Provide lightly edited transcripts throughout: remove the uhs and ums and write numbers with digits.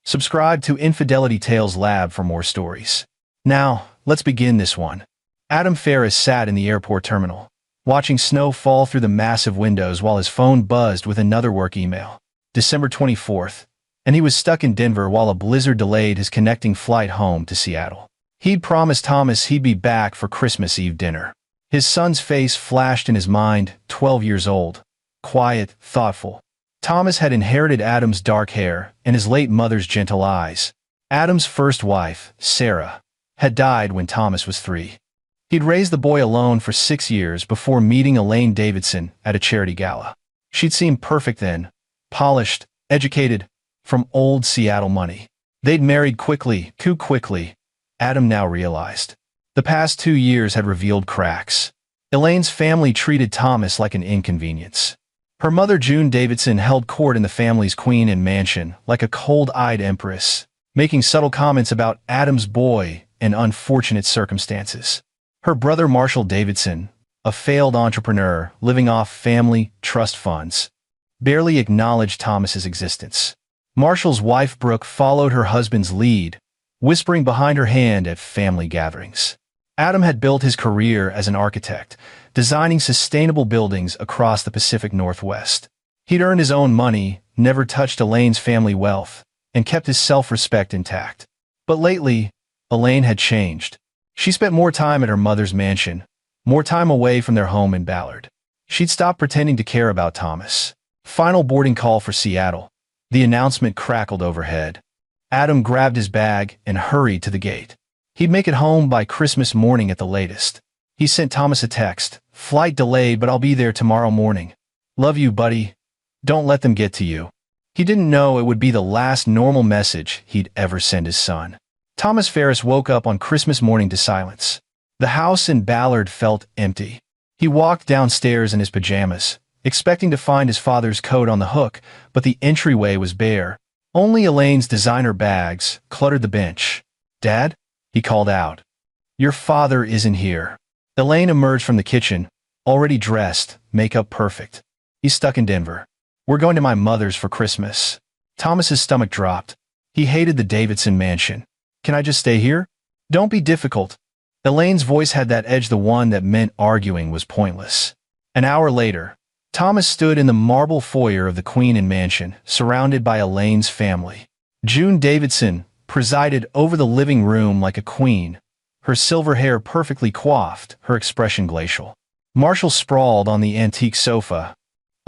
Subscribe to Infidelity Tales Lab for more stories. Now, let's begin this one. Adam Ferris sat in the airport terminal, watching snow fall through the massive windows while his phone buzzed with another work email. December 24th, and he was stuck in Denver while a blizzard delayed his connecting flight home to Seattle. He'd promised Thomas he'd be back for Christmas Eve dinner. His son's face flashed in his mind, 12 years old, quiet, thoughtful. Thomas had inherited Adam's dark hair and his late mother's gentle eyes. Adam's first wife, Sarah, had died when Thomas was 3. He'd raised the boy alone for 6 years before meeting Elaine Davidson at a charity gala. She'd seemed perfect then, polished, educated, from old Seattle money. They'd married quickly, too quickly, Adam now realized. The past 2 years had revealed cracks. Elaine's family treated Thomas like an inconvenience. Her mother, June Davidson, held court in the family's queen and mansion like a cold-eyed empress, making subtle comments about Adam's boy and unfortunate circumstances. Her brother, Marshall Davidson, a failed entrepreneur living off family trust funds, barely acknowledged Thomas's existence. Marshall's wife, Brooke, followed her husband's lead, whispering behind her hand at family gatherings. Adam had built his career as an architect, designing sustainable buildings across the Pacific Northwest. He'd earned his own money, never touched Elaine's family wealth, and kept his self-respect intact. But lately, Elaine had changed. She spent more time at her mother's mansion, more time away from their home in Ballard. She'd stopped pretending to care about Thomas. Final boarding call for Seattle. The announcement crackled overhead. Adam grabbed his bag and hurried to the gate. He'd make it home by Christmas morning at the latest. He sent Thomas a text. "Flight delayed, but I'll be there tomorrow morning. Love you, buddy. Don't let them get to you." He didn't know it would be the last normal message he'd ever send his son. Thomas Ferris woke up on Christmas morning to silence. The house in Ballard felt empty. He walked downstairs in his pajamas, expecting to find his father's coat on the hook, but the entryway was bare. Only Elaine's designer bags cluttered the bench. "Dad?" he called out. "Your father isn't here." Elaine emerged from the kitchen, already dressed, makeup perfect. "He's stuck in Denver. We're going to my mother's for Christmas." Thomas's stomach dropped. He hated the Davidson mansion. "Can I just stay here?" "Don't be difficult." Elaine's voice had that edge, the one that meant arguing was pointless. An hour later, Thomas stood in the marble foyer of the Queen and Mansion, surrounded by Elaine's family. June Davidson presided over the living room like a queen, her silver hair perfectly coiffed, her expression glacial. Marshall sprawled on the antique sofa,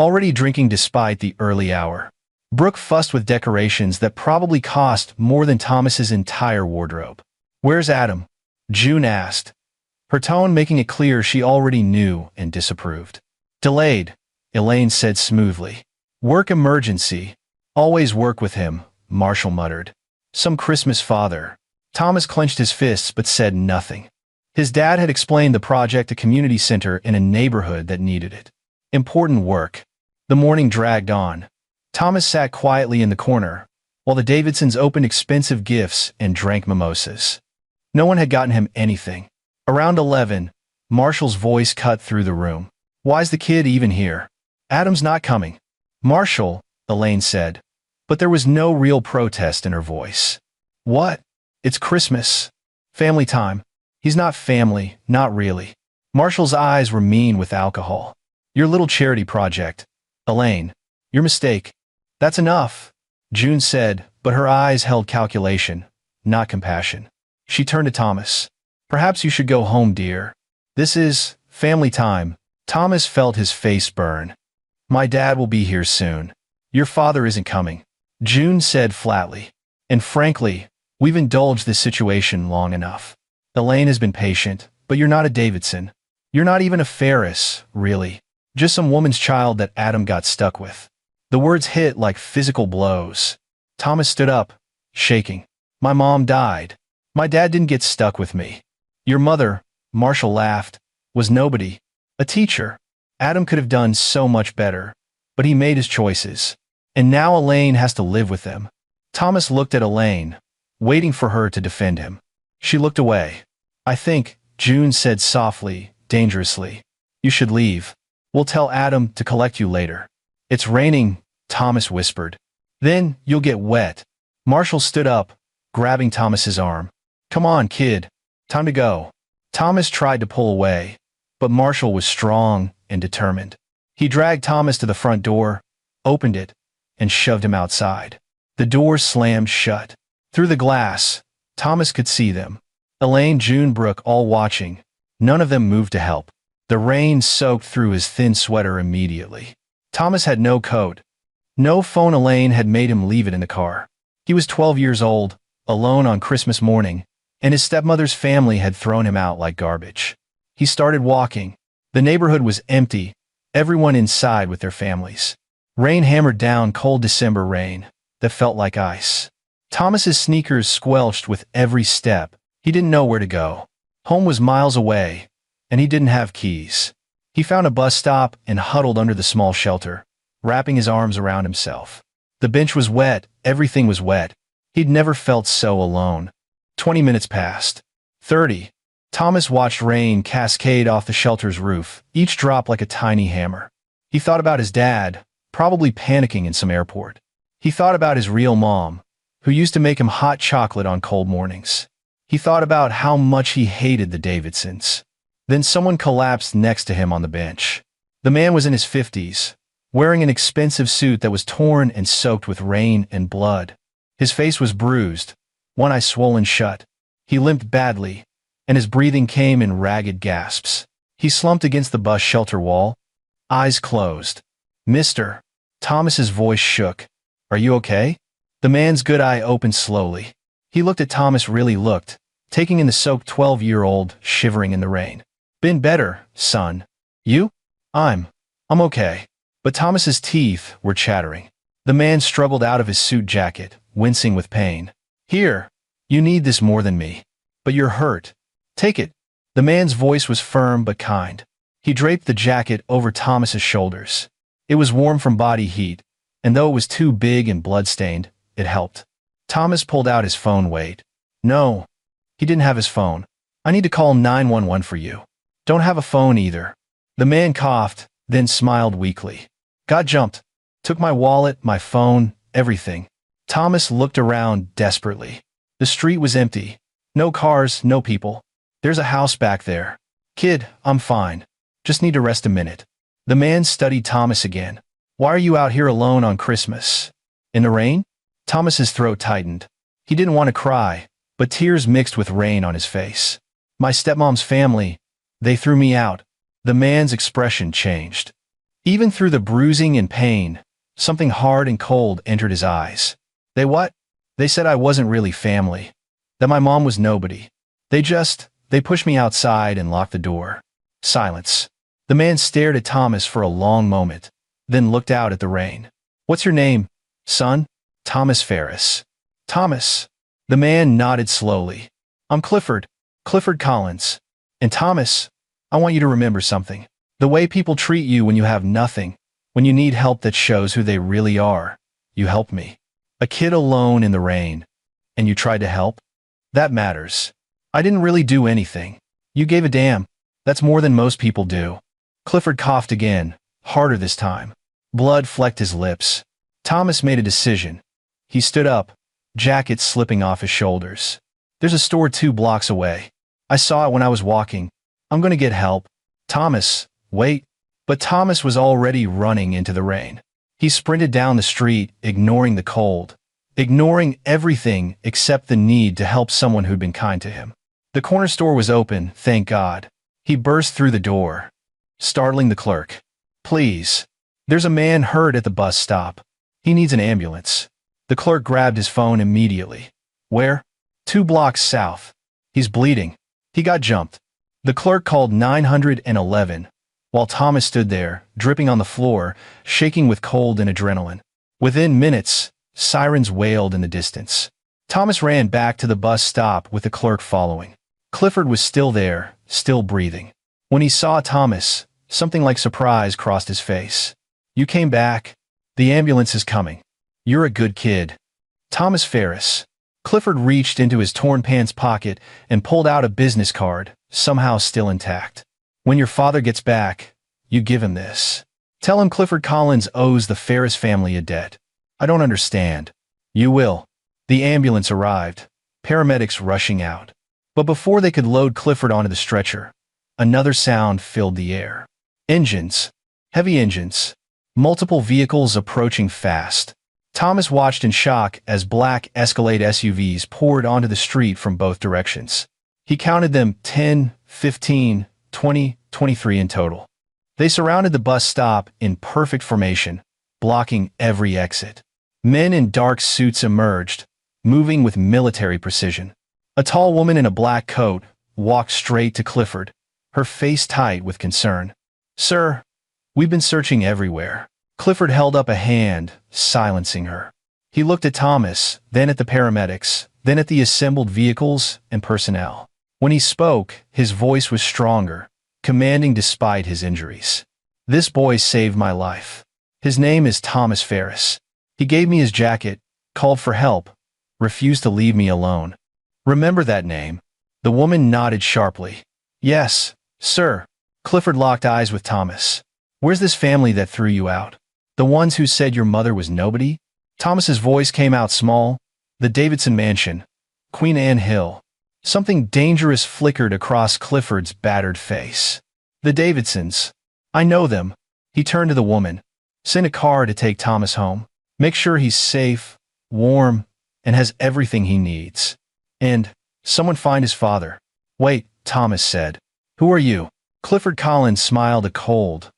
already drinking despite the early hour. Brooke fussed with decorations that probably cost more than Thomas's entire wardrobe. "Where's Adam?" June asked, her tone making it clear she already knew and disapproved. "Delayed," Elaine said smoothly. "Work emergency. Always work with him," Marshall muttered. "Some Christmas father." Thomas clenched his fists but said nothing. His dad had explained the project, a community center in a neighborhood that needed it. Important work. The morning dragged on. Thomas sat quietly in the corner, while the Davidsons opened expensive gifts and drank mimosas. No one had gotten him anything. Around 11, Marshall's voice cut through the room. "Why's the kid even here?" "Adam's not coming." "Marshall," Elaine said, but there was no real protest in her voice. "What? It's Christmas. Family time." "He's not family, not really." Marshall's eyes were mean with alcohol. "Your little charity project. Elaine, your mistake." "That's enough," June said, but her eyes held calculation, not compassion. She turned to Thomas. "Perhaps you should go home, dear. This is family time." Thomas felt his face burn. "My dad will be here soon." "Your father isn't coming," June said flatly. "And frankly, we've indulged this situation long enough. Elaine has been patient, but you're not a Davidson. You're not even a Ferris, really. Just some woman's child that Adam got stuck with." The words hit like physical blows. Thomas stood up, shaking. "My mom died. My dad didn't get stuck with me." "Your mother," Marshall laughed, "was nobody. A teacher. Adam could have done so much better, but he made his choices. And now Elaine has to live with them." Thomas looked at Elaine, waiting for her to defend him. She looked away. "I think," June said softly, dangerously, "you should leave. We'll tell Adam to collect you later." "It's raining," Thomas whispered. "Then you'll get wet." Marshall stood up, grabbing Thomas's arm. Come on, kid. Time to go. Thomas tried to pull away, but Marshall was strong and determined. He dragged Thomas to the front door, opened it, and shoved him outside. The door slammed shut. Through the glass, Thomas could see them. Elaine, June, Brooke, all watching. None of them moved to help. The rain soaked through his thin sweater immediately. Thomas had no coat. No phone. Elaine had made him leave it in the car. He was 12 years old, alone on Christmas morning, and his stepmother's family had thrown him out like garbage. He started walking. The neighborhood was empty, everyone inside with their families. Rain hammered down, cold December rain that felt like ice. Thomas's sneakers squelched with every step. He didn't know where to go. Home was miles away, and he didn't have keys. He found a bus stop and huddled under the small shelter, wrapping his arms around himself. The bench was wet, everything was wet. He'd never felt so alone. 20 minutes passed. 30. Thomas watched rain cascade off the shelter's roof, each drop like a tiny hammer. He thought about his dad, probably panicking in some airport. He thought about his real mom, who used to make him hot chocolate on cold mornings. He thought about how much he hated the Davidsons. Then someone collapsed next to him on the bench. The man was in his 50s, wearing an expensive suit that was torn and soaked with rain and blood. His face was bruised, one eye swollen shut. He limped badly, and his breathing came in ragged gasps. He slumped against the bus shelter wall, eyes closed. "Mister." Thomas's voice shook. "Are you okay?" The man's good eye opened slowly. He looked at Thomas, really looked, taking in the soaked 12-year-old, shivering in the rain. "Been better, son. You?" I'm okay." But Thomas's teeth were chattering. The man struggled out of his suit jacket, wincing with pain. "Here, you need this more than me. But you're hurt. Take it." The man's voice was firm but kind. He draped the jacket over Thomas's shoulders. It was warm from body heat, and though it was too big and blood-stained, it helped. Thomas pulled out his phone. "Wait. No." He didn't have his phone. "I need to call 911 for you." "Don't have a phone either." The man coughed, then smiled weakly. "Got jumped. Took my wallet, my phone, everything." Thomas looked around desperately. The street was empty. No cars, no people. "There's a house back there." "Kid, I'm fine. Just need to rest a minute." The man studied Thomas again. "Why are you out here alone on Christmas? In the rain?" Thomas's throat tightened. He didn't want to cry, but tears mixed with rain on his face. "My stepmom's family, they threw me out." The man's expression changed. Even through the bruising and pain, something hard and cold entered his eyes. "They what?" "They said I wasn't really family. That my mom was nobody. They pushed me outside and locked the door." Silence. The man stared at Thomas for a long moment, then looked out at the rain. "What's your name, son?" "Thomas Ferris." "Thomas." The man nodded slowly. "I'm Clifford. Clifford Collins. And Thomas, I want you to remember something. The way people treat you when you have nothing, when you need help that shows who they really are. You helped me. A kid alone in the rain. And you tried to help? That matters. I didn't really do anything. You gave a damn. That's more than most people do." Clifford coughed again, harder this time. Blood flecked his lips. Thomas made a decision. He stood up, jacket slipping off his shoulders. "There's a store 2 blocks away. I saw it when I was walking. I'm going to get help." "Thomas, wait." But Thomas was already running into the rain. He sprinted down the street, ignoring the cold, ignoring everything except the need to help someone who'd been kind to him. The corner store was open, thank God. He burst through the door, startling the clerk. "Please. There's a man hurt at the bus stop. He needs an ambulance." The clerk grabbed his phone immediately. "Where?" 2 blocks south. "He's bleeding. He got jumped." The clerk called 911, while Thomas stood there, dripping on the floor, shaking with cold and adrenaline. Within minutes, sirens wailed in the distance. Thomas ran back to the bus stop with the clerk following. Clifford was still there, still breathing. When he saw Thomas, something like surprise crossed his face. "You came back? The ambulance is coming. You're a good kid." Thomas Ferris. Clifford reached into his torn pants pocket and pulled out a business card, somehow still intact. "When your father gets back, you give him this. Tell him Clifford Collins owes the Ferris family a debt." "I don't understand." "You will." The ambulance arrived, paramedics rushing out. But before they could load Clifford onto the stretcher, another sound filled the air. Engines. Heavy engines. Multiple vehicles approaching fast. Thomas watched in shock as black Escalade SUVs poured onto the street from both directions. He counted them 10, 15, 20, 23 in total. They surrounded the bus stop in perfect formation, blocking every exit. Men in dark suits emerged, moving with military precision. A tall woman in a black coat walked straight to Clifford, her face tight with concern. "Sir, we've been searching everywhere." Clifford held up a hand, silencing her. He looked at Thomas, then at the paramedics, then at the assembled vehicles and personnel. When he spoke, his voice was stronger, commanding despite his injuries. "This boy saved my life. His name is Thomas Ferris. He gave me his jacket, called for help, refused to leave me alone. Remember that name?" The woman nodded sharply. "Yes, sir." Clifford locked eyes with Thomas. "Where's this family that threw you out? The ones who said your mother was nobody?" Thomas's voice came out small. "The Davidson Mansion. Queen Anne Hill." Something dangerous flickered across Clifford's battered face. "The Davidsons. I know them." He turned to the woman. "Send a car to take Thomas home. Make sure he's safe, warm, and has everything he needs. And someone find his father." "Wait," Thomas said. "Who are you?" Clifford Collins smiled a cold,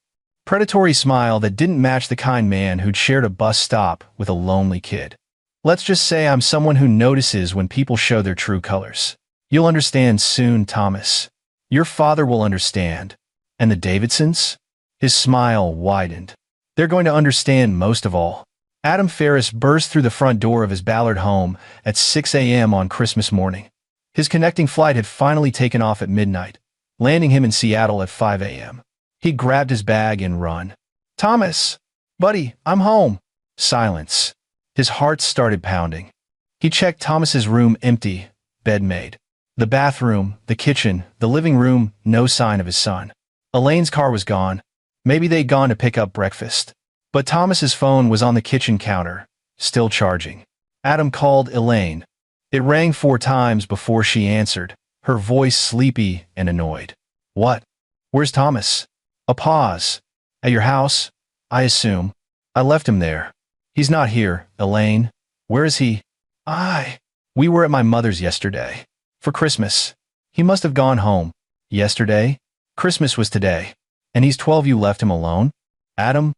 predatory smile that didn't match the kind man who'd shared a bus stop with a lonely kid. "Let's just say I'm someone who notices when people show their true colors. You'll understand soon, Thomas. Your father will understand. And the Davidsons?" His smile widened. "They're going to understand most of all." Adam Ferris burst through the front door of his Ballard home at 6 a.m. on Christmas morning. His connecting flight had finally taken off at midnight, landing him in Seattle at 5 a.m. He grabbed his bag and run. "Thomas! Buddy, I'm home!" Silence. His heart started pounding. He checked Thomas's room empty, bed made. The bathroom, the kitchen, the living room, no sign of his son. Elaine's car was gone. Maybe they'd gone to pick up breakfast. But Thomas's phone was on the kitchen counter, still charging. Adam called Elaine. It rang 4 times before she answered, her voice sleepy and annoyed. "What? Where's Thomas?" A pause. "At your house, I assume. I left him there." "He's not here, Elaine. Where is he?" We were at my mother's yesterday. For Christmas. He must have gone home." "Yesterday? Christmas was today. And he's 12. You left him alone?" "Adam?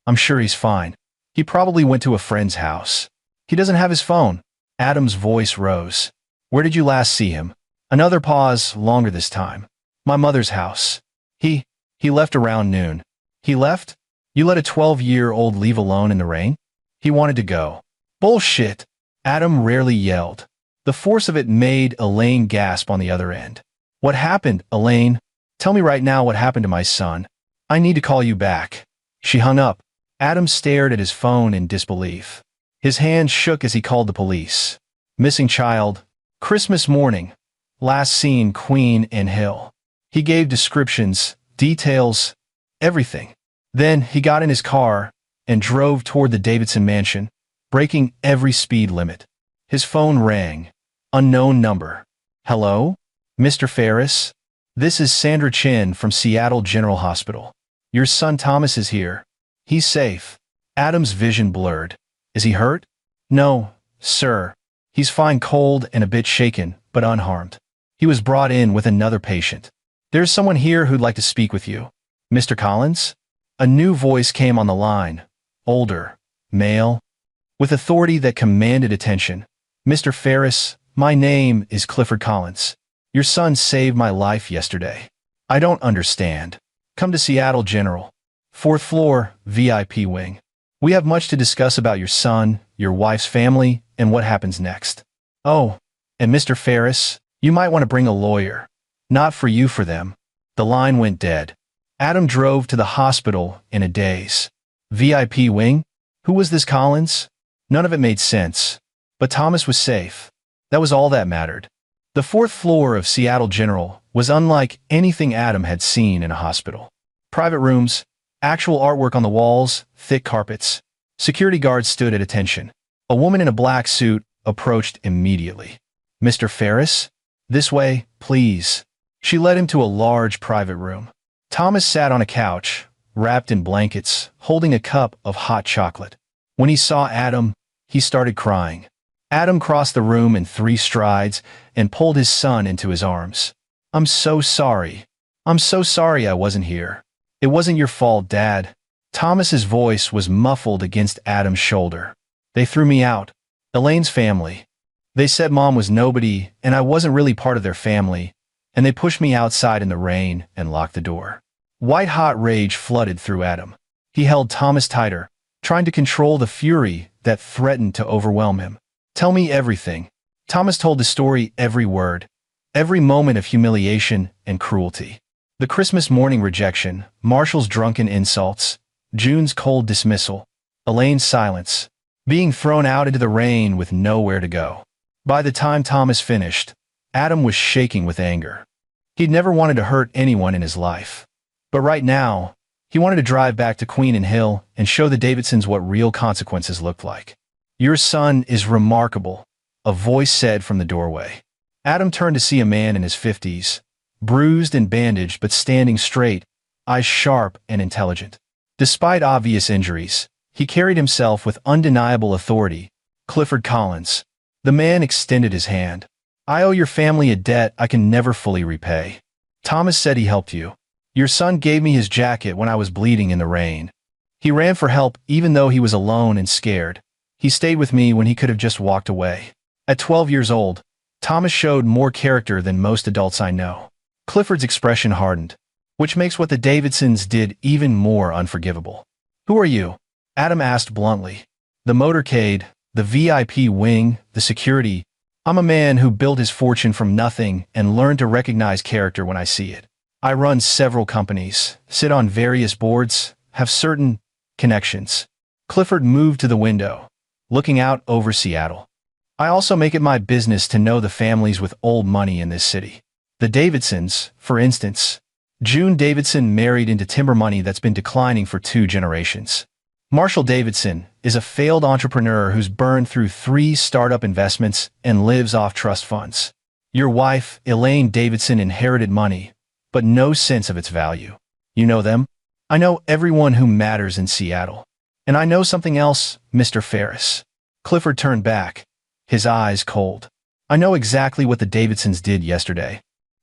I'm sure he's fine. He probably went to a friend's house. He doesn't have his phone." Adam's voice rose. "Where did you last see him?" Another pause, longer this time. "My mother's house. He left around noon." "He left? You let a 12-year-old leave alone in the rain?" "He wanted to go." "Bullshit!" Adam rarely yelled. The force of it made Elaine gasp on the other end. "What happened, Elaine? Tell me right now what happened to my son. I need to call you back." She hung up. Adam stared at his phone in disbelief. His hands shook as he called the police. "Missing child. Christmas morning. Last seen Queen Anne Hill." He gave descriptions, details, everything. Then he got in his car and drove toward the Davidson mansion, breaking every speed limit. His phone rang. Unknown number. "Hello? Mr. Ferris? This is Sandra Chin from Seattle General Hospital. Your son Thomas is here. He's safe." Adam's vision blurred. "Is he hurt?" "No, sir. He's fine, cold and a bit shaken, but unharmed. He was brought in with another patient. There's someone here who'd like to speak with you." "Mr. Collins?" A new voice came on the line. Older, male, with authority that commanded attention. "Mr. Ferris, my name is Clifford Collins. Your son saved my life yesterday. I don't understand. Come to Seattle General. 4th floor, VIP wing. We have much to discuss about your son, your wife's family, and what happens next. Oh, and Mr. Ferris, you might want to bring a lawyer. Not for you, for them." The line went dead. Adam drove to the hospital in a daze. VIP wing? Who was this Collins? None of it made sense. But Thomas was safe. That was all that mattered. The 4th floor of Seattle General was unlike anything Adam had seen in a hospital. Private rooms, actual artwork on the walls, thick carpets. Security guards stood at attention. A woman in a black suit, approached immediately. "Mr. Ferris? This way, please." She led him to a large private room. Thomas sat on a couch, wrapped in blankets, holding a cup of hot chocolate. When he saw Adam, he started crying. Adam crossed the room in 3 strides and pulled his son into his arms. "I'm so sorry. I'm so sorry I wasn't here. It wasn't your fault, Dad." Thomas's voice was muffled against Adam's shoulder. "They threw me out. Elaine's family. They said Mom was nobody and I wasn't really part of their family, and they pushed me outside in the rain and locked the door." White-hot rage flooded through Adam. He held Thomas tighter, trying to control the fury that threatened to overwhelm him. "Tell me everything." Thomas told the story, every word, every moment of humiliation and cruelty. The Christmas morning rejection, Marshall's drunken insults, June's cold dismissal, Elaine's silence, being thrown out into the rain with nowhere to go. By the time Thomas finished, Adam was shaking with anger. He'd never wanted to hurt anyone in his life. But right now, he wanted to drive back to Queen and Hill and show the Davidsons what real consequences looked like. "Your son is remarkable," a voice said from the doorway. Adam turned to see a man in his 50s, bruised and bandaged but standing straight, eyes sharp and intelligent. Despite obvious injuries, he carried himself with undeniable authority. "Clifford Collins." The man extended his hand. "I owe your family a debt I can never fully repay. Thomas said he helped you. Your son gave me his jacket when I was bleeding in the rain. He ran for help even though he was alone and scared. He stayed with me when he could have just walked away." At 12 years old, Thomas showed more character than most adults I know. Clifford's expression hardened, which makes what the Davidsons did even more unforgivable. "Who are you?" Adam asked bluntly. "The motorcade, the VIP wing, the security. I'm a man who built his fortune from nothing and learned to recognize character when I see it. I run several companies, sit on various boards, have certain connections." Clifford moved to the window, looking out over Seattle. "I also make it my business to know the families with old money in this city. The Davidsons, for instance. June Davidson married into timber money that's been declining for 2 generations. Marshall Davidson is a failed entrepreneur who's burned through 3 startup investments and lives off trust funds. Your wife, Elaine Davidson, inherited money, but no sense of its value. You know them? I know everyone who matters in Seattle. And I know something else, Mr. Ferris." Clifford turned back, his eyes cold. "I know exactly what the Davidsons did yesterday.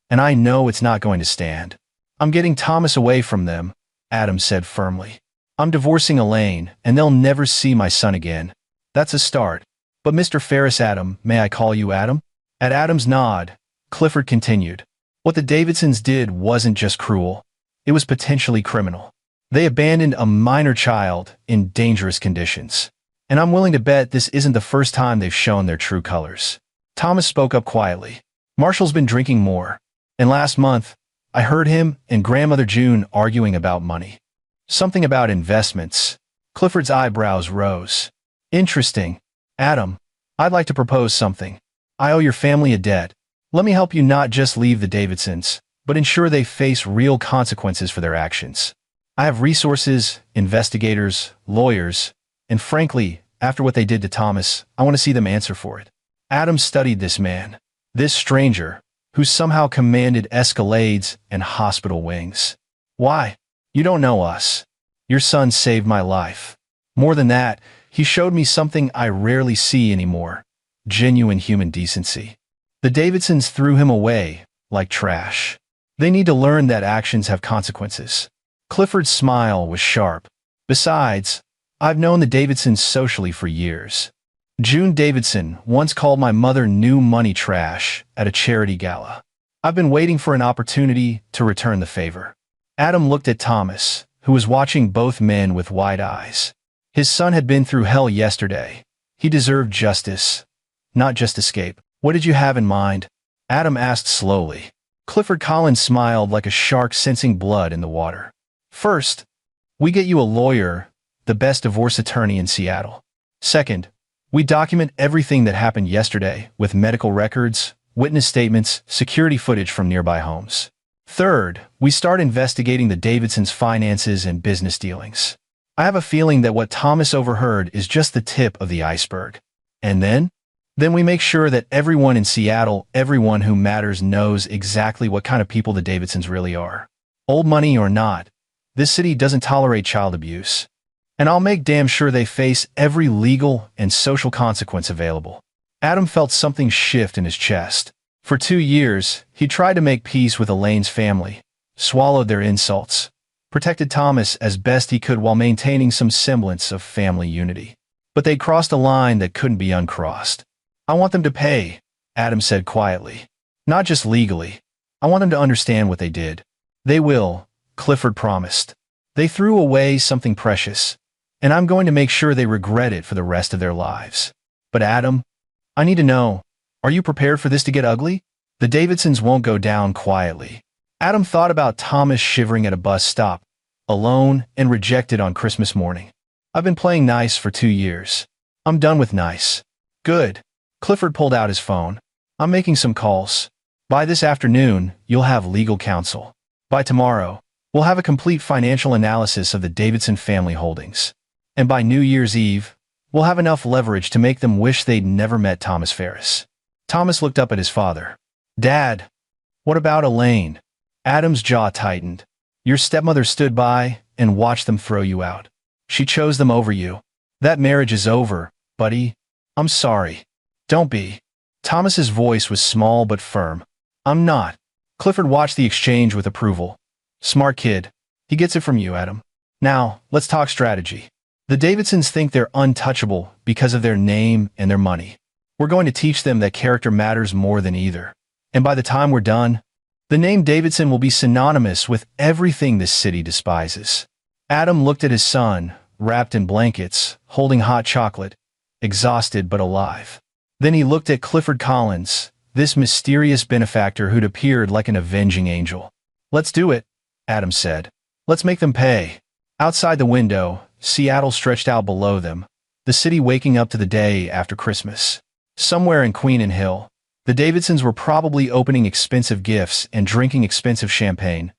And I know it's not going to stand. I'm getting Thomas away from them," Adam said firmly. "I'm divorcing Elaine, and they'll never see my son again. That's a start. But Mr. Ferris, Adam, may I call you Adam?" At Adam's nod, Clifford continued. "What the Davidsons did wasn't just cruel. It was potentially criminal. They abandoned a minor child in dangerous conditions. And I'm willing to bet this isn't the first time they've shown their true colors." Thomas spoke up quietly. "Marshall's been drinking more. And last month, I heard him and grandmother June arguing about money. Something about investments." Clifford's eyebrows rose. "Interesting. Adam, I'd like to propose something. I owe your family a debt. Let me help you not just leave the Davidsons, but ensure they face real consequences for their actions. I have resources, investigators, lawyers, and frankly, after what they did to Thomas, I want to see them answer for it." Adam studied this man, this stranger, who somehow commanded escalades and hospital wings. "Why? You don't know us. Your son saved my life. More than that, he showed me something I rarely see anymore: genuine human decency. The Davidsons threw him away like trash. They need to learn that actions have consequences." Clifford's smile was sharp. "Besides, I've known the Davidsons socially for years. June Davidson once called my mother new money trash at a charity gala. I've been waiting for an opportunity to return the favor." Adam looked at Thomas, who was watching both men with wide eyes. His son had been through hell yesterday. He deserved justice, not just escape. "What did you have in mind?" Adam asked slowly. Clifford Collins smiled like a shark sensing blood in the water. "First, we get you a lawyer, the best divorce attorney in Seattle. Second, we document everything that happened yesterday with medical records, witness statements, security footage from nearby homes. Third, we start investigating the Davidsons' finances and business dealings. I have a feeling that what Thomas overheard is just the tip of the iceberg. And then, Then we make sure that everyone in Seattle, everyone who matters, knows exactly what kind of people the Davidsons really are. Old money or not, this city doesn't tolerate child abuse. And I'll make damn sure they face every legal and social consequence available. Adam felt something shift in his chest. For 2 years, he tried to make peace with Elaine's family, swallowed their insults, protected Thomas as best he could while maintaining some semblance of family unity. But they'd crossed a line that couldn't be uncrossed. I want them to pay, Adam said quietly. Not just legally. I want them to understand what they did. They will, Clifford promised. They threw away something precious, and I'm going to make sure they regret it for the rest of their lives. But Adam, I need to know, are you prepared for this to get ugly? The Davidsons won't go down quietly. Adam thought about Thomas shivering at a bus stop, alone and rejected on Christmas morning. I've been playing nice for 2 years. I'm done with nice. Good. Clifford pulled out his phone. I'm making some calls. By this afternoon, you'll have legal counsel. By tomorrow, we'll have a complete financial analysis of the Davidson family holdings. And by New Year's Eve, we'll have enough leverage to make them wish they'd never met Thomas Ferris. Thomas looked up at his father. Dad, what about Elaine? Adam's jaw tightened. Your stepmother stood by and watched them throw you out. She chose them over you. That marriage is over, buddy. I'm sorry. Don't be. Thomas's voice was small but firm. I'm not. Clifford watched the exchange with approval. Smart kid. He gets it from you, Adam. Now, let's talk strategy. The Davidsons think they're untouchable because of their name and their money. We're going to teach them that character matters more than either. And by the time we're done, the name Davidson will be synonymous with everything this city despises. Adam looked at his son, wrapped in blankets, holding hot chocolate, exhausted but alive. Then he looked at Clifford Collins, this mysterious benefactor who'd appeared like an avenging angel. Let's do it, Adam said. Let's make them pay. Outside the window, Seattle stretched out below them, the city waking up to the day after Christmas. Somewhere in Queen and Hill, the Davidsons were probably opening expensive gifts and drinking expensive champagne,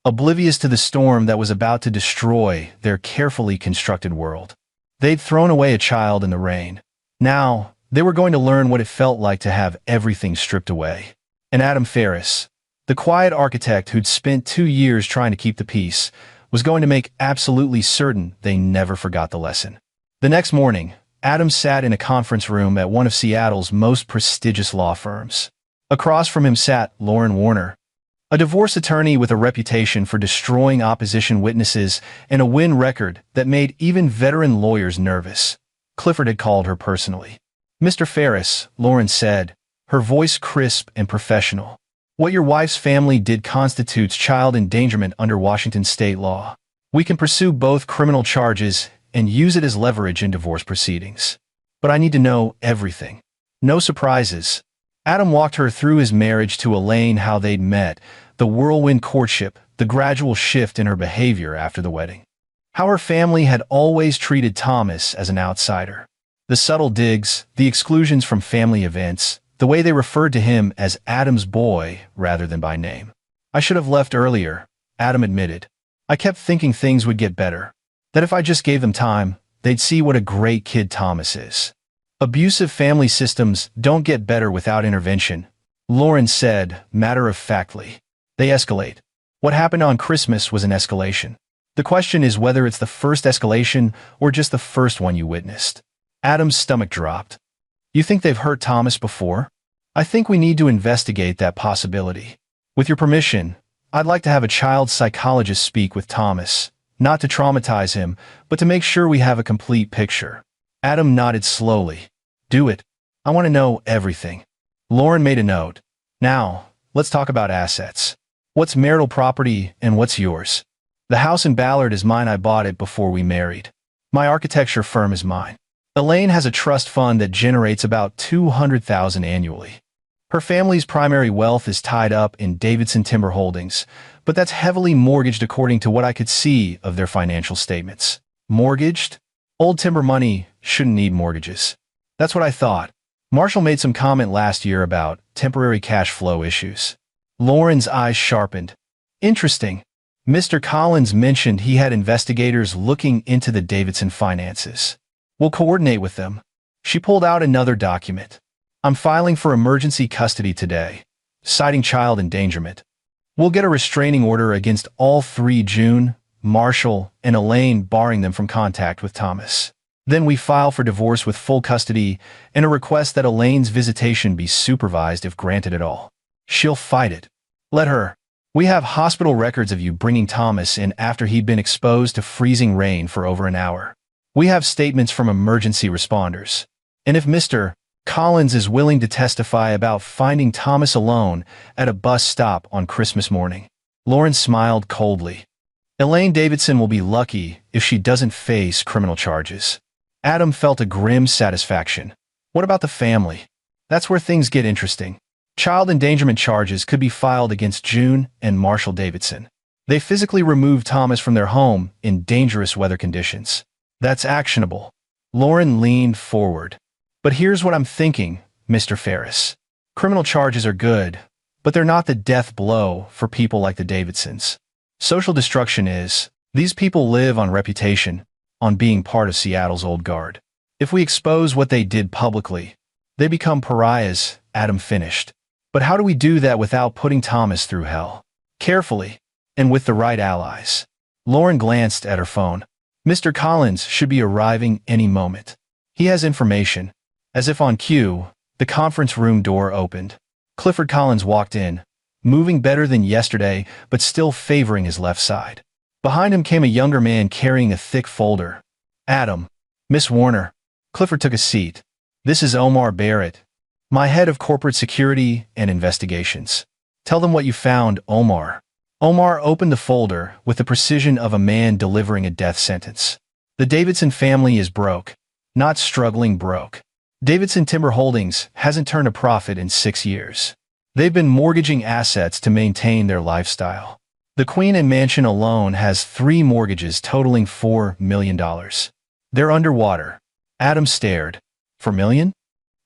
oblivious to the storm that was about to destroy their carefully constructed world. They'd thrown away a child in the rain. Now, they were going to learn what it felt like to have everything stripped away. And Adam Ferris, the quiet architect who'd spent 2 years trying to keep the peace, was going to make absolutely certain they never forgot the lesson. The next morning, Adam sat in a conference room at one of Seattle's most prestigious law firms. Across from him sat Lauren Warner, a divorce attorney with a reputation for destroying opposition witnesses and a win record that made even veteran lawyers nervous. Clifford had called her personally. Mr. Ferris, Lauren said, her voice crisp and professional. What your wife's family did constitutes child endangerment under Washington state law. We can pursue both criminal charges and use it as leverage in divorce proceedings. But I need to know everything. No surprises. Adam walked her through his marriage to Elaine, how they'd met, the whirlwind courtship, the gradual shift in her behavior after the wedding. How her family had always treated Thomas as an outsider. The subtle digs, the exclusions from family events, the way they referred to him as Adam's boy rather than by name. I should have left earlier, Adam admitted. I kept thinking things would get better. That if I just gave them time, they'd see what a great kid Thomas is. Abusive family systems don't get better without intervention, Lauren said, matter-of-factly. They escalate. What happened on Christmas was an escalation. The question is whether it's the first escalation or just the first one you witnessed. Adam's stomach dropped. You think they've hurt Thomas before? I think we need to investigate that possibility. With your permission, I'd like to have a child psychologist speak with Thomas, not to traumatize him, but to make sure we have a complete picture. Adam nodded slowly. Do it. I want to know everything. Lauren made a note. Now, let's talk about assets. What's marital property and what's yours? The house in Ballard is mine. I bought it before we married. My architecture firm is mine. Elaine has a trust fund that generates about $200,000 annually. Her family's primary wealth is tied up in Davidson Timber Holdings, but that's heavily mortgaged according to what I could see of their financial statements. Mortgaged? Old timber money shouldn't need mortgages. That's what I thought. Marshall made some comment last year about temporary cash flow issues. Lauren's eyes sharpened. Interesting. Mr. Collins mentioned he had investigators looking into the Davidson finances. We'll coordinate with them. She pulled out another document. I'm filing for emergency custody today, citing child endangerment. We'll get a restraining order against all three, June, Marshall, and Elaine, barring them from contact with Thomas. Then we file for divorce with full custody and a request that Elaine's visitation be supervised if granted at all. She'll fight it. Let her. We have hospital records of you bringing Thomas in after he'd been exposed to freezing rain for over an hour. We have statements from emergency responders. And if Mr. Collins is willing to testify about finding Thomas alone at a bus stop on Christmas morning. Lauren smiled coldly. Elaine Davidson will be lucky if she doesn't face criminal charges. Adam felt a grim satisfaction. What about the family? That's where things get interesting. Child endangerment charges could be filed against June and Marshall Davidson. They physically removed Thomas from their home in dangerous weather conditions. That's actionable. Lauren leaned forward. But here's what I'm thinking, Mr. Ferris. Criminal charges are good, but they're not the death blow for people like the Davidsons. Social destruction is. These people live on reputation, on being part of Seattle's old guard. If we expose what they did publicly, they become pariahs, Adam finished. But how do we do that without putting Thomas through hell? Carefully, and with the right allies. Lauren glanced at her phone. Mr. Collins should be arriving any moment. He has information. As if on cue, the conference room door opened. Clifford Collins walked in, moving better than yesterday, but still favoring his left side. Behind him came a younger man carrying a thick folder. Adam. Miss Warner. Clifford took a seat. This is Omar Barrett, my head of corporate security and investigations. Tell them what you found, Omar. Omar opened the folder with the precision of a man delivering a death sentence. The Davidson family is broke, not struggling broke. Davidson Timber Holdings hasn't turned a profit in 6 years. They've been mortgaging assets to maintain their lifestyle. The Queen and Mansion alone has 3 mortgages totaling $4 million. They're underwater. Adam stared. $4 million?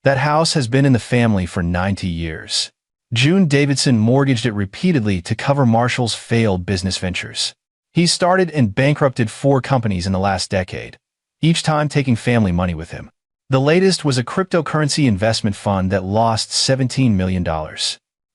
That house has been in the family for 90 years. June Davidson mortgaged it repeatedly to cover Marshall's failed business ventures. He started and bankrupted 4 companies in the last decade, each time taking family money with him. The latest was a cryptocurrency investment fund that lost $17 million.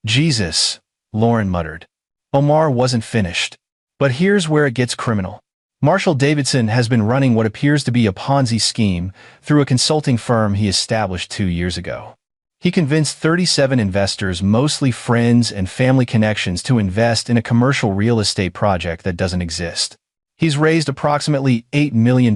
Jesus, Lauren muttered. Omar wasn't finished. But here's where it gets criminal. Marshall Davidson has been running what appears to be a Ponzi scheme through a consulting firm he established 2 years ago. He convinced 37 investors, mostly friends and family connections, to invest in a commercial real estate project that doesn't exist. He's raised approximately $8 million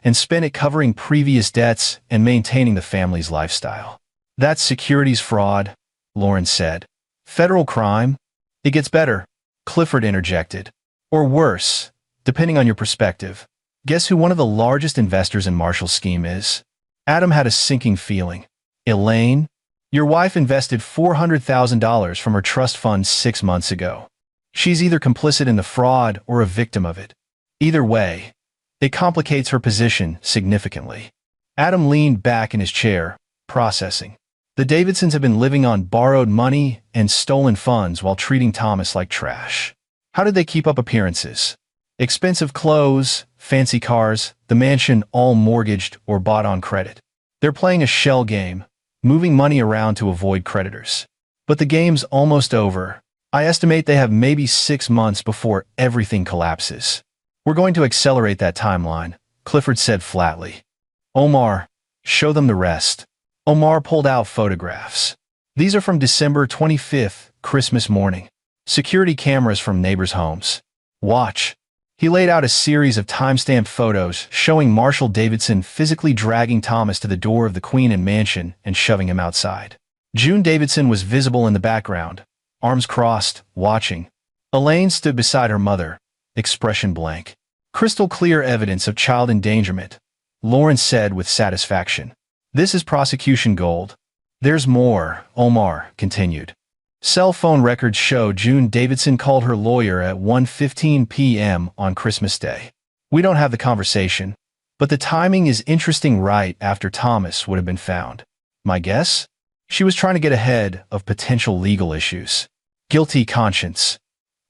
and spent it covering previous debts and maintaining the family's lifestyle. That's securities fraud, Lauren said. Federal crime? It gets better, Clifford interjected. Or worse, depending on your perspective. Guess who one of the largest investors in Marshall's scheme is? Adam had a sinking feeling. Elaine? Your wife invested $400,000 from her trust fund 6 months ago. She's either complicit in the fraud or a victim of it. Either way, it complicates her position significantly. Adam leaned back in his chair, processing. The Davidsons have been living on borrowed money and stolen funds while treating Thomas like trash. How did they keep up appearances? Expensive clothes, fancy cars, the mansion all mortgaged or bought on credit. They're playing a shell game, moving money around to avoid creditors. But the game's almost over. I estimate they have maybe 6 months before everything collapses. We're going to accelerate that timeline, Clifford said flatly. Omar, show them the rest. Omar pulled out photographs. These are from December 25th, Christmas morning. Security cameras from neighbors' homes. Watch. He laid out a series of timestamped photos showing Marshall Davidson physically dragging Thomas to the door of the Queen and Mansion and shoving him outside. June Davidson was visible in the background, arms crossed, watching. Elaine stood beside her mother, expression blank. Crystal clear evidence of child endangerment, Lauren said with satisfaction. This is prosecution gold. There's more, Omar continued. Cell phone records show June Davidson called her lawyer at 1:15 p.m. on Christmas Day. We don't have the conversation, but the timing is interesting right after Thomas would have been found. My guess? She was trying to get ahead of potential legal issues. Guilty conscience,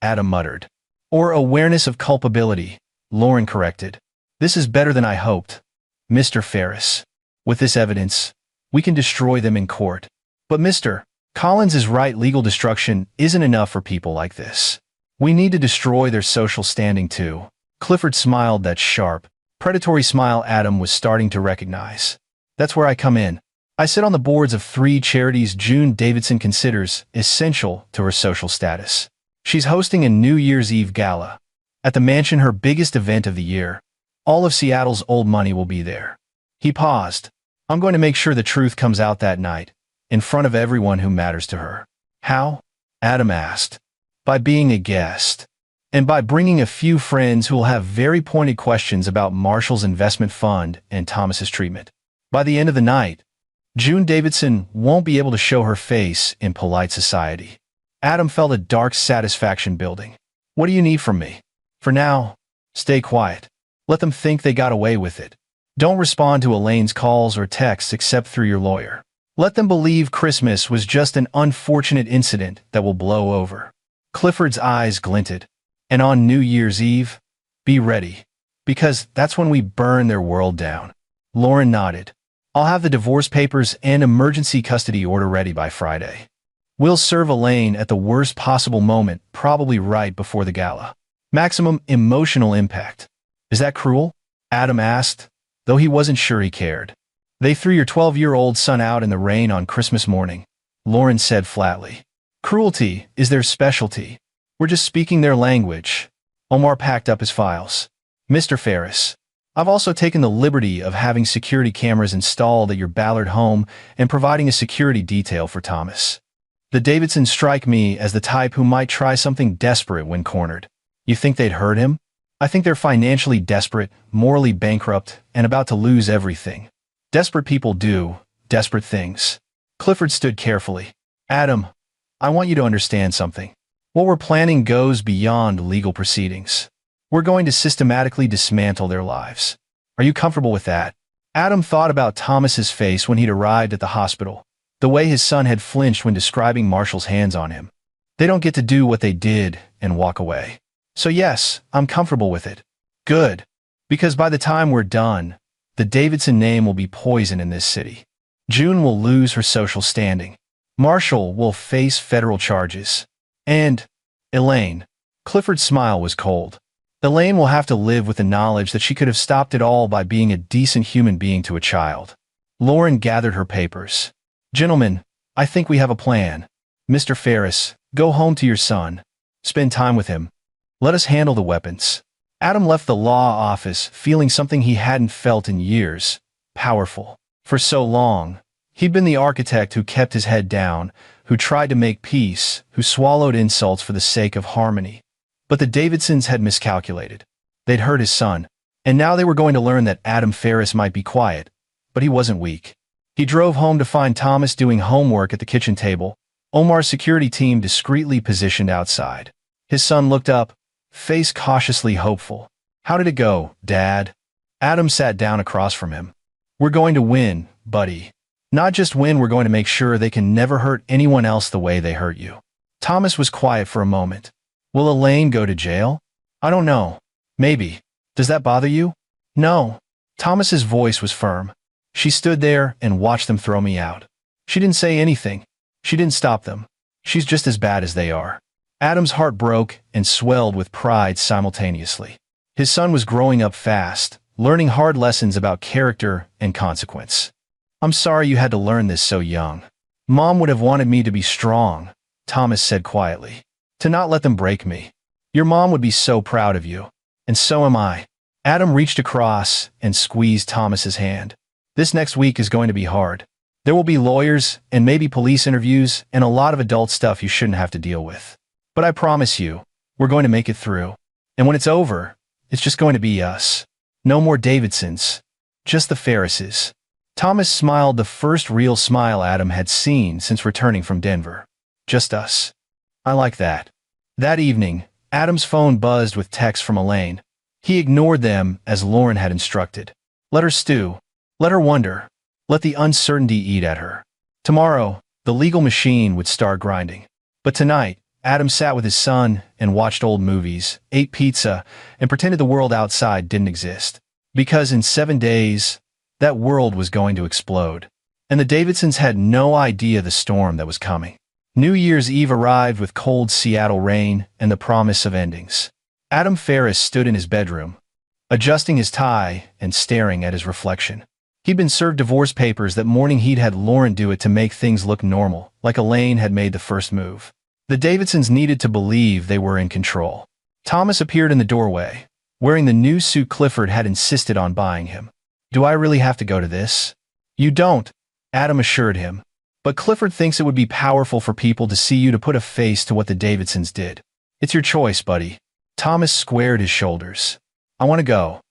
Adam muttered. Or awareness of culpability, Lauren corrected. This is better than I hoped, Mr. Ferris. With this evidence, We can destroy them in court. But Mr. Collins is right, legal destruction isn't enough for people like this. We need to destroy their social standing too. Clifford smiled that sharp, predatory smile Adam was starting to recognize. That's where I come in. I sit on the boards of 3 charities June Davidson considers essential to her social status. She's hosting a New Year's Eve gala. At the mansion, her biggest event of the year. All of Seattle's old money will be there. He paused. I'm going to make sure the truth comes out that night, in front of everyone who matters to her. How? Adam asked. By being a guest. And by bringing a few friends who will have very pointed questions about Marshall's investment fund and Thomas's treatment. By the end of the night, June Davidson won't be able to show her face in polite society. Adam felt a dark satisfaction building. What do you need from me? For now, stay quiet. Let them think they got away with it. Don't respond to Elaine's calls or texts except through your lawyer. Let them believe Christmas was just an unfortunate incident that will blow over. Clifford's eyes glinted. And on New Year's Eve, be ready. Because that's when we burn their world down. Lauren nodded. I'll have the divorce papers and emergency custody order ready by Friday. We'll serve Elaine at the worst possible moment, probably right before the gala. Maximum emotional impact. Is that cruel? Adam asked, though he wasn't sure he cared. They threw your 12-year-old son out in the rain on Christmas morning, Lauren said flatly. Cruelty is their specialty. We're just speaking their language. Omar packed up his files. Mr. Ferris, I've also taken the liberty of having security cameras installed at your Ballard home and providing a security detail for Thomas. The Davidsons strike me as the type who might try something desperate when cornered. You think they'd hurt him? I think they're financially desperate, morally bankrupt, and about to lose everything. Desperate people do desperate things. Clifford stood carefully. Adam, I want you to understand something. What we're planning goes beyond legal proceedings. We're going to systematically dismantle their lives. Are you comfortable with that? Adam thought about Thomas's face when he'd arrived at the hospital, the way his son had flinched when describing Marshall's hands on him. They don't get to do what they did and walk away. So yes, I'm comfortable with it. Good. Because by the time we're done, the Davidson name will be poison in this city. June will lose her social standing. Marshall will face federal charges. And Elaine. Clifford's smile was cold. Elaine will have to live with the knowledge that she could have stopped it all by being a decent human being to a child. Lauren gathered her papers. Gentlemen, I think we have a plan. Mr. Ferris, go home to your son. Spend time with him. Let us handle the weapons. Adam left the law office feeling something he hadn't felt in years. Powerful. For so long, he'd been the architect who kept his head down, who tried to make peace, who swallowed insults for the sake of harmony. But the Davidsons had miscalculated. They'd hurt his son, and now they were going to learn that Adam Ferris might be quiet, but he wasn't weak. He drove home to find Thomas doing homework at the kitchen table, Omar's security team discreetly positioned outside. His son looked up, face cautiously hopeful. How did it go, Dad? Adam sat down across from him. We're going to win, buddy. Not just win, we're going to make sure they can never hurt anyone else the way they hurt you. Thomas was quiet for a moment. Will Elaine go to jail? I don't know. Maybe. Does that bother you? No. Thomas's voice was firm. She stood there and watched them throw me out. She didn't say anything. She didn't stop them. She's just as bad as they are. Adam's heart broke and swelled with pride simultaneously. His son was growing up fast, learning hard lessons about character and consequence. I'm sorry you had to learn this so young. Mom would have wanted me to be strong, Thomas said quietly. To not let them break me. Your mom would be so proud of you. And so am I. Adam reached across and squeezed Thomas's hand. This next week is going to be hard. There will be lawyers and maybe police interviews and a lot of adult stuff you shouldn't have to deal with. But I promise you, we're going to make it through. And when it's over, it's just going to be us. No more Davidsons. Just the Ferrises. Thomas smiled, the first real smile Adam had seen since returning from Denver. Just us. I like that. That evening, Adam's phone buzzed with texts from Elaine. He ignored them as Lauren had instructed. Let her stew. Let her wonder. Let the uncertainty eat at her. Tomorrow, the legal machine would start grinding. But tonight, Adam sat with his son and watched old movies, ate pizza, and pretended the world outside didn't exist. Because in 7 days, that world was going to explode. And the Davidsons had no idea the storm that was coming. New Year's Eve arrived with cold Seattle rain and the promise of endings. Adam Ferris stood in his bedroom, adjusting his tie and staring at his reflection. He'd been served divorce papers that morning. He'd had Lauren do it to make things look normal, like Elaine had made the first move. The Davidsons needed to believe they were in control. Thomas appeared in the doorway, wearing the new suit Clifford had insisted on buying him. "Do I really have to go to this?" "You don't," Adam assured him. "But Clifford thinks it would be powerful for people to see you, to put a face to what the Davidsons did. It's your choice, buddy." Thomas squared his shoulders. "I want to go.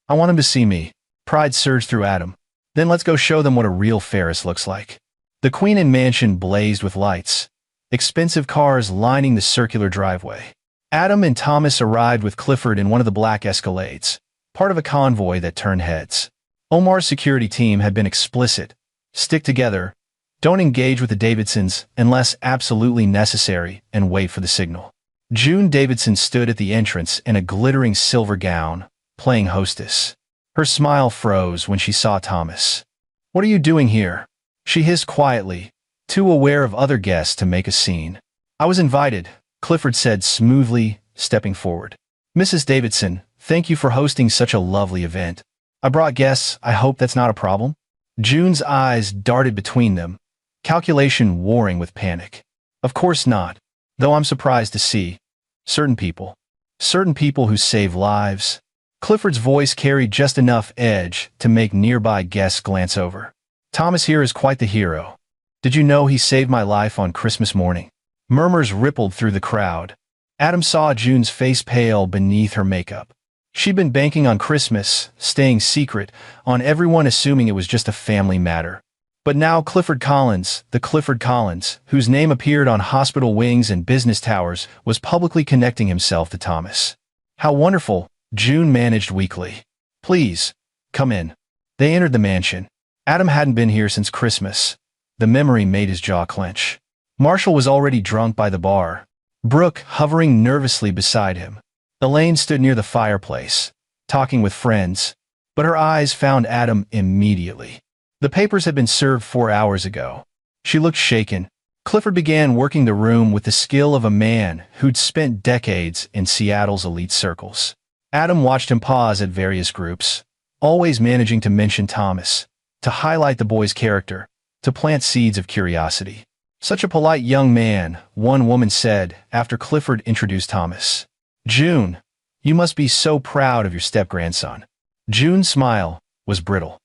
I want him to see me." Pride surged through Adam. "Then let's go show them what a real Ferris looks like." The Queen Inn mansion blazed with lights, expensive cars lining the circular driveway. Adam and Thomas arrived with Clifford in one of the black Escalades, part of a convoy that turned heads. Omar's security team had been explicit. "Stick together. Don't engage with the Davidsons unless absolutely necessary, and wait for the signal." June Davidson stood at the entrance in a glittering silver gown, playing hostess. Her smile froze when she saw Thomas. "What are you doing here?" she hissed quietly, too aware of other guests to make a scene. "I was invited," Clifford said smoothly, stepping forward. "Mrs. Davidson, thank you for hosting such a lovely event. I brought guests. I hope that's not a problem." June's eyes darted between them, calculation warring with panic. "Of course not, though I'm surprised to see certain people who save lives." Clifford's voice carried just enough edge to make nearby guests glance over. "Thomas here is quite the hero. Did you know he saved my life on Christmas morning?" Murmurs rippled through the crowd. Adam saw June's face pale beneath her makeup. She'd been banking on Christmas, staying secret, on everyone assuming it was just a family matter. But now Clifford Collins, the Clifford Collins, whose name appeared on hospital wings and business towers, was publicly connecting himself to Thomas. "How wonderful," June managed weakly. "Please, come in." They entered the mansion. Adam hadn't been here since Christmas. The memory made his jaw clench. Marshall was already drunk by the bar, Brooke hovering nervously beside him. Elaine stood near the fireplace, talking with friends, but her eyes found Adam immediately. The papers had been served 4 hours ago. She looked shaken. Clifford began working the room with the skill of a man who'd spent decades in Seattle's elite circles. Adam watched him pause at various groups, always managing to mention Thomas, to highlight the boy's character, to plant seeds of curiosity. "Such a polite young man," one woman said after Clifford introduced Thomas. "June, you must be so proud of your step-grandson." June's smile was brittle.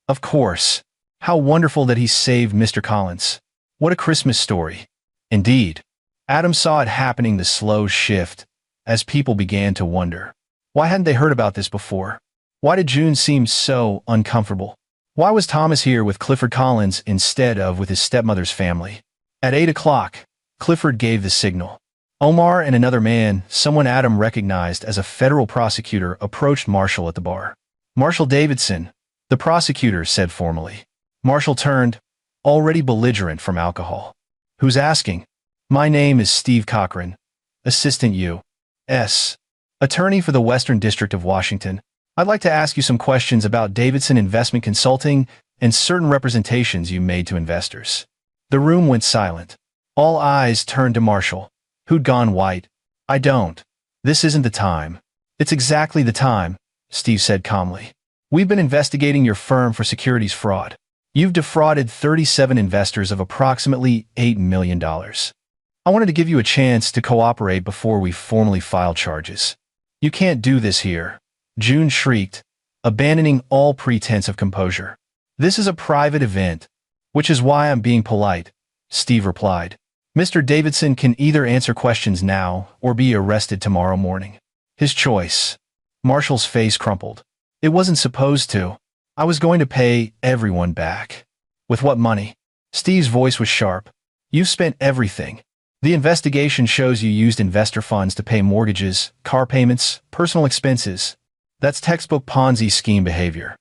"Of course. How wonderful that he saved Mr. Collins. What a Christmas story." Indeed. Adam saw it happening, the slow shift, as people began to wonder. Why hadn't they heard about this before? Why did June seem so uncomfortable? Why was Thomas here with Clifford Collins instead of with his stepmother's family? At 8 o'clock, Clifford gave the signal. Omar and another man, someone Adam recognized as a federal prosecutor, approached Marshall at the bar. "Marshall Davidson," the prosecutor said formally. Marshall turned, already belligerent from alcohol. "Who's asking?" "My name is Steve Cochran, Assistant U.S. Attorney for the Western District of Washington. I'd like to ask you some questions about Davidson Investment Consulting and certain representations you made to investors." The room went silent. All eyes turned to Marshall, who'd gone white. "I don't. This isn't the time." "It's exactly the time," Steve said calmly. "We've been investigating your firm for securities fraud. You've defrauded 37 investors of approximately $8 million. I wanted to give you a chance to cooperate before we formally file charges." "You can't do this here," June shrieked, abandoning all pretense of composure. "This is a private event, which is why I'm being polite," Steve replied. "Mr. Davidson can either answer questions now or be arrested tomorrow morning. His choice." Marshall's face crumpled. "It wasn't supposed to. I was going to pay everyone back." "With what money?" Steve's voice was sharp. "You've spent everything. The investigation shows you used investor funds to pay mortgages, car payments, personal expenses. That's textbook Ponzi scheme behavior."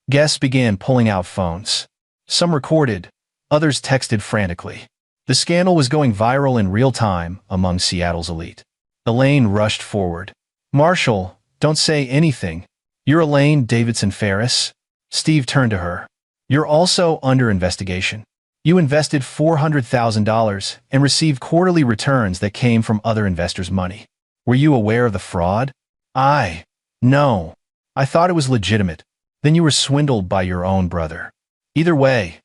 Guests began pulling out phones. Some recorded, others texted frantically. The scandal was going viral in real time among Seattle's elite. Elaine rushed forward. "Marshall, don't say anything. You're Elaine Davidson Ferris?" Steve turned to her. You're also under investigation. You invested $400,000 and received quarterly returns that came from other investors' money. Were you aware of the fraud? No. I thought it was legitimate. Then you were swindled by your own brother. Either way,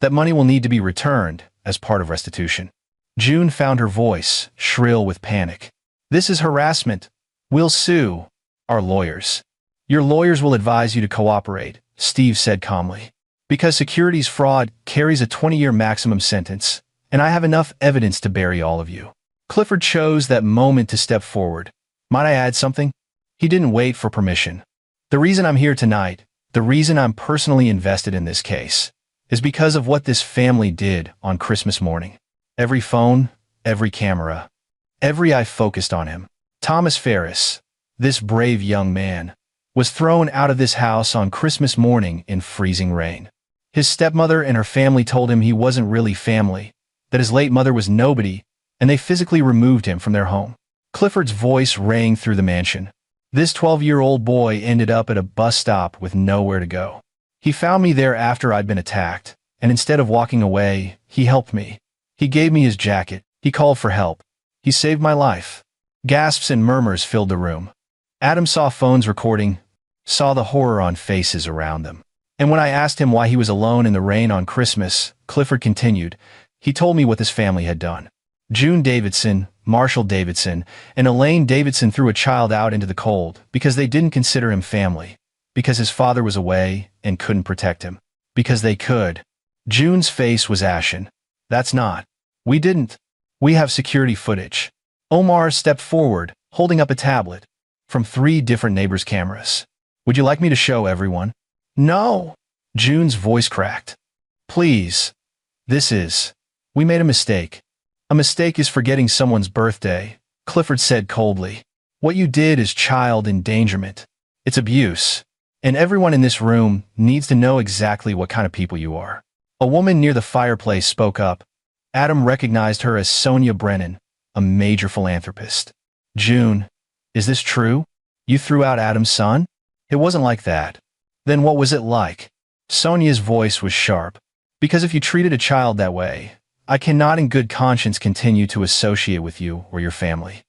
that money will need to be returned as part of restitution. June found her voice shrill with panic. This is harassment. We'll sue our lawyers. Your lawyers will advise you to cooperate, Steve said calmly. Because securities fraud carries a 20-year maximum sentence, and I have enough evidence to bury all of you. Clifford chose that moment to step forward. Might I add something? He didn't wait for permission. The reason I'm here tonight, the reason I'm personally invested in this case, is because of what this family did on Christmas morning. Every phone, every camera, every eye focused on him. Thomas Ferris, this brave young man, was thrown out of this house on Christmas morning in freezing rain. His stepmother and her family told him he wasn't really family, that his late mother was nobody, and they physically removed him from their home. Clifford's voice rang through the mansion. This 12-year-old boy ended up at a bus stop with nowhere to go. He found me there after I'd been attacked, and instead of walking away, he helped me. He gave me his jacket. He called for help. He saved my life. Gasps and murmurs filled the room. Adam saw phones recording, saw the horror on faces around them. And when I asked him why he was alone in the rain on Christmas, Clifford continued, he told me what this family had done. June Davidson, Marshall Davidson, and Elaine Davidson threw a child out into the cold because they didn't consider him family, because his father was away and couldn't protect him, because they could. June's face was ashen. That's not. We didn't. We have security footage. Omar stepped forward, holding up a tablet, from 3 different neighbors' cameras. Would you like me to show everyone? No. June's voice cracked. Please. We made a mistake. A mistake is forgetting someone's birthday, Clifford said coldly. What you did is child endangerment. It's abuse. And everyone in this room needs to know exactly what kind of people you are. A woman near the fireplace spoke up. Adam recognized her as Sonia Brennan, a major philanthropist. June, is this true? You threw out Adam's son? It wasn't like that. Then what was it like? Sonia's voice was sharp. Because if you treated a child that way, I cannot in good conscience continue to associate with you or your family.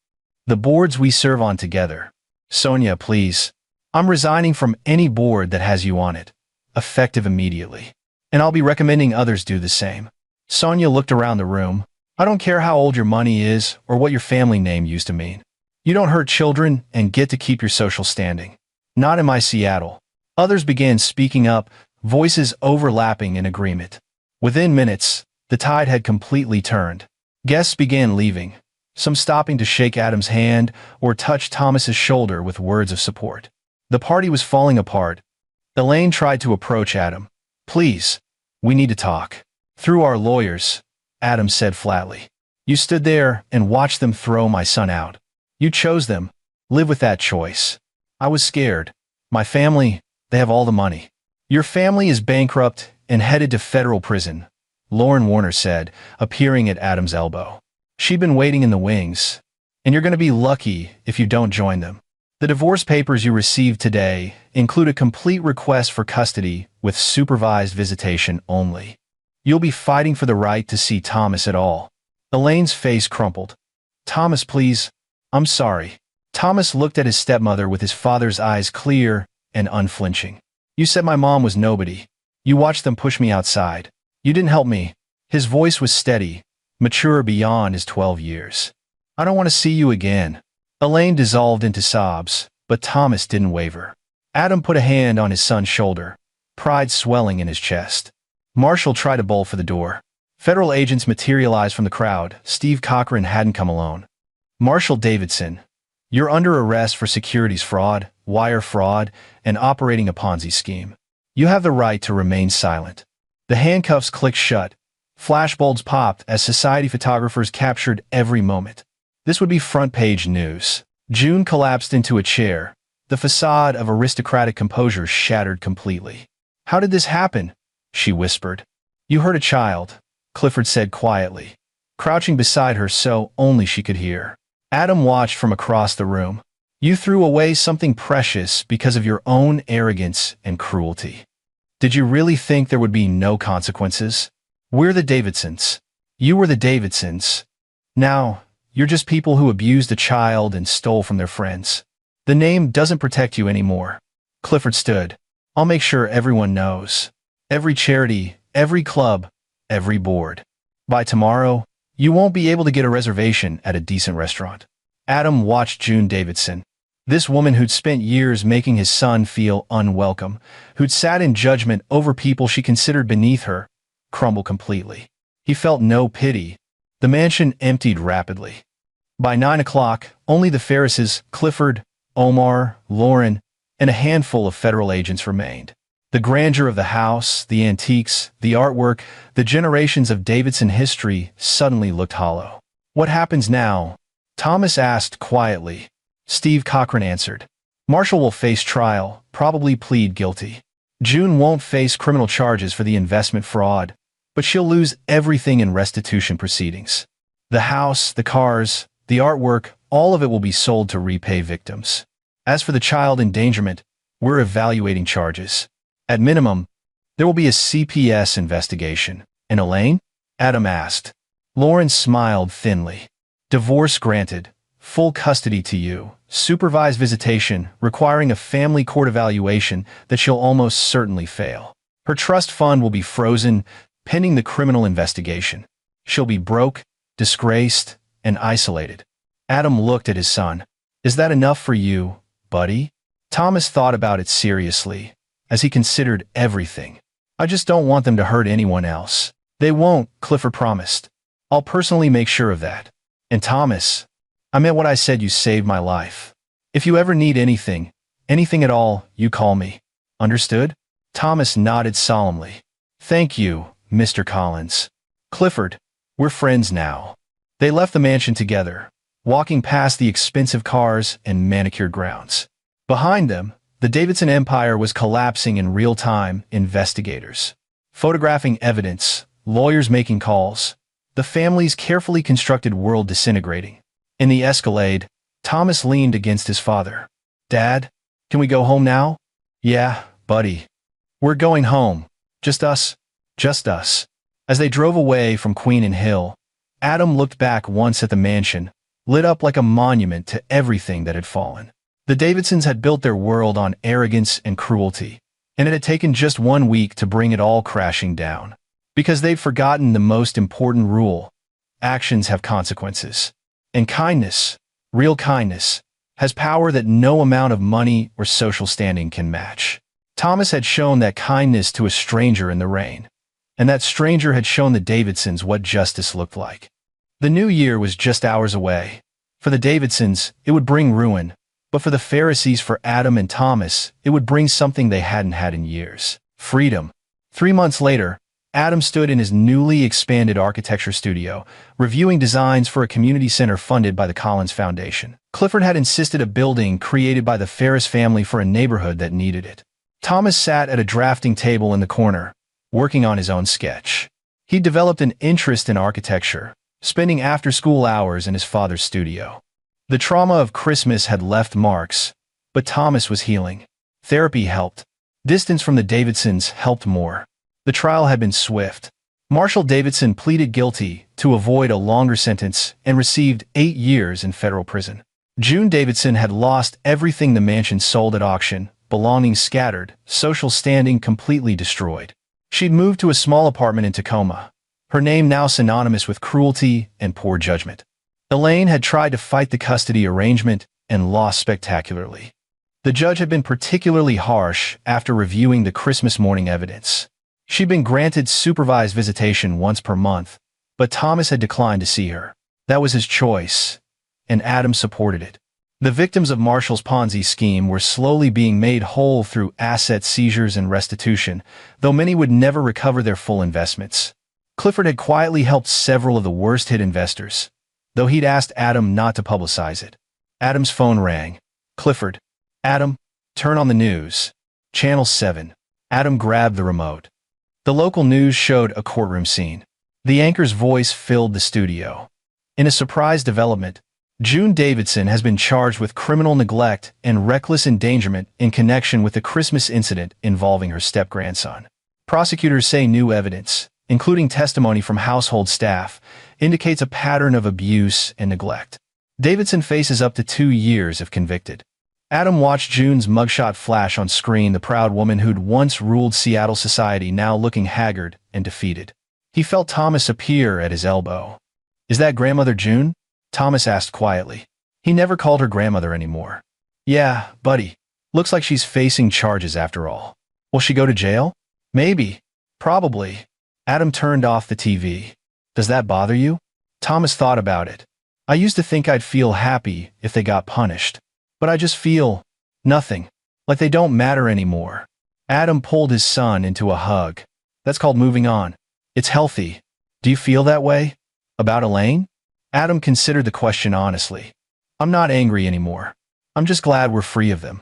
The boards we serve on together. Sonia, please. I'm resigning from any board that has you on it, effective immediately. And I'll be recommending others do the same. Sonia looked around the room. I don't care how old your money is or what your family name used to mean. You don't hurt children and get to keep your social standing. Not in my Seattle. Others began speaking up, voices overlapping in agreement. Within minutes, the tide had completely turned. Guests began leaving, some stopping to shake Adam's hand or touch Thomas's shoulder with words of support. The party was falling apart. Elaine tried to approach Adam. Please, we need to talk. Through our lawyers, Adam said flatly. You stood there and watched them throw my son out. You chose them. Live with that choice. I was scared. My family, they have all the money. Your family is bankrupt and headed to federal prison, Lauren Warner said, appearing at Adam's elbow. She'd been waiting in the wings, and you're going to be lucky if you don't join them. The divorce papers you received today include a complete request for custody with supervised visitation only. You'll be fighting for the right to see Thomas at all. Elaine's face crumpled. Thomas, please. I'm sorry. Thomas looked at his stepmother with his father's eyes clear and unflinching. You said my mom was nobody. You watched them push me outside. You didn't help me. His voice was steady, mature beyond his 12 years. I don't want to see you again. Elaine dissolved into sobs, but Thomas didn't waver. Adam put a hand on his son's shoulder, pride swelling in his chest. Marshall tried to bolt for the door. Federal agents materialized from the crowd. Steve Cochran hadn't come alone. Marshall Davidson, you're under arrest for securities fraud, wire fraud, and operating a Ponzi scheme. You have the right to remain silent. The handcuffs clicked shut. Flashbulbs popped as society photographers captured every moment. This would be front-page news. June collapsed into a chair. The facade of aristocratic composure shattered completely. How did this happen? She whispered. You hurt a child, Clifford said quietly, crouching beside her so only she could hear. Adam watched from across the room. You threw away something precious because of your own arrogance and cruelty. Did you really think there would be no consequences? We're the Davidsons. You were the Davidsons. Now, you're just people who abused a child and stole from their friends. The name doesn't protect you anymore. Clifford stood. I'll make sure everyone knows. Every charity, every club, every board. By tomorrow, you won't be able to get a reservation at a decent restaurant. Adam watched June Davidson. This woman who'd spent years making his son feel unwelcome, who'd sat in judgment over people she considered beneath her, crumble completely. He felt no pity. The mansion emptied rapidly. By 9 o'clock, only the Ferrises, Clifford, Omar, Lauren, and a handful of federal agents remained. The grandeur of the house, the antiques, the artwork, the generations of Davidson history suddenly looked hollow. What happens now? Thomas asked quietly. Steve Cochran answered. Marshall will face trial, probably plead guilty. June won't face criminal charges for the investment fraud, but she'll lose everything in restitution proceedings. The house, the cars, the artwork, all of it will be sold to repay victims. As for the child endangerment, we're evaluating charges. At minimum, there will be a CPS investigation. And Elaine? Adam asked. Lauren smiled thinly. Divorce granted. Full custody to you. Supervised visitation, requiring a family court evaluation that she'll almost certainly fail. Her trust fund will be frozen, pending the criminal investigation. She'll be broke, disgraced, and isolated. Adam looked at his son. Is that enough for you, buddy? Thomas thought about it seriously, as he considered everything. I just don't want them to hurt anyone else. They won't, Clifford promised. I'll personally make sure of that. And Thomas, I meant what I said. You saved my life. If you ever need anything, anything at all, you call me. Understood? Thomas nodded solemnly. Thank you, Mr. Collins. Clifford, we're friends now. They left the mansion together, walking past the expensive cars and manicured grounds. Behind them, the Davidson empire was collapsing in real time. Investigators photographing evidence, lawyers making calls, the family's carefully constructed world disintegrating. In the Escalade, Thomas leaned against his father. Dad, can we go home now? Yeah, buddy. We're going home. Just us. Just us. As they drove away from Queen and Hill, Adam looked back once at the mansion, lit up like a monument to everything that had fallen. The Davidsons had built their world on arrogance and cruelty, and it had taken just 1 week to bring it all crashing down. Because they'd forgotten the most important rule: actions have consequences. And kindness, real kindness, has power that no amount of money or social standing can match. Thomas had shown that kindness to a stranger in the rain, and that stranger had shown the Davidsons what justice looked like. The new year was just hours away. For the Davidsons, it would bring ruin, but for the Pharisees, for Adam and Thomas, it would bring something they hadn't had in years: freedom. 3 months later, Adam stood in his newly expanded architecture studio, reviewing designs for a community center funded by the Collins Foundation. Clifford had insisted a building created by the Ferris family for a neighborhood that needed it. Thomas sat at a drafting table in the corner, working on his own sketch. He developed an interest in architecture, spending after-school hours in his father's studio. The trauma of Christmas had left marks, but Thomas was healing. Therapy helped. Distance from the Davidsons helped more. The trial had been swift. Marshall Davidson pleaded guilty to avoid a longer sentence and received 8 years in federal prison. June Davidson had lost everything the mansion sold at auction, belongings scattered, social standing completely destroyed. She'd moved to a small apartment in Tacoma, her name now synonymous with cruelty and poor judgment. Elaine had tried to fight the custody arrangement and lost spectacularly. The judge had been particularly harsh after reviewing the Christmas morning evidence. She'd been granted supervised visitation once per month, but Thomas had declined to see her. That was his choice, and Adam supported it. The victims of Marshall's Ponzi scheme were slowly being made whole through asset seizures and restitution, though many would never recover their full investments. Clifford had quietly helped several of the worst-hit investors, though he'd asked Adam not to publicize it. Adam's phone rang. Clifford. Adam, turn on the news. Channel 7. Adam grabbed the remote. The local news showed a courtroom scene. The anchor's voice filled the studio. In a surprise development, June Davidson has been charged with criminal neglect and reckless endangerment in connection with the Christmas incident involving her step-grandson. Prosecutors say new evidence, including testimony from household staff, indicates a pattern of abuse and neglect. Davidson faces up to 2 years if convicted. Adam watched June's mugshot flash on screen, the proud woman who'd once ruled Seattle society now looking haggard and defeated. He felt Thomas appear at his elbow. "Is that Grandmother June?" Thomas asked quietly. He never called her grandmother anymore. "Yeah, buddy. Looks like she's facing charges after all. Will she go to jail?" "Maybe. Probably." Adam turned off the TV. "Does that bother you?" Thomas thought about it. "I used to think I'd feel happy if they got punished. But I just feel nothing. Like they don't matter anymore." Adam pulled his son into a hug. "That's called moving on. It's healthy. Do you feel that way? About Elaine?" Adam considered the question honestly. "I'm not angry anymore. I'm just glad we're free of them.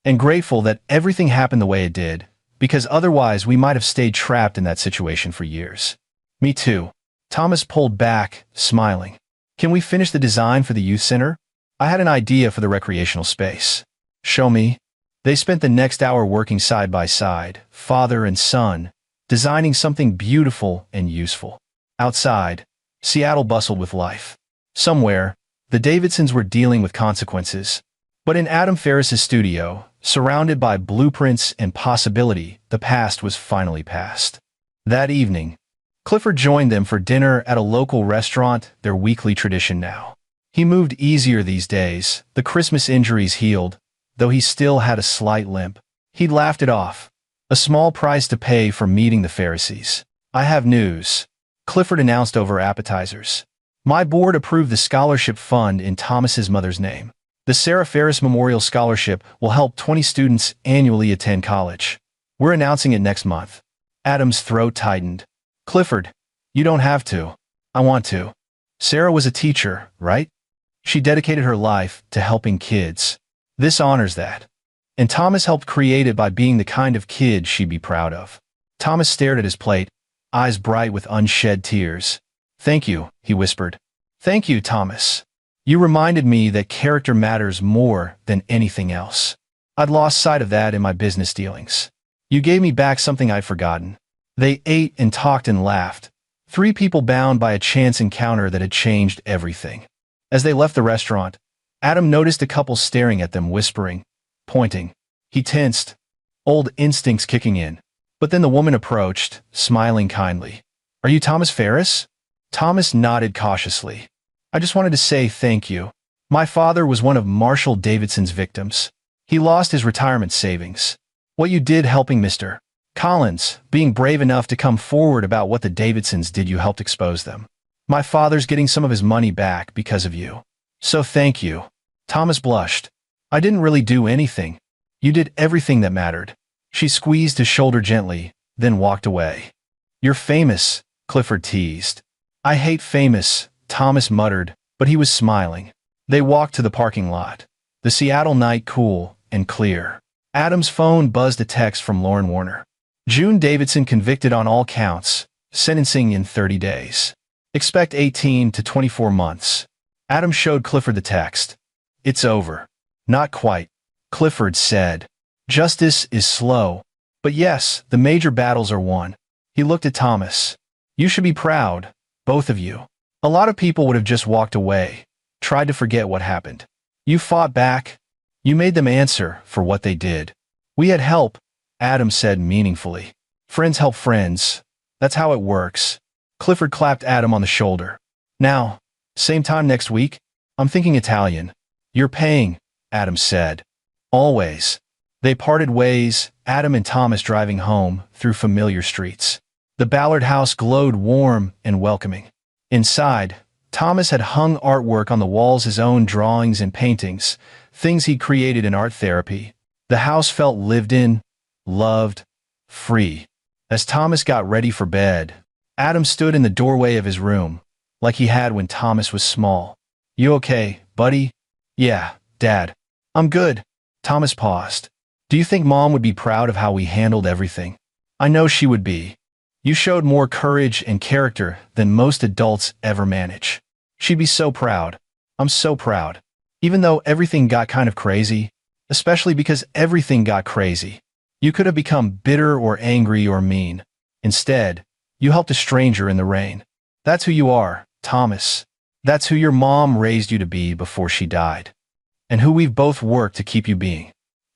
And grateful that everything happened the way it did, because otherwise we might have stayed trapped in that situation for years." "Me too." Thomas pulled back, smiling. "Can we finish the design for the youth center? I had an idea for the recreational space." "Show me." They spent the next hour working side by side, father and son, designing something beautiful and useful. Outside, Seattle bustled with life. Somewhere, the Davidsons were dealing with consequences. But in Adam Ferris's studio, surrounded by blueprints and possibility, the past was finally past. That evening, Clifford joined them for dinner at a local restaurant, their weekly tradition now. He moved easier these days, the Christmas injuries healed, though he still had a slight limp. He'd laughed it off. A small price to pay for meeting the Pharisees. "I have news," Clifford announced over appetizers. "My board approved the scholarship fund in Thomas's mother's name. The Sarah Ferris Memorial Scholarship will help 20 students annually attend college. We're announcing it next month." Adam's throat tightened. "Clifford, you don't have to. I want to. Sarah was a teacher, right? She dedicated her life to helping kids. This honors that. And Thomas helped create it by being the kind of kid she'd be proud of." Thomas stared at his plate, eyes bright with unshed tears. "Thank you," he whispered. "Thank you, Thomas. You reminded me that character matters more than anything else. I'd lost sight of that in my business dealings. You gave me back something I'd forgotten." They ate and talked and laughed. 3 people bound by a chance encounter that had changed everything. As they left the restaurant, Adam noticed a couple staring at them, whispering, pointing. He tensed, old instincts kicking in. But then the woman approached, smiling kindly. "Are you Thomas Ferris?" Thomas nodded cautiously. "I just wanted to say thank you. My father was one of Marshall Davidson's victims. He lost his retirement savings. What you did helping Mr. Collins, being brave enough to come forward about what the Davidsons did, you helped expose them. My father's getting some of his money back because of you. So thank you." Thomas blushed. "I didn't really do anything. You did everything that mattered." She squeezed his shoulder gently, then walked away. "You're famous," Clifford teased. "I hate famous," Thomas muttered, but he was smiling. They walked to the parking lot. The Seattle night cool and clear. Adam's phone buzzed a text from Lauren Warner. "June Davidson convicted on all counts, sentencing in 30 days. Expect 18 to 24 months. Adam showed Clifford the text. "It's over." "Not quite," Clifford said. "Justice is slow. But yes, the major battles are won." He looked at Thomas. "You should be proud, both of you. A lot of people would have just walked away, tried to forget what happened. You fought back. You made them answer for what they did." "We had help," Adam said meaningfully. "Friends help friends. That's how it works." Clifford clapped Adam on the shoulder. "Now, same time next week? I'm thinking Italian." "You're paying," Adam said. "Always." They parted ways, Adam and Thomas driving home through familiar streets. The Ballard house glowed warm and welcoming. Inside, Thomas had hung artwork on the walls, his own drawings and paintings, things he'd created in art therapy. The house felt lived in, loved, free. As Thomas got ready for bed, Adam stood in the doorway of his room, like he had when Thomas was small. "You okay, buddy?" "Yeah, Dad. I'm good." Thomas paused. "Do you think Mom would be proud of how we handled everything?" "I know she would be. You showed more courage and character than most adults ever manage. She'd be so proud." I'm so proud. Even though everything got kind of crazy, especially because everything got crazy. You could have become bitter or angry or mean. Instead, you helped a stranger in the rain. That's who you are, Thomas. That's who your mom raised you to be before she died. And who we've both worked to keep you being.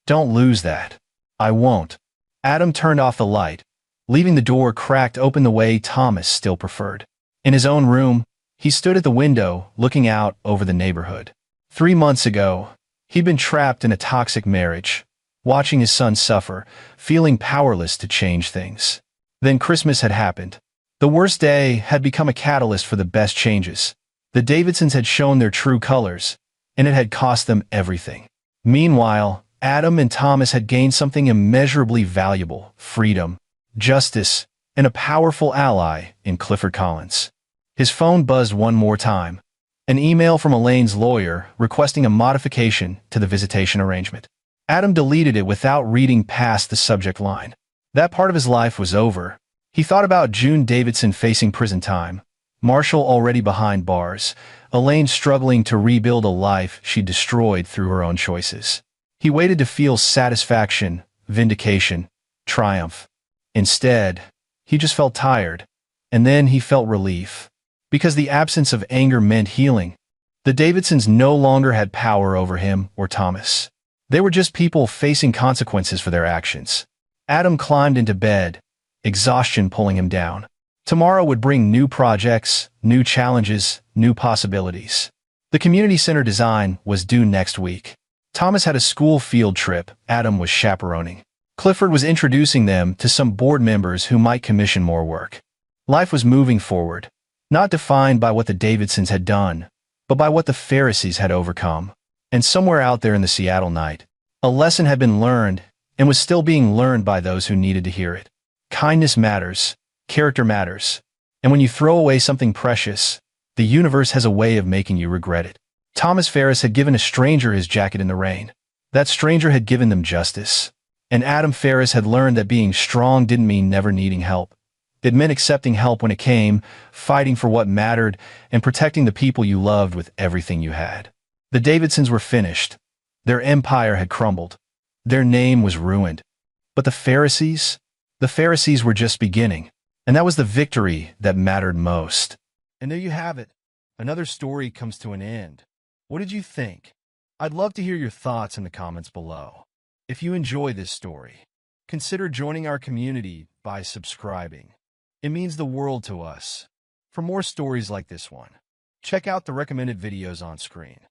Don't lose that. I won't. Adam turned off the light, leaving the door cracked open the way Thomas still preferred. In his own room, he stood at the window, looking out over the neighborhood. 3 months ago, he'd been trapped in a toxic marriage, watching his son suffer, feeling powerless to change things. Then Christmas had happened. The worst day had become a catalyst for the best changes. The Davidsons had shown their true colors, and it had cost them everything. Meanwhile, Adam and Thomas had gained something immeasurably valuable: freedom, justice, and a powerful ally in Clifford Collins. His phone buzzed one more time. An email from Elaine's lawyer requesting a modification to the visitation arrangement. Adam deleted it without reading past the subject line. That part of his life was over. He thought about June Davidson facing prison time, Marshall already behind bars, Elaine struggling to rebuild a life she destroyed through her own choices. He waited to feel satisfaction, vindication, triumph. Instead, he just felt tired, and then he felt relief. Because the absence of anger meant healing. The Davidsons no longer had power over him or Thomas. They were just people facing consequences for their actions. Adam climbed into bed, exhaustion pulling him down. Tomorrow would bring new projects, new challenges, new possibilities. The community center design was due next week. Thomas had a school field trip Adam was chaperoning. Clifford was introducing them to some board members who might commission more work. Life was moving forward. Not defined by what the Davidsons had done, but by what the Pharisees had overcome. And somewhere out there in the Seattle night, a lesson had been learned and was still being learned by those who needed to hear it. Kindness matters, character matters, and when you throw away something precious, the universe has a way of making you regret it. Thomas Ferris had given a stranger his jacket in the rain. That stranger had given them justice. And Adam Ferris had learned that being strong didn't mean never needing help. It meant accepting help when it came, fighting for what mattered, and protecting the people you loved with everything you had. The Davidsons were finished. Their empire had crumbled. Their name was ruined. But the Pharisees? The Pharisees were just beginning. And that was the victory that mattered most. And there you have it. Another story comes to an end. What did you think? I'd love to hear your thoughts in the comments below. If you enjoy this story, consider joining our community by subscribing. It means the world to us. For more stories like this one, check out the recommended videos on screen.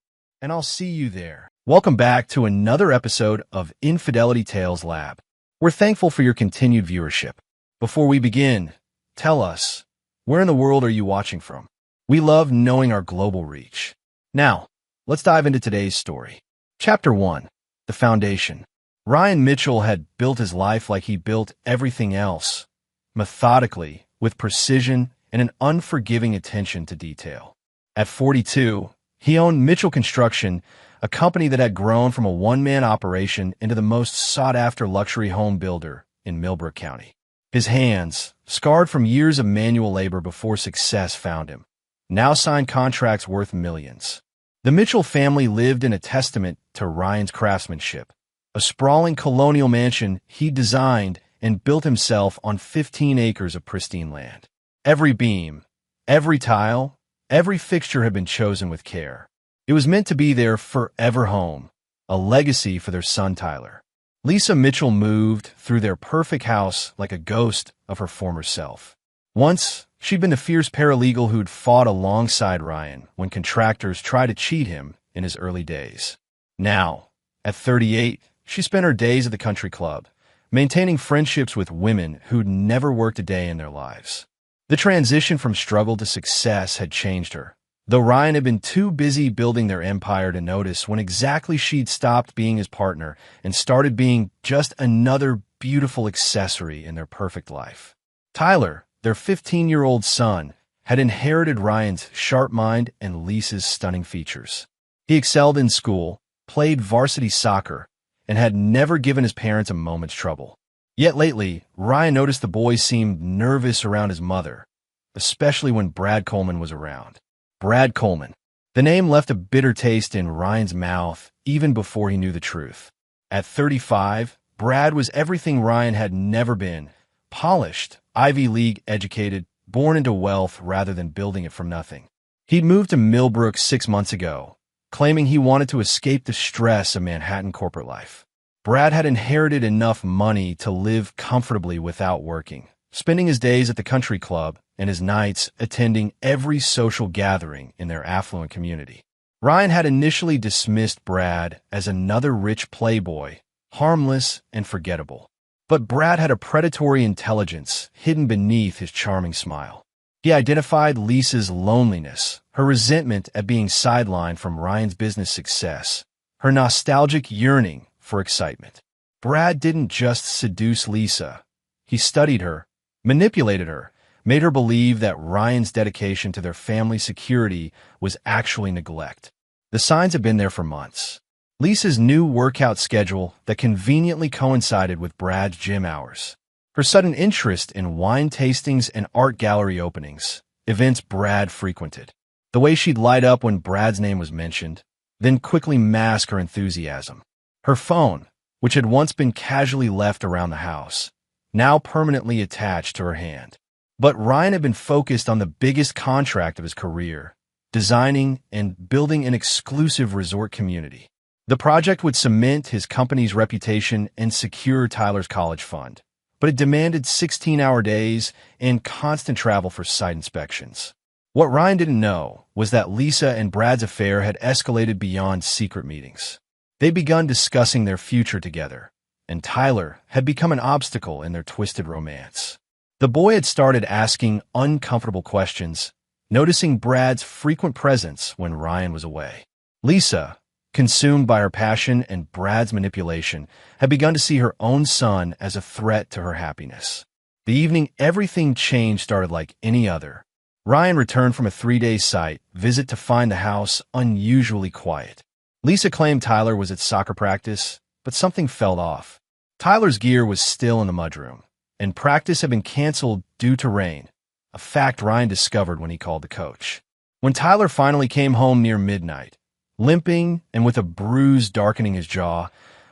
And I'll see you there. Welcome back to another episode of Infidelity Tales Lab. We're thankful for your continued viewership. Before we begin, tell us, where in the world are you watching from? We love knowing our global reach. Now, let's dive into today's story. Chapter 1. The Foundation. Ryan Mitchell had built his life like he built everything else. Methodically, with precision and an unforgiving attention to detail. At 42, he owned Mitchell Construction, a company that had grown from a one-man operation into the most sought-after luxury home builder in Millbrook County. His hands, scarred from years of manual labor before success found him, now signed contracts worth millions. The Mitchell family lived in a testament to Ryan's craftsmanship, a sprawling colonial mansion he designed and built himself on 15 acres of pristine land. Every beam, every tile, every fixture had been chosen with care. It was meant to be their forever home, a legacy for their son Tyler. Lisa Mitchell moved through their perfect house like a ghost of her former self. Once, she'd been the fierce paralegal who'd fought alongside Ryan when contractors tried to cheat him in his early days. Now, at 38, she spent her days at the country club, maintaining friendships with women who'd never worked a day in their lives. The transition from struggle to success had changed her, though Ryan had been too busy building their empire to notice when exactly she'd stopped being his partner and started being just another beautiful accessory in their perfect life. Tyler, their 15-year-old son, had inherited Ryan's sharp mind and Lisa's stunning features. He excelled in school, played varsity soccer, and had never given his parents a moment's trouble. Yet lately, Ryan noticed the boy seemed nervous around his mother, especially when Brad Coleman was around. Brad Coleman, The name left a bitter taste in Ryan's mouth even before he knew the truth. At 35, Brad was everything Ryan had never been: polished, Ivy League educated, born into wealth rather than building it from nothing. He'd moved to Millbrook 6 months ago, claiming he wanted to escape the stress of Manhattan corporate life. Brad had inherited enough money to live comfortably without working, spending his days at the country club and his nights attending every social gathering in their affluent community. Ryan had initially dismissed Brad as another rich playboy, harmless and forgettable. But Brad had a predatory intelligence hidden beneath his charming smile. He identified Lisa's loneliness, her resentment at being sidelined from Ryan's business success, her nostalgic yearning for excitement. Brad didn't just seduce Lisa. He studied her, manipulated her, made her believe that Ryan's dedication to their family security was actually neglect. The signs had been there for months. Lisa's new workout schedule that conveniently coincided with Brad's gym hours. Her sudden interest in wine tastings and art gallery openings, events Brad frequented. The way she'd light up when Brad's name was mentioned, then quickly mask her enthusiasm. Her phone, which had once been casually left around the house, now permanently attached to her hand. But Ryan had been focused on the biggest contract of his career, designing and building an exclusive resort community. The project would cement his company's reputation and secure Tyler's college fund, but it demanded 16-hour days and constant travel for site inspections. What Ryan didn't know was that Lisa and Brad's affair had escalated beyond secret meetings. They'd begun discussing their future together, and Tyler had become an obstacle in their twisted romance. The boy had started asking uncomfortable questions, noticing Brad's frequent presence when Ryan was away. Lisa, consumed by her passion and Brad's manipulation, had begun to see her own son as a threat to her happiness. The evening everything changed started like any other. Ryan returned from a 3-day site visit to find the house unusually quiet. Lisa claimed Tyler was at soccer practice, but something felt off. Tyler's gear was still in the mudroom, and practice had been canceled due to rain, a fact Ryan discovered when he called the coach. When Tyler finally came home near midnight, limping and with a bruise darkening his jaw,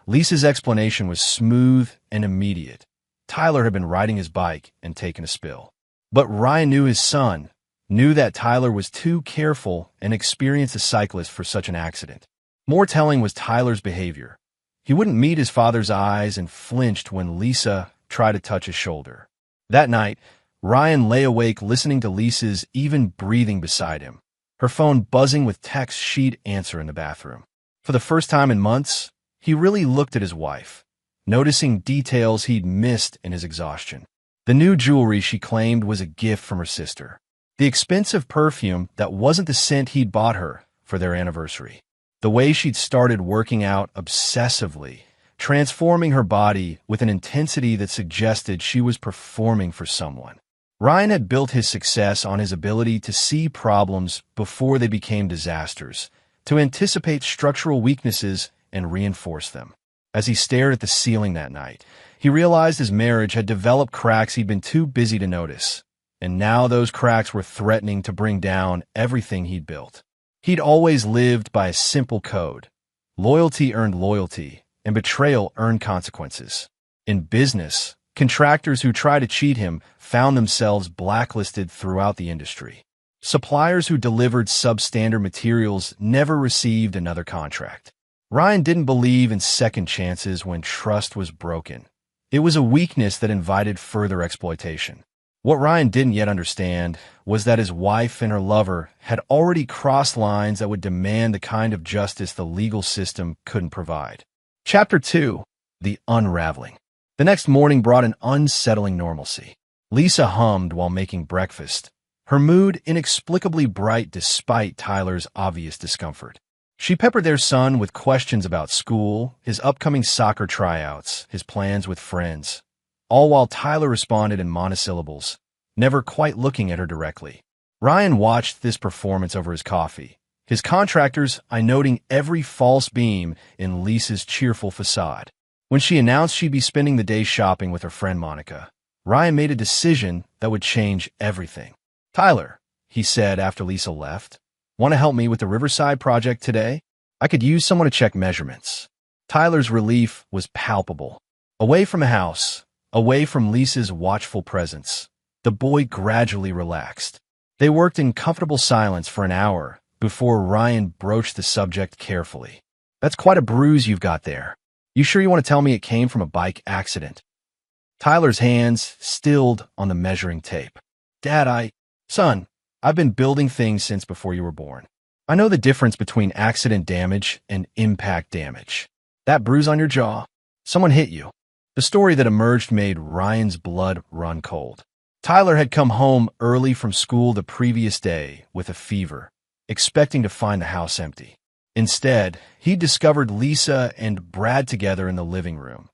Lisa's explanation was smooth and immediate. Tyler had been riding his bike and taken a spill. But Ryan knew his son, knew that Tyler was too careful and experienced a cyclist for such an accident. More telling was Tyler's behavior. He wouldn't meet his father's eyes and flinched when Lisa tried to touch his shoulder. That night, Ryan lay awake listening to Lisa's even breathing beside him, her phone buzzing with texts she'd answer in the bathroom. For the first time in months, he really looked at his wife, noticing details he'd missed in his exhaustion. The new jewelry she claimed was a gift from her sister. The expensive perfume that wasn't the scent he'd bought her for their anniversary. The way she'd started working out obsessively, transforming her body with an intensity that suggested she was performing for someone. Ryan had built his success on his ability to see problems before they became disasters, to anticipate structural weaknesses and reinforce them. As he stared at the ceiling that night, he realized his marriage had developed cracks he'd been too busy to notice, and now those cracks were threatening to bring down everything he'd built. He'd always lived by a simple code. Loyalty earned loyalty, and betrayal earned consequences. In business, contractors who tried to cheat him found themselves blacklisted throughout the industry. Suppliers who delivered substandard materials never received another contract. Ryan didn't believe in second chances when trust was broken. It was a weakness that invited further exploitation. What Ryan didn't yet understand was that his wife and her lover had already crossed lines that would demand the kind of justice the legal system couldn't provide. Chapter 2: The Unraveling. The next morning brought an unsettling normalcy. Lisa hummed while making breakfast, her mood inexplicably bright despite Tyler's obvious discomfort. She peppered their son with questions about school, his upcoming soccer tryouts, his plans with friends, all while Tyler responded in monosyllables, never quite looking at her directly. Ryan watched this performance over his coffee, his contractor's eye noting every false beam in Lisa's cheerful facade. When she announced she'd be spending the day shopping with her friend Monica, Ryan made a decision that would change everything. "Tyler," he said after Lisa left, Want to help me with the Riverside project today? I could use someone to check measurements. Tyler's relief was palpable. Away from the house, away from Lisa's watchful presence, the boy gradually relaxed. They worked in comfortable silence for an hour before Ryan broached the subject carefully. That's quite a bruise you've got there. You sure you want to tell me it came from a bike accident? Tyler's hands stilled on the measuring tape. Dad, Son, I've been building things since before you were born. I know the difference between accident damage and impact damage. That bruise on your jaw, someone hit you. The story that emerged made Ryan's blood run cold. Tyler had come home early from school the previous day with a fever, expecting to find the house empty. Instead, he discovered Lisa and Brad together in the living room.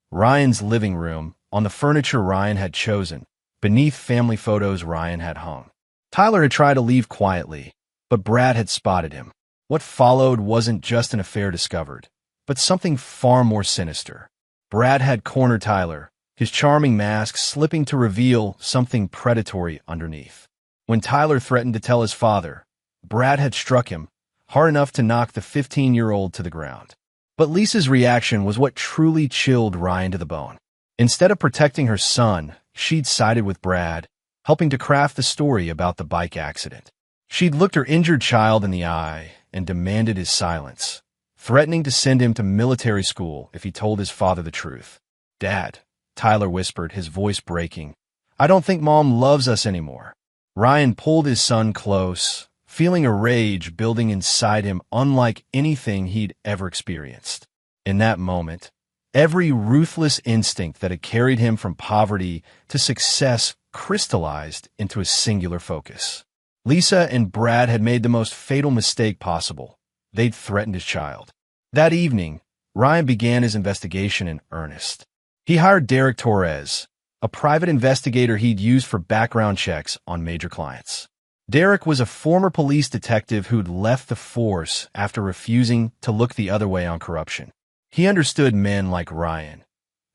Ryan's living room, on the furniture Ryan had chosen, beneath family photos Ryan had hung. Tyler had tried to leave quietly, but Brad had spotted him. What followed wasn't just an affair discovered, but something far more sinister. Brad had cornered Tyler, his charming mask slipping to reveal something predatory underneath. When Tyler threatened to tell his father, Brad had struck him, hard enough to knock the 15-year-old to the ground. But Lisa's reaction was what truly chilled Ryan to the bone. Instead of protecting her son, she'd sided with Brad, helping to craft the story about the bike accident. She'd looked her injured child in the eye and demanded his silence, threatening to send him to military school if he told his father the truth. Dad, Tyler whispered, his voice breaking, I don't think Mom loves us anymore. Ryan pulled his son close, feeling a rage building inside him unlike anything he'd ever experienced. In that moment, every ruthless instinct that had carried him from poverty to success crystallized into a singular focus. Lisa and Brad had made the most fatal mistake possible. They'd threatened his child. That evening, Ryan began his investigation in earnest. He hired Derek Torres, a private investigator he'd used for background checks on major clients. Derek was a former police detective who'd left the force after refusing to look the other way on corruption. He understood men like Ryan,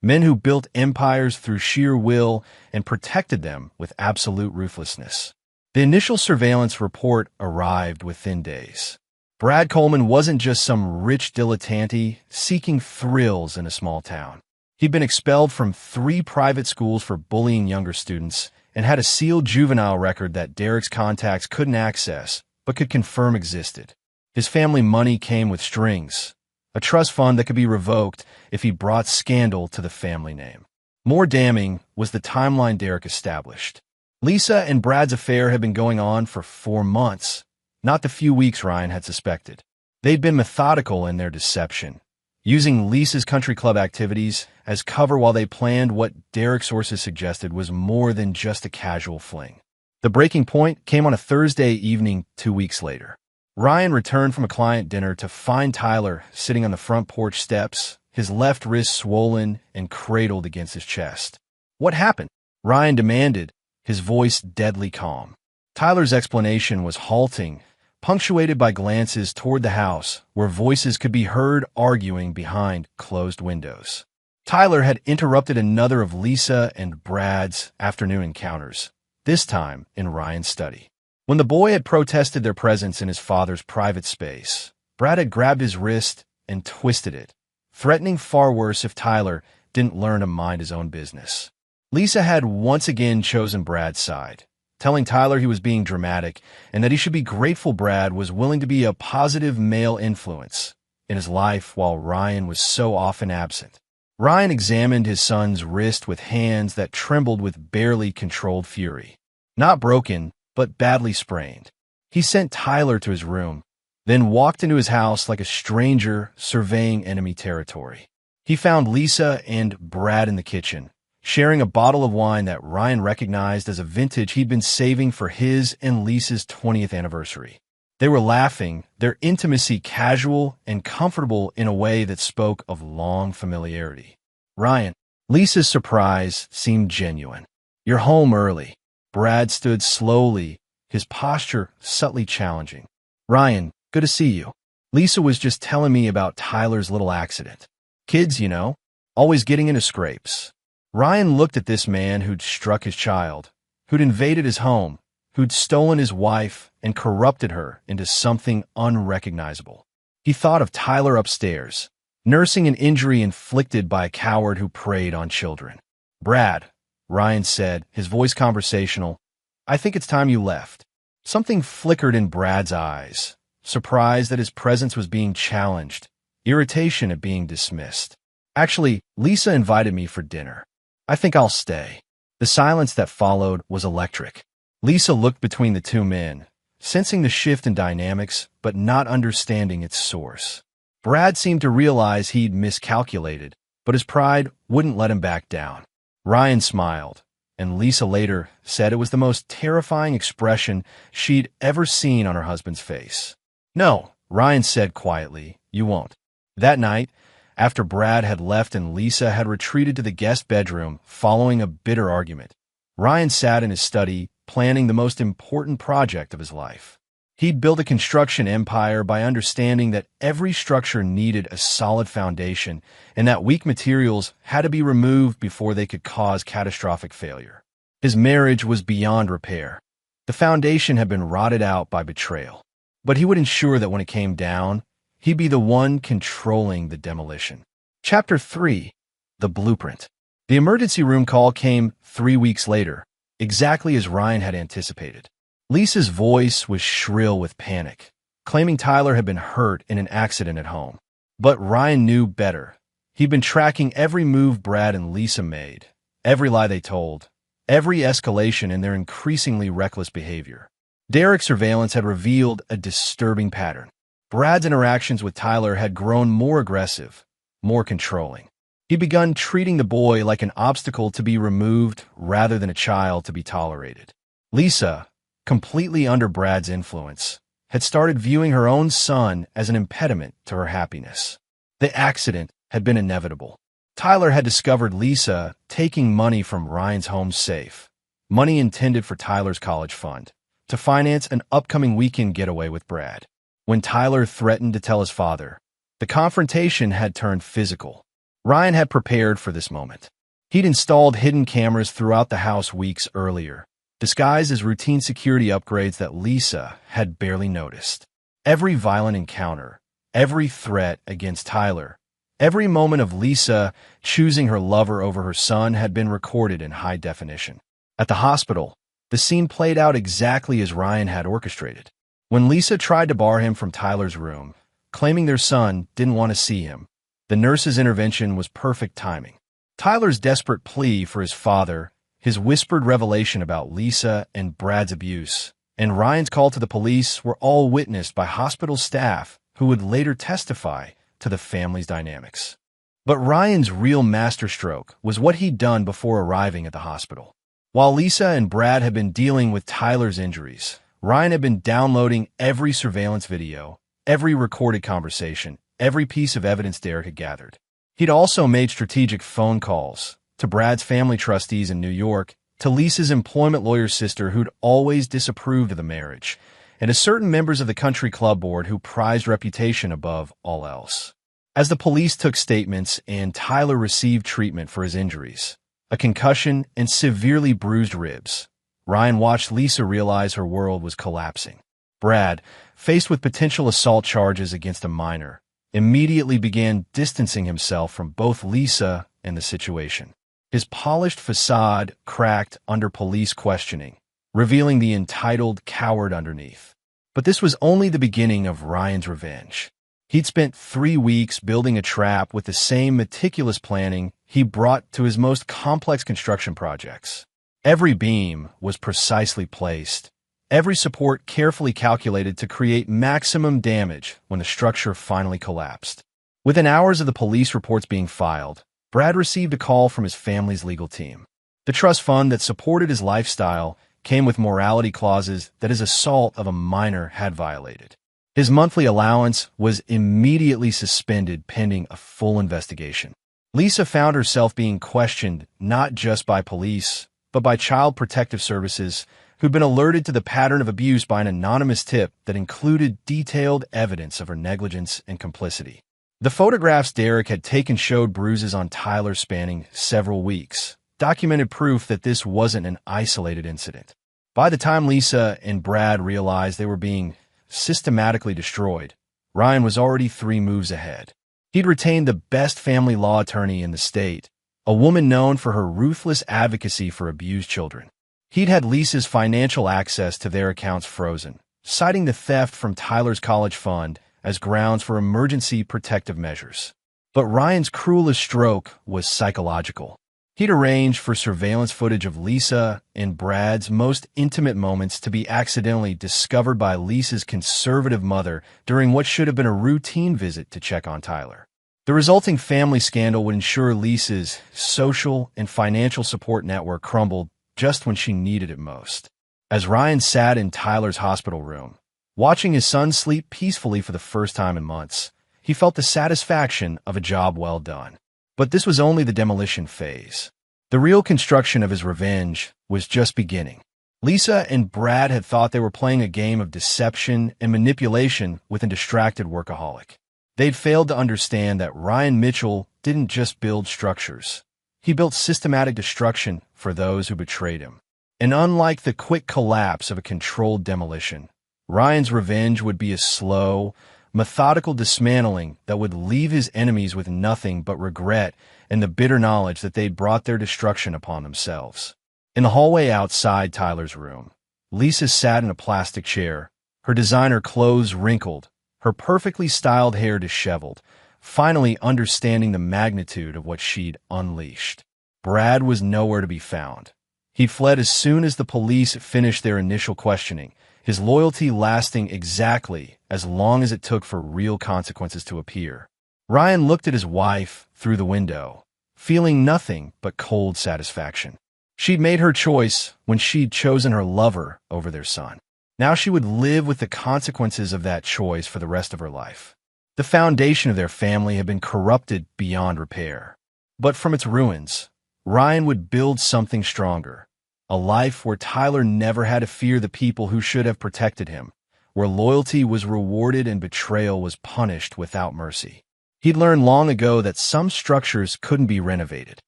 men who built empires through sheer will and protected them with absolute ruthlessness. The initial surveillance report arrived within days. Brad Coleman wasn't just some rich dilettante seeking thrills in a small town. He'd been expelled from 3 private schools for bullying younger students and had a sealed juvenile record that Derek's contacts couldn't access, but could confirm existed. His family money came with strings, a trust fund that could be revoked if he brought scandal to the family name. More damning was the timeline Derek established. Lisa and Brad's affair had been going on for 4 months, not the few weeks Ryan had suspected. They'd been methodical in their deception, using Lisa's country club activities as cover while they planned what Derek's sources suggested was more than just a casual fling. The breaking point came on a Thursday evening 2 weeks later. Ryan returned from a client dinner to find Tyler sitting on the front porch steps, his left wrist swollen and cradled against his chest. What happened? Ryan demanded, his voice deadly calm. Tyler's explanation was halting, punctuated by glances toward the house where voices could be heard arguing behind closed windows. Tyler had interrupted another of Lisa and Brad's afternoon encounters, this time in Ryan's study. When the boy had protested their presence in his father's private space, Brad had grabbed his wrist and twisted it, threatening far worse if Tyler didn't learn to mind his own business. Lisa had once again chosen Brad's side, telling Tyler he was being dramatic and that he should be grateful Brad was willing to be a positive male influence in his life while Ryan was so often absent. Ryan examined his son's wrist with hands that trembled with barely controlled fury. Not broken, but badly sprained. He sent Tyler to his room, then walked into his house like a stranger surveying enemy territory. He found Lisa and Brad in the kitchen, sharing a bottle of wine that Ryan recognized as a vintage he'd been saving for his and Lisa's 20th anniversary. They were laughing, their intimacy casual and comfortable in a way that spoke of long familiarity. Ryan, Lisa's surprise seemed genuine. You're home early. Brad stood slowly, his posture subtly challenging. Ryan, good to see you. Lisa was just telling me about Tyler's little accident. Kids, you know, always getting into scrapes. Ryan looked at this man who'd struck his child, who'd invaded his home, who'd stolen his wife and corrupted her into something unrecognizable. He thought of Tyler upstairs, nursing an injury inflicted by a coward who preyed on children. "Brad," Ryan said, his voice conversational, "I think it's time you left." Something flickered in Brad's eyes, surprise that his presence was being challenged, irritation at being dismissed. "Actually, Lisa invited me for dinner. I think I'll stay." The silence that followed was electric. Lisa looked between the two men, sensing the shift in dynamics but not understanding its source. Brad seemed to realize he'd miscalculated, but his pride wouldn't let him back down. Ryan smiled, and Lisa later said it was the most terrifying expression she'd ever seen on her husband's face. "No," Ryan said quietly, "you won't." That night, after Brad had left and Lisa had retreated to the guest bedroom following a bitter argument, Ryan sat in his study planning the most important project of his life. He'd built a construction empire by understanding that every structure needed a solid foundation and that weak materials had to be removed before they could cause catastrophic failure. His marriage was beyond repair. The foundation had been rotted out by betrayal. But he would ensure that when it came down, he'd be the one controlling the demolition. Chapter 3. The Blueprint. The emergency room call came 3 weeks later, exactly as Ryan had anticipated. Lisa's voice was shrill with panic, claiming Tyler had been hurt in an accident at home. But Ryan knew better. He'd been tracking every move Brad and Lisa made, every lie they told, every escalation in their increasingly reckless behavior. Derek's surveillance had revealed a disturbing pattern. Brad's interactions with Tyler had grown more aggressive, more controlling. He'd begun treating the boy like an obstacle to be removed rather than a child to be tolerated. Lisa, completely under Brad's influence, had started viewing her own son as an impediment to her happiness. The accident had been inevitable. Tyler had discovered Lisa taking money from Ryan's home safe, money intended for Tyler's college fund, to finance an upcoming weekend getaway with Brad. When Tyler threatened to tell his father, the confrontation had turned physical. Ryan had prepared for this moment. He'd installed hidden cameras throughout the house weeks earlier, disguised as routine security upgrades that Lisa had barely noticed. Every violent encounter, every threat against Tyler, every moment of Lisa choosing her lover over her son had been recorded in high definition. At the hospital, the scene played out exactly as Ryan had orchestrated. When Lisa tried to bar him from Tyler's room, claiming their son didn't want to see him, the nurse's intervention was perfect timing. Tyler's desperate plea for his father, his whispered revelation about Lisa and Brad's abuse, and Ryan's call to the police were all witnessed by hospital staff who would later testify to the family's dynamics. But Ryan's real masterstroke was what he'd done before arriving at the hospital. While Lisa and Brad had been dealing with Tyler's injuries, Ryan had been downloading every surveillance video, every recorded conversation, every piece of evidence Derek had gathered. He'd also made strategic phone calls to Brad's family trustees in New York, to Lisa's employment lawyer's sister who'd always disapproved of the marriage, and to certain members of the country club board who prized reputation above all else. As the police took statements and Tyler received treatment for his injuries, a concussion and severely bruised ribs, Ryan watched Lisa realize her world was collapsing. Brad, faced with potential assault charges against a minor, immediately began distancing himself from both Lisa and the situation. His polished facade cracked under police questioning, revealing the entitled coward underneath. But this was only the beginning of Ryan's revenge. He'd spent 3 weeks building a trap with the same meticulous planning he brought to his most complex construction projects. Every beam was precisely placed, every support carefully calculated to create maximum damage when the structure finally collapsed. Within hours of the police reports being filed, Brad received a call from his family's legal team. The trust fund that supported his lifestyle came with morality clauses that his assault of a minor had violated. His monthly allowance was immediately suspended pending a full investigation. Lisa found herself being questioned not just by police, but by Child Protective Services, who'd been alerted to the pattern of abuse by an anonymous tip that included detailed evidence of her negligence and complicity. The photographs Derek had taken showed bruises on Tyler spanning several weeks, documented proof that this wasn't an isolated incident. By the time Lisa and Brad realized they were being systematically destroyed, Ryan was already 3 moves ahead. He'd retained the best family law attorney in the state, a woman known for her ruthless advocacy for abused children. He'd had Lisa's financial access to their accounts frozen, citing the theft from Tyler's college fund as grounds for emergency protective measures. But Ryan's cruelest stroke was psychological. He'd arranged for surveillance footage of Lisa and Brad's most intimate moments to be accidentally discovered by Lisa's conservative mother during what should have been a routine visit to check on Tyler. The resulting family scandal would ensure Lisa's social and financial support network crumbled just when she needed it most. As Ryan sat in Tyler's hospital room, watching his son sleep peacefully for the first time in months, he felt the satisfaction of a job well done. But this was only the demolition phase. The real construction of his revenge was just beginning. Lisa and Brad had thought they were playing a game of deception and manipulation with a distracted workaholic. They'd failed to understand that Ryan Mitchell didn't just build structures. He built systematic destruction for those who betrayed him. And unlike the quick collapse of a controlled demolition, Ryan's revenge would be a slow, methodical dismantling that would leave his enemies with nothing but regret and the bitter knowledge that they'd brought their destruction upon themselves. In the hallway outside Tyler's room, Lisa sat in a plastic chair, her designer clothes wrinkled, her perfectly styled hair disheveled, finally understanding the magnitude of what she'd unleashed. Brad was nowhere to be found. He'd fled as soon as the police finished their initial questioning, his loyalty lasting exactly as long as it took for real consequences to appear. Ryan looked at his wife through the window, feeling nothing but cold satisfaction. She'd made her choice when she'd chosen her lover over their son. Now she would live with the consequences of that choice for the rest of her life. The foundation of their family had been corrupted beyond repair. But from its ruins, Ryan would build something stronger. A life where Tyler never had to fear the people who should have protected him, where loyalty was rewarded and betrayal was punished without mercy. He'd learned long ago that some structures couldn't be renovated.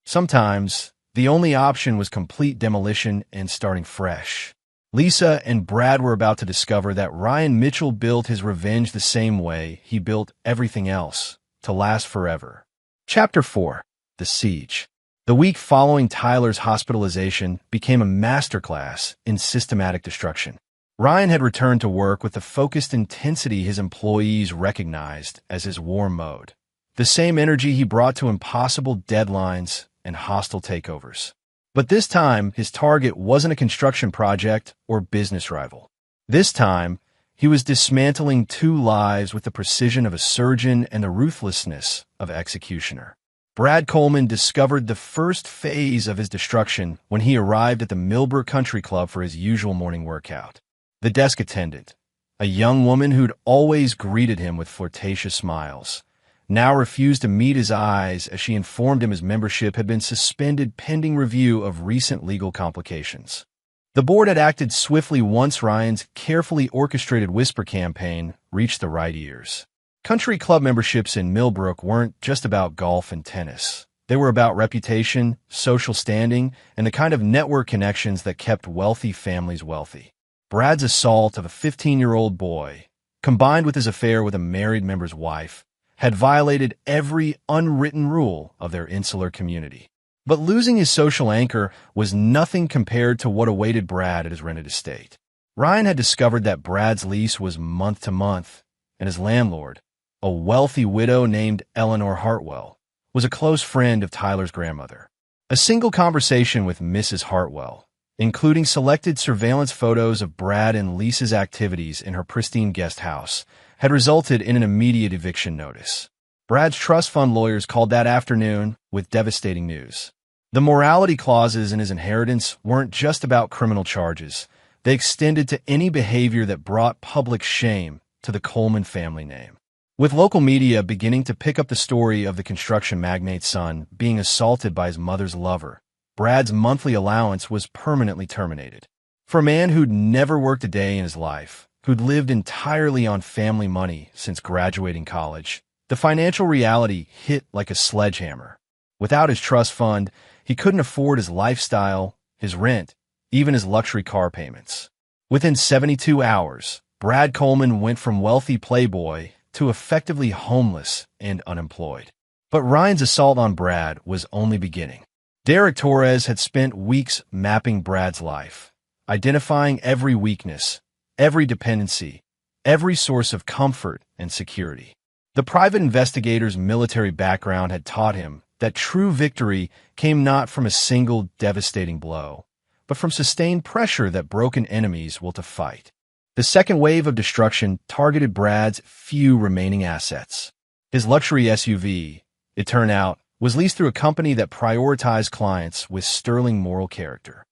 Sometimes, the only option was complete demolition and starting fresh. Lisa and Brad were about to discover that Ryan Mitchell built his revenge the same way he built everything else, to last forever. Chapter 4. The Siege. The week following Tyler's hospitalization became a masterclass in systematic destruction. Ryan had returned to work with the focused intensity his employees recognized as his war mode, the same energy he brought to impossible deadlines and hostile takeovers. But this time, his target wasn't a construction project or business rival. This time, he was dismantling 2 lives with the precision of a surgeon and the ruthlessness of an executioner. Brad Coleman discovered the first phase of his destruction when he arrived at the Millbrook Country Club for his usual morning workout. The desk attendant, a young woman who'd always greeted him with flirtatious smiles, now refused to meet his eyes as she informed him his membership had been suspended pending review of recent legal complications. The board had acted swiftly once Ryan's carefully orchestrated whisper campaign reached the right ears. Country club memberships in Millbrook weren't just about golf and tennis. They were about reputation, social standing, and the kind of network connections that kept wealthy families wealthy. Brad's assault of a 15-year-old boy, combined with his affair with a married member's wife, had violated every unwritten rule of their insular community. But losing his social anchor was nothing compared to what awaited Brad at his rented estate. Ryan had discovered that Brad's lease was month to month, and his landlord, a wealthy widow named Eleanor Hartwell, was a close friend of Tyler's grandmother. A single conversation with Mrs. Hartwell, including selected surveillance photos of Brad and Lisa's activities in her pristine guest house, had resulted in an immediate eviction notice. Brad's trust fund lawyers called that afternoon with devastating news. The morality clauses in his inheritance weren't just about criminal charges. They extended to any behavior that brought public shame to the Coleman family name. With local media beginning to pick up the story of the construction magnate's son being assaulted by his mother's lover, Brad's monthly allowance was permanently terminated. For a man who'd never worked a day in his life, who'd lived entirely on family money since graduating college, the financial reality hit like a sledgehammer. Without his trust fund, he couldn't afford his lifestyle, his rent, even his luxury car payments. Within 72 hours, Brad Coleman went from wealthy playboy to effectively homeless and unemployed. But Ryan's assault on Brad was only beginning. Derek Torres had spent weeks mapping Brad's life, identifying every weakness, every dependency, every source of comfort and security. The private investigator's military background had taught him that true victory came not from a single devastating blow, but from sustained pressure that broken enemies will to fight. The second wave of destruction targeted Brad's few remaining assets. His luxury SUV, it turned out, was leased through a company that prioritized clients with sterling moral character.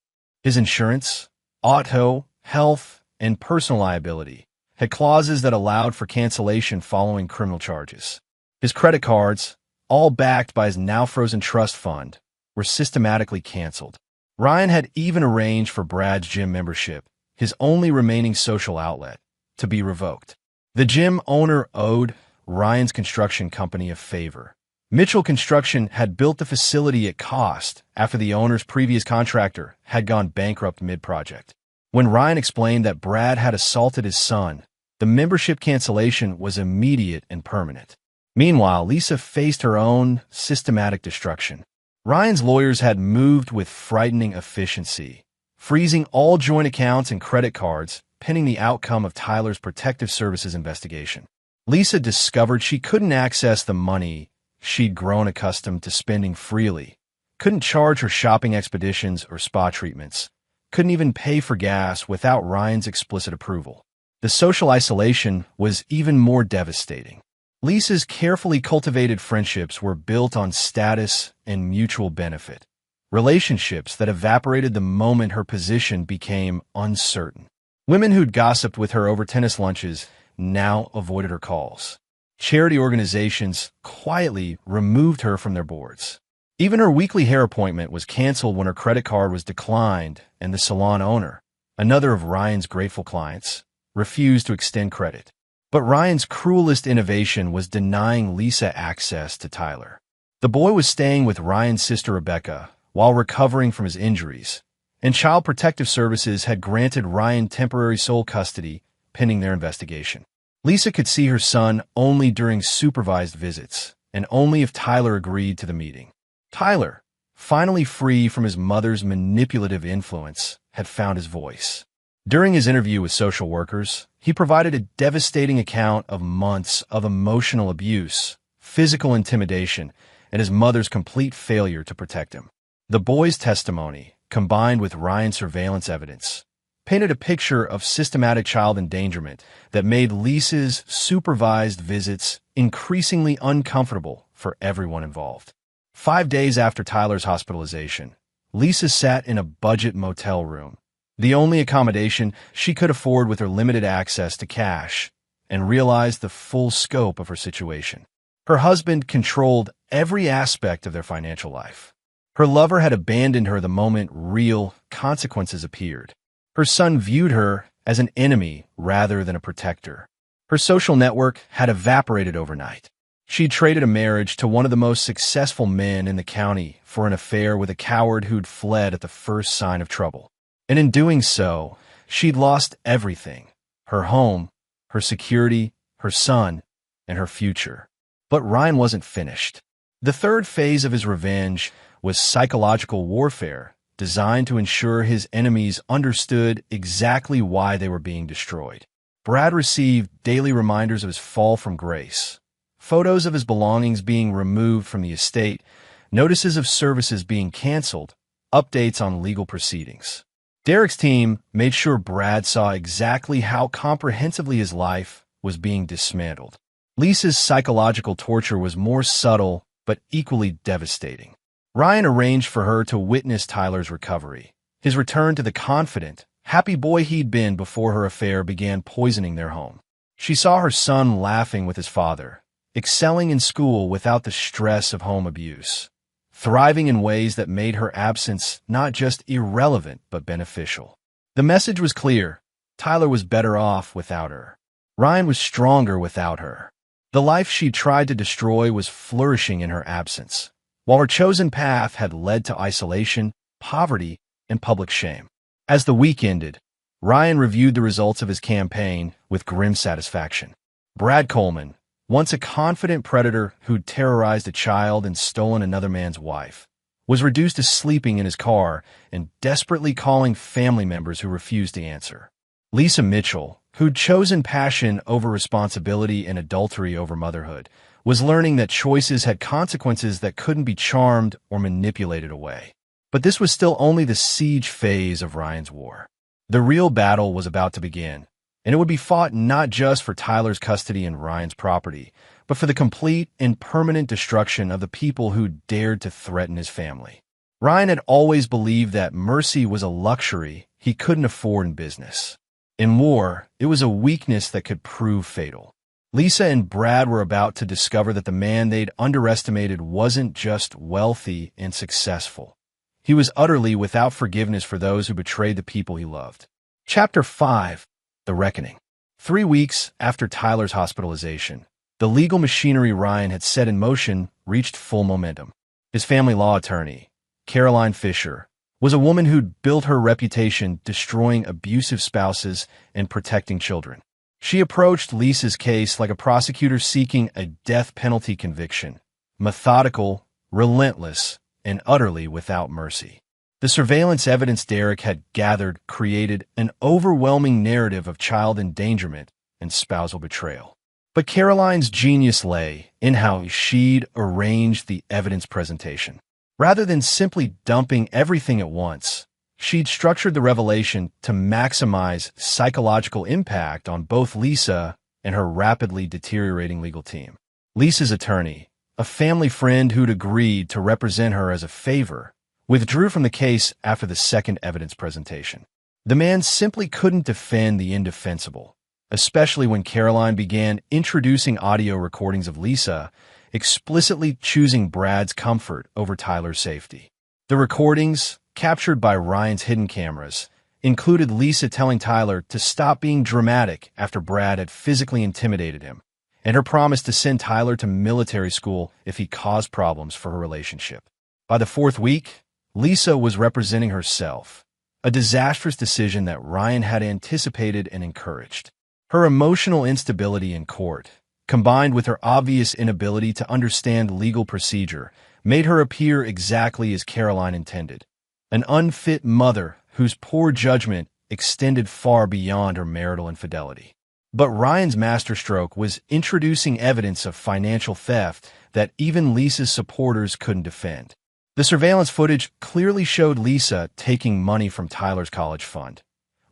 His insurance, auto, health, and personal liability had clauses that allowed for cancellation following criminal charges. His credit cards, all backed by his now-frozen trust fund, were systematically canceled. Ryan had even arranged for Brad's gym membership, his only remaining social outlet, to be revoked. The gym owner owed Ryan's construction company a favor. Mitchell Construction had built the facility at cost after the owner's previous contractor had gone bankrupt mid-project. When Ryan explained that Brad had assaulted his son, the membership cancellation was immediate and permanent. Meanwhile, Lisa faced her own systematic destruction. Ryan's lawyers had moved with frightening efficiency, freezing all joint accounts and credit cards pending the outcome of Tyler's Protective Services investigation. Lisa discovered she couldn't access the money she'd grown accustomed to spending freely, couldn't charge her shopping expeditions or spa treatments, couldn't even pay for gas without Ryan's explicit approval. The social isolation was even more devastating. Lisa's carefully cultivated friendships were built on status and mutual benefit, relationships that evaporated the moment her position became uncertain. Women who'd gossiped with her over tennis lunches now avoided her calls. Charity organizations quietly removed her from their boards. Even her weekly hair appointment was canceled when her credit card was declined, and the salon owner, another of Ryan's grateful clients, refused to extend credit. But Ryan's cruelest innovation was denying Lisa access to Tyler. The boy was staying with Ryan's sister Rebecca while recovering from his injuries, and Child Protective Services had granted Ryan temporary sole custody pending their investigation. Lisa could see her son only during supervised visits, and only if Tyler agreed to the meeting. Tyler, finally free from his mother's manipulative influence, had found his voice. During his interview with social workers, he provided a devastating account of months of emotional abuse, physical intimidation, and his mother's complete failure to protect him. The boy's testimony, combined with Ryan's surveillance evidence, painted a picture of systematic child endangerment that made Lisa's supervised visits increasingly uncomfortable for everyone involved. 5 days after Tyler's hospitalization, Lisa sat in a budget motel room, the only accommodation she could afford with her limited access to cash, and realized the full scope of her situation. Her husband controlled every aspect of their financial life. Her lover had abandoned her the moment real consequences appeared. Her son viewed her as an enemy rather than a protector. Her social network had evaporated overnight. She'd traded a marriage to one of the most successful men in the county for an affair with a coward who'd fled at the first sign of trouble. And in doing so, she'd lost everything: her home, her security, her son, and her future. But Ryan wasn't finished. The third phase of his revenge was psychological warfare, designed to ensure his enemies understood exactly why they were being destroyed. Brad received daily reminders of his fall from grace, photos of his belongings being removed from the estate, notices of services being canceled, updates on legal proceedings. Derek's team made sure Brad saw exactly how comprehensively his life was being dismantled. Lisa's psychological torture was more subtle but equally devastating. Ryan arranged for her to witness Tyler's recovery, his return to the confident, happy boy he'd been before her affair began poisoning their home. She saw her son laughing with his father, excelling in school without the stress of home abuse, thriving in ways that made her absence not just irrelevant but beneficial. The message was clear: Tyler was better off without her. Ryan was stronger without her. The life she tried to destroy was flourishing in her absence, while her chosen path had led to isolation, poverty, and public shame. As the week ended, Ryan reviewed the results of his campaign with grim satisfaction. Brad Coleman, once a confident predator who'd terrorized a child and stolen another man's wife, was reduced to sleeping in his car and desperately calling family members who refused to answer. Lisa Mitchell, who'd chosen passion over responsibility and adultery over motherhood, was learning that choices had consequences that couldn't be charmed or manipulated away. But this was still only the siege phase of Ryan's war. The real battle was about to begin, and it would be fought not just for Tyler's custody and Ryan's property, but for the complete and permanent destruction of the people who dared to threaten his family. Ryan had always believed that mercy was a luxury he couldn't afford in business. In war, it was a weakness that could prove fatal. Lisa and Brad were about to discover that the man they'd underestimated wasn't just wealthy and successful. He was utterly without forgiveness for those who betrayed the people he loved. Chapter 5. The Reckoning. 3 weeks after Tyler's hospitalization, the legal machinery Ryan had set in motion reached full momentum. His family law attorney, Caroline Fisher, was a woman who'd built her reputation destroying abusive spouses and protecting children. She approached Lisa's case like a prosecutor seeking a death penalty conviction, methodical, relentless, and utterly without mercy. The surveillance evidence Derek had gathered created an overwhelming narrative of child endangerment and spousal betrayal. But Caroline's genius lay in how she'd arranged the evidence presentation. Rather than simply dumping everything at once, she'd structured the revelation to maximize psychological impact on both Lisa and her rapidly deteriorating legal team. Lisa's attorney, a family friend who'd agreed to represent her as a favor, withdrew from the case after the second evidence presentation. The man simply couldn't defend the indefensible, especially when Caroline began introducing audio recordings of Lisa, explicitly choosing Brad's comfort over Tyler's safety. The recordings, captured by Ryan's hidden cameras, included Lisa telling Tyler to stop being dramatic after Brad had physically intimidated him, and her promise to send Tyler to military school if he caused problems for her relationship. By the 4th week, Lisa was representing herself, a disastrous decision that Ryan had anticipated and encouraged. Her emotional instability in court, combined with her obvious inability to understand legal procedure, made her appear exactly as Caroline intended, an unfit mother whose poor judgment extended far beyond her marital infidelity. But Ryan's masterstroke was introducing evidence of financial theft that even Lisa's supporters couldn't defend. The surveillance footage clearly showed Lisa taking money from Tyler's college fund,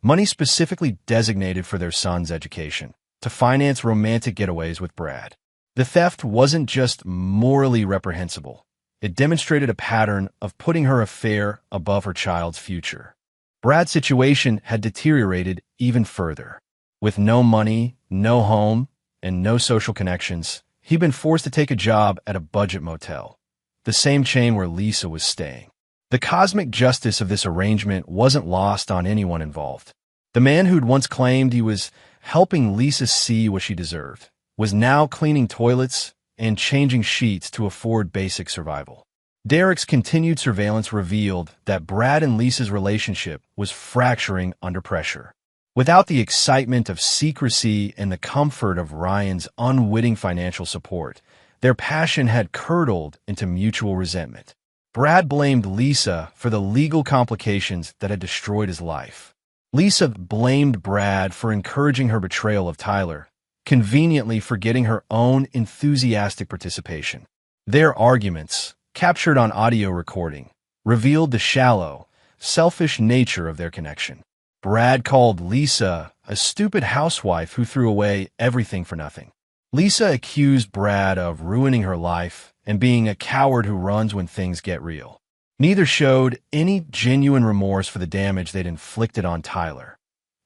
money specifically designated for their son's education, to finance romantic getaways with Brad. The theft wasn't just morally reprehensible. It demonstrated a pattern of putting her affair above her child's future. Brad's situation had deteriorated even further. With no money, no home, and no social connections, he'd been forced to take a job at a budget motel, the same chain where Lisa was staying. The cosmic justice of this arrangement wasn't lost on anyone involved. The man who'd once claimed he was helping Lisa see what she deserved was now cleaning toilets and changing sheets to afford basic survival. Derek's continued surveillance revealed that Brad and Lisa's relationship was fracturing under pressure. Without the excitement of secrecy and the comfort of Ryan's unwitting financial support, their passion had curdled into mutual resentment. Brad blamed Lisa for the legal complications that had destroyed his life. Lisa blamed Brad for encouraging her betrayal of Tyler, conveniently forgetting her own enthusiastic participation. Their arguments, captured on audio recording, revealed the shallow, selfish nature of their connection. Brad called Lisa a stupid housewife who threw away everything for nothing. Lisa accused Brad of ruining her life and being a coward who runs when things get real. Neither showed any genuine remorse for the damage they'd inflicted on Tyler,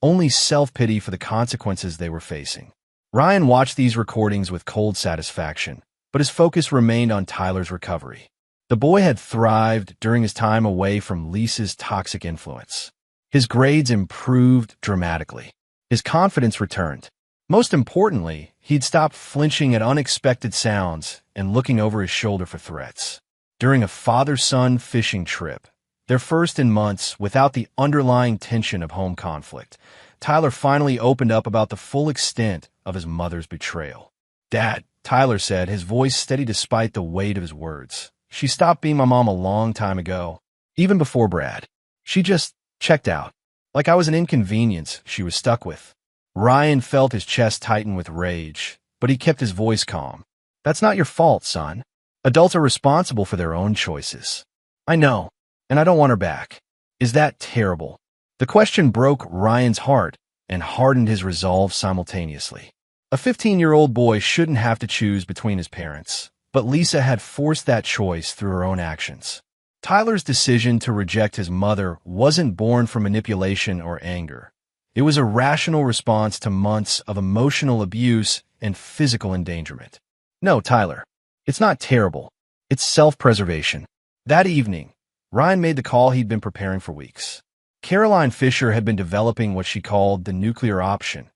only self-pity for the consequences they were facing. Ryan watched these recordings with cold satisfaction, but his focus remained on Tyler's recovery. The boy had thrived during his time away from Lisa's toxic influence. His grades improved dramatically. His confidence returned. Most importantly, he'd stopped flinching at unexpected sounds and looking over his shoulder for threats. During a father-son fishing trip, Their first in months without the underlying tension of home conflict. Tyler finally opened up about the full extent of his mother's betrayal. "Dad," Tyler said, his voice steady despite the weight of his words. "She stopped being my mom a long time ago, even before Brad. She just checked out. Like I was an inconvenience she was stuck with." Ryan felt his chest tighten with rage, but he kept his voice calm. "That's not your fault, son. Adults are responsible for their own choices." "I know, and I don't want her back." "Is that terrible?" The question broke Ryan's heart and hardened his resolve simultaneously. A 15-year-old boy shouldn't have to choose between his parents, but Lisa had forced that choice through her own actions. Tyler's decision to reject his mother wasn't born from manipulation or anger. It was a rational response to months of emotional abuse and physical endangerment. "No, Tyler, it's not terrible. It's self-preservation." That evening, Ryan made the call he'd been preparing for weeks. Caroline Fisher had been developing what she called the nuclear option,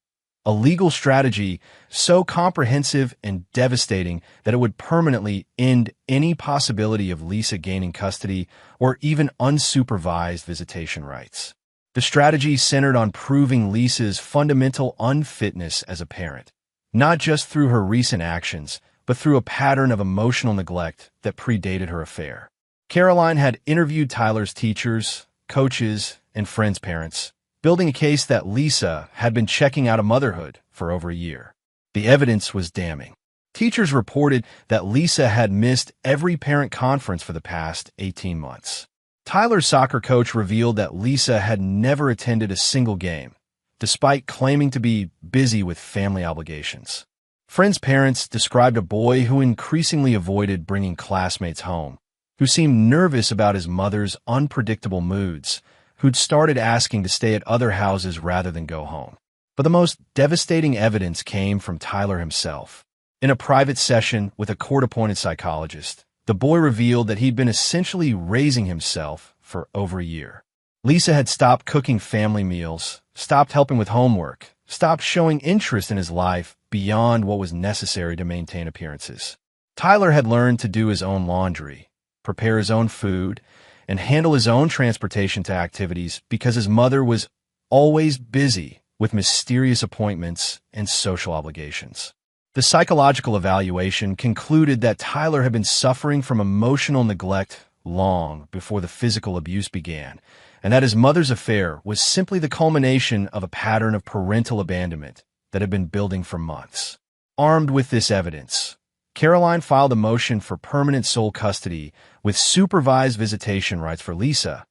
a legal strategy so comprehensive and devastating that it would permanently end any possibility of Lisa gaining custody or even unsupervised visitation rights. The strategy centered on proving Lisa's fundamental unfitness as a parent, not just through her recent actions, but through a pattern of emotional neglect that predated her affair. Caroline had interviewed Tyler's teachers, coaches, and friends' parents, building a case that Lisa had been checking out of motherhood for over a year. The evidence was damning. Teachers reported that Lisa had missed every parent conference for the past 18 months. Tyler's soccer coach revealed that Lisa had never attended a single game, despite claiming to be busy with family obligations. Friends' parents described a boy who increasingly avoided bringing classmates home, who seemed nervous about his mother's unpredictable moods, who'd started asking to stay at other houses rather than go home. But the most devastating evidence came from Tyler himself. In a private session with a court-appointed psychologist, the boy revealed that he'd been essentially raising himself for over a year. Lisa had stopped cooking family meals, stopped helping with homework, stopped showing interest in his life beyond what was necessary to maintain appearances. Tyler had learned to do his own laundry, prepare his own food, and handle his own transportation to activities because his mother was always busy with mysterious appointments and social obligations. The psychological evaluation concluded that Tyler had been suffering from emotional neglect long before the physical abuse began, and that his mother's affair was simply the culmination of a pattern of parental abandonment that had been building for months. Armed with this evidence, Caroline filed a motion for permanent sole custody with supervised visitation rights for Lisa,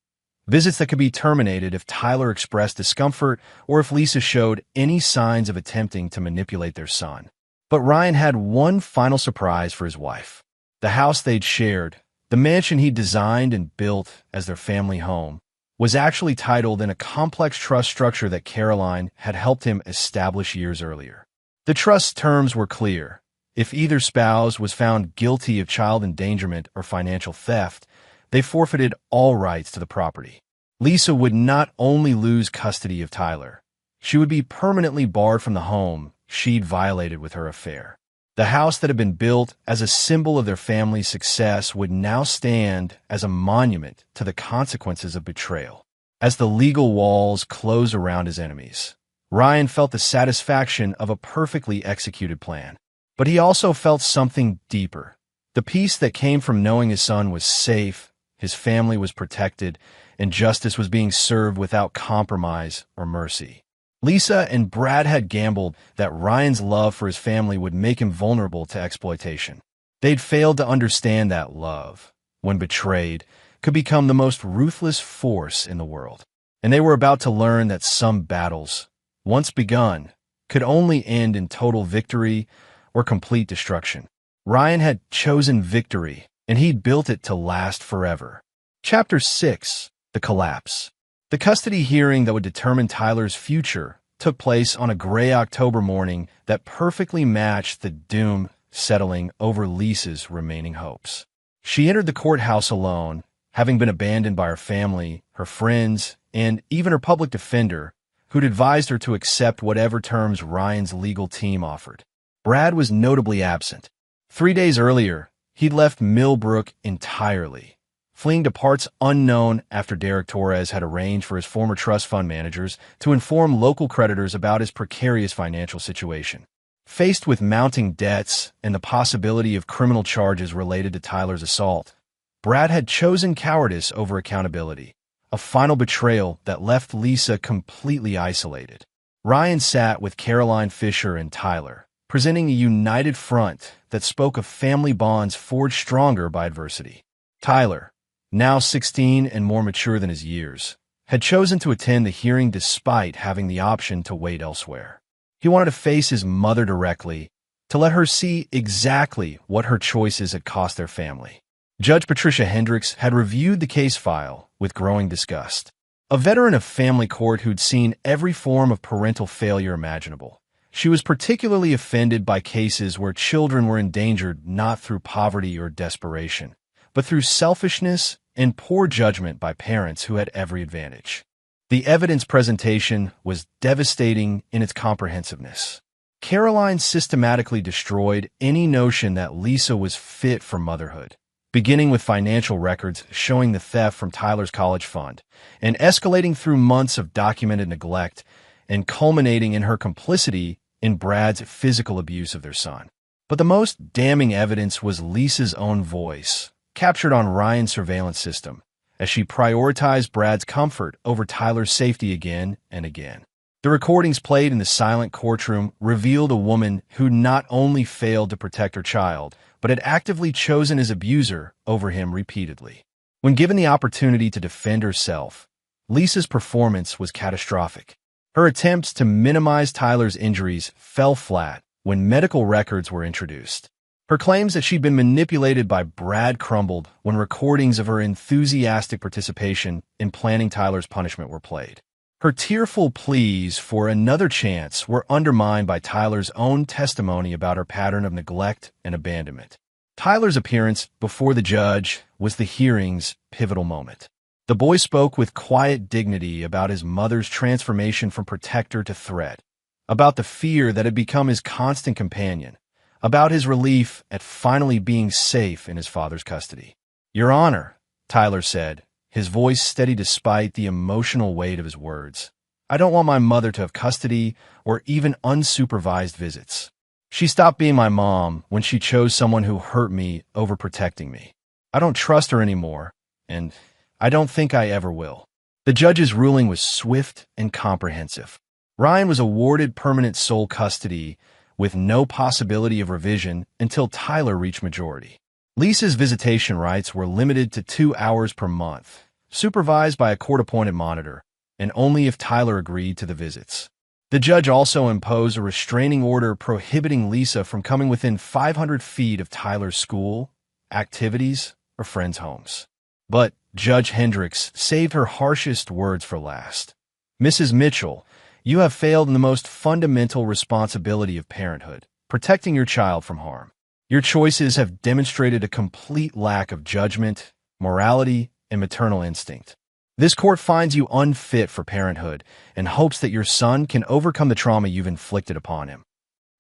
visits that could be terminated if Tyler expressed discomfort or if Lisa showed any signs of attempting to manipulate their son. But Ryan had one final surprise for his wife. The house they'd shared, the mansion he'd designed and built as their family home, was actually titled in a complex trust structure that Caroline had helped him establish years earlier. The trust's terms were clear. If either spouse was found guilty of child endangerment or financial theft, they forfeited all rights to the property. Lisa would not only lose custody of Tyler, she would be permanently barred from the home she'd violated with her affair. The house that had been built as a symbol of their family's success would now stand as a monument to the consequences of betrayal. As the legal walls closed around his enemies, Ryan felt the satisfaction of a perfectly executed plan. But he also felt something deeper. The peace that came from knowing his son was safe, his family was protected, and justice was being served without compromise or mercy. Lisa and Brad had gambled that Ryan's love for his family would make him vulnerable to exploitation. They'd failed to understand that love, when betrayed, could become the most ruthless force in the world. And they were about to learn that some battles, once begun, could only end in total victory or complete destruction. Ryan had chosen victory, and he'd built it to last forever. Chapter 6. The Collapse. The custody hearing that would determine Tyler's future took place on a gray October morning that perfectly matched the doom settling over Lisa's remaining hopes. She entered the courthouse alone, having been abandoned by her family, her friends, and even her public defender, who'd advised her to accept whatever terms Ryan's legal team offered. Brad was notably absent. 3 days earlier, he'd left Millbrook entirely, fleeing to parts unknown after Derek Torres had arranged for his former trust fund managers to inform local creditors about his precarious financial situation. Faced with mounting debts and the possibility of criminal charges related to Tyler's assault, Brad had chosen cowardice over accountability, a final betrayal that left Lisa completely isolated. Ryan sat with Caroline Fisher and Tyler, presenting a united front that spoke of family bonds forged stronger by adversity. Tyler, now 16 and more mature than his years, had chosen to attend the hearing despite having the option to wait elsewhere. He wanted to face his mother directly, to let her see exactly what her choices had cost their family. Judge Patricia Hendricks had reviewed the case file with growing disgust. A veteran of family court who'd seen every form of parental failure imaginable, she was particularly offended by cases where children were endangered not through poverty or desperation, but through selfishness and poor judgment by parents who had every advantage. The evidence presentation was devastating in its comprehensiveness. Caroline systematically destroyed any notion that Lisa was fit for motherhood, beginning with financial records showing the theft from Tyler's college fund, and escalating through months of documented neglect, and culminating in her complicity in Brad's physical abuse of their son. But the most damning evidence was Lisa's own voice, captured on Ryan's surveillance system, as she prioritized Brad's comfort over Tyler's safety again and again. The recordings played in the silent courtroom revealed a woman who not only failed to protect her child, but had actively chosen his abuser over him repeatedly. When given the opportunity to defend herself, Lisa's performance was catastrophic. Her attempts to minimize Tyler's injuries fell flat when medical records were introduced. Her claims that she'd been manipulated by Brad crumbled when recordings of her enthusiastic participation in planning Tyler's punishment were played. Her tearful pleas for another chance were undermined by Tyler's own testimony about her pattern of neglect and abandonment. Tyler's appearance before the judge was the hearing's pivotal moment. The boy spoke with quiet dignity about his mother's transformation from protector to threat, about the fear that had become his constant companion, about his relief at finally being safe in his father's custody. "Your Honor," Tyler said, his voice steady despite the emotional weight of his words, "I don't want my mother to have custody or even unsupervised visits. She stopped being my mom when she chose someone who hurt me over protecting me. I don't trust her anymore, and I don't think I ever will." The judge's ruling was swift and comprehensive. Ryan was awarded permanent sole custody with no possibility of revision until Tyler reached majority. Lisa's visitation rights were limited to 2 hours per month, supervised by a court-appointed monitor, and only if Tyler agreed to the visits. The judge also imposed a restraining order prohibiting Lisa from coming within 500 feet of Tyler's school, activities, or friends' homes. But Judge Hendricks saved her harshest words for last. "Mrs. Mitchell, you have failed in the most fundamental responsibility of parenthood, protecting your child from harm. Your choices have demonstrated a complete lack of judgment, morality, and maternal instinct. This court finds you unfit for parenthood and hopes that your son can overcome the trauma you've inflicted upon him."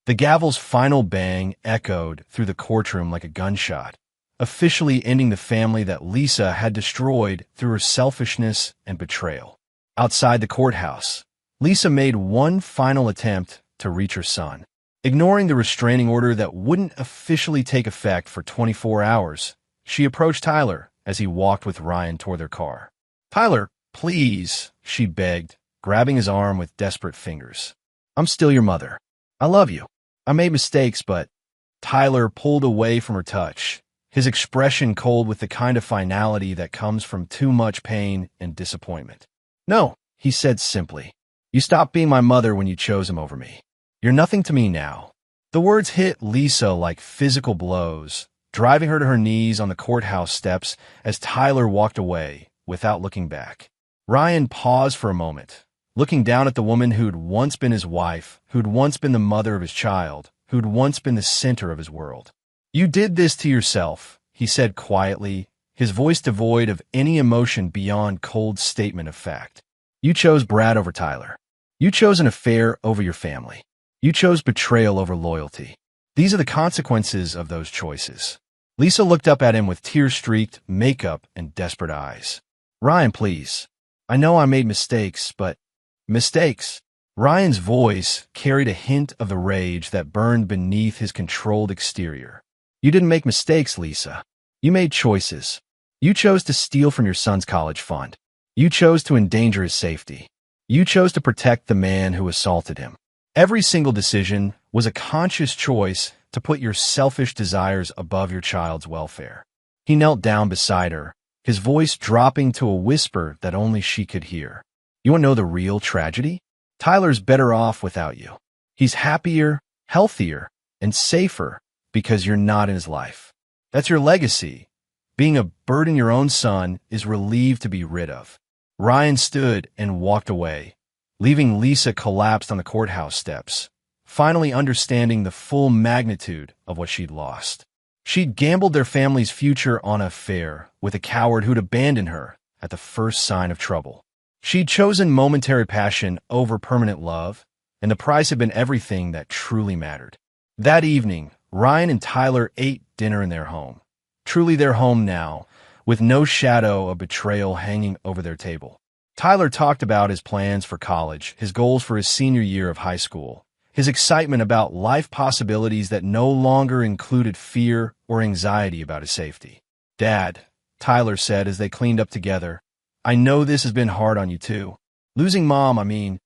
The gavel's final bang echoed through the courtroom like a gunshot, officially ending the family that Lisa had destroyed through her selfishness and betrayal. Outside the courthouse, Lisa made one final attempt to reach her son. Ignoring the restraining order that wouldn't officially take effect for 24 hours, she approached Tyler as he walked with Ryan toward their car. "Tyler, please," she begged, grabbing his arm with desperate fingers. "I'm still your mother. I love you. I made mistakes, but—" Tyler pulled away from her touch, his expression cold with the kind of finality that comes from too much pain and disappointment. "No," he said simply. "You stopped being my mother when you chose him over me. You're nothing to me now." The words hit Lisa like physical blows, driving her to her knees on the courthouse steps as Tyler walked away without looking back. Ryan paused for a moment, looking down at the woman who'd once been his wife, who'd once been the mother of his child, who'd once been the center of his world. "You did this to yourself," he said quietly, his voice devoid of any emotion beyond cold statement of fact. "You chose Brad over Tyler. You chose an affair over your family. You chose betrayal over loyalty. These are the consequences of those choices. Lisa looked up at him with tear-streaked makeup and desperate eyes. Ryan, please. I know I made mistakes, but... Mistakes? Ryan's voice carried a hint of the rage that burned beneath his controlled exterior. You didn't make mistakes, Lisa. You made choices. You chose to steal from your son's college fund. You chose to endanger his safety. You chose to protect the man who assaulted him. Every single decision was a conscious choice to put your selfish desires above your child's welfare. He knelt down beside her, his voice dropping to a whisper that only she could hear. You want to know the real tragedy? Tyler's better off without you. He's happier, healthier, and safer because you're not in his life. That's your legacy. Being a burden your own son is relieved to be rid of. Ryan stood and walked away, leaving Lisa collapsed on the courthouse steps, finally understanding the full magnitude of what she'd lost. She'd gambled their family's future on a affair with a coward who'd abandon her at the first sign of trouble. She'd chosen momentary passion over permanent love, and the price had been everything that truly mattered. That evening, Ryan and Tyler ate dinner in their home. Truly their home now, with no shadow of betrayal hanging over their table. Tyler talked about his plans for college, his goals for his senior year of high school, his excitement about life possibilities that no longer included fear or anxiety about his safety. Dad, Tyler said as they cleaned up together, I know this has been hard on you too. Losing Mom, I mean.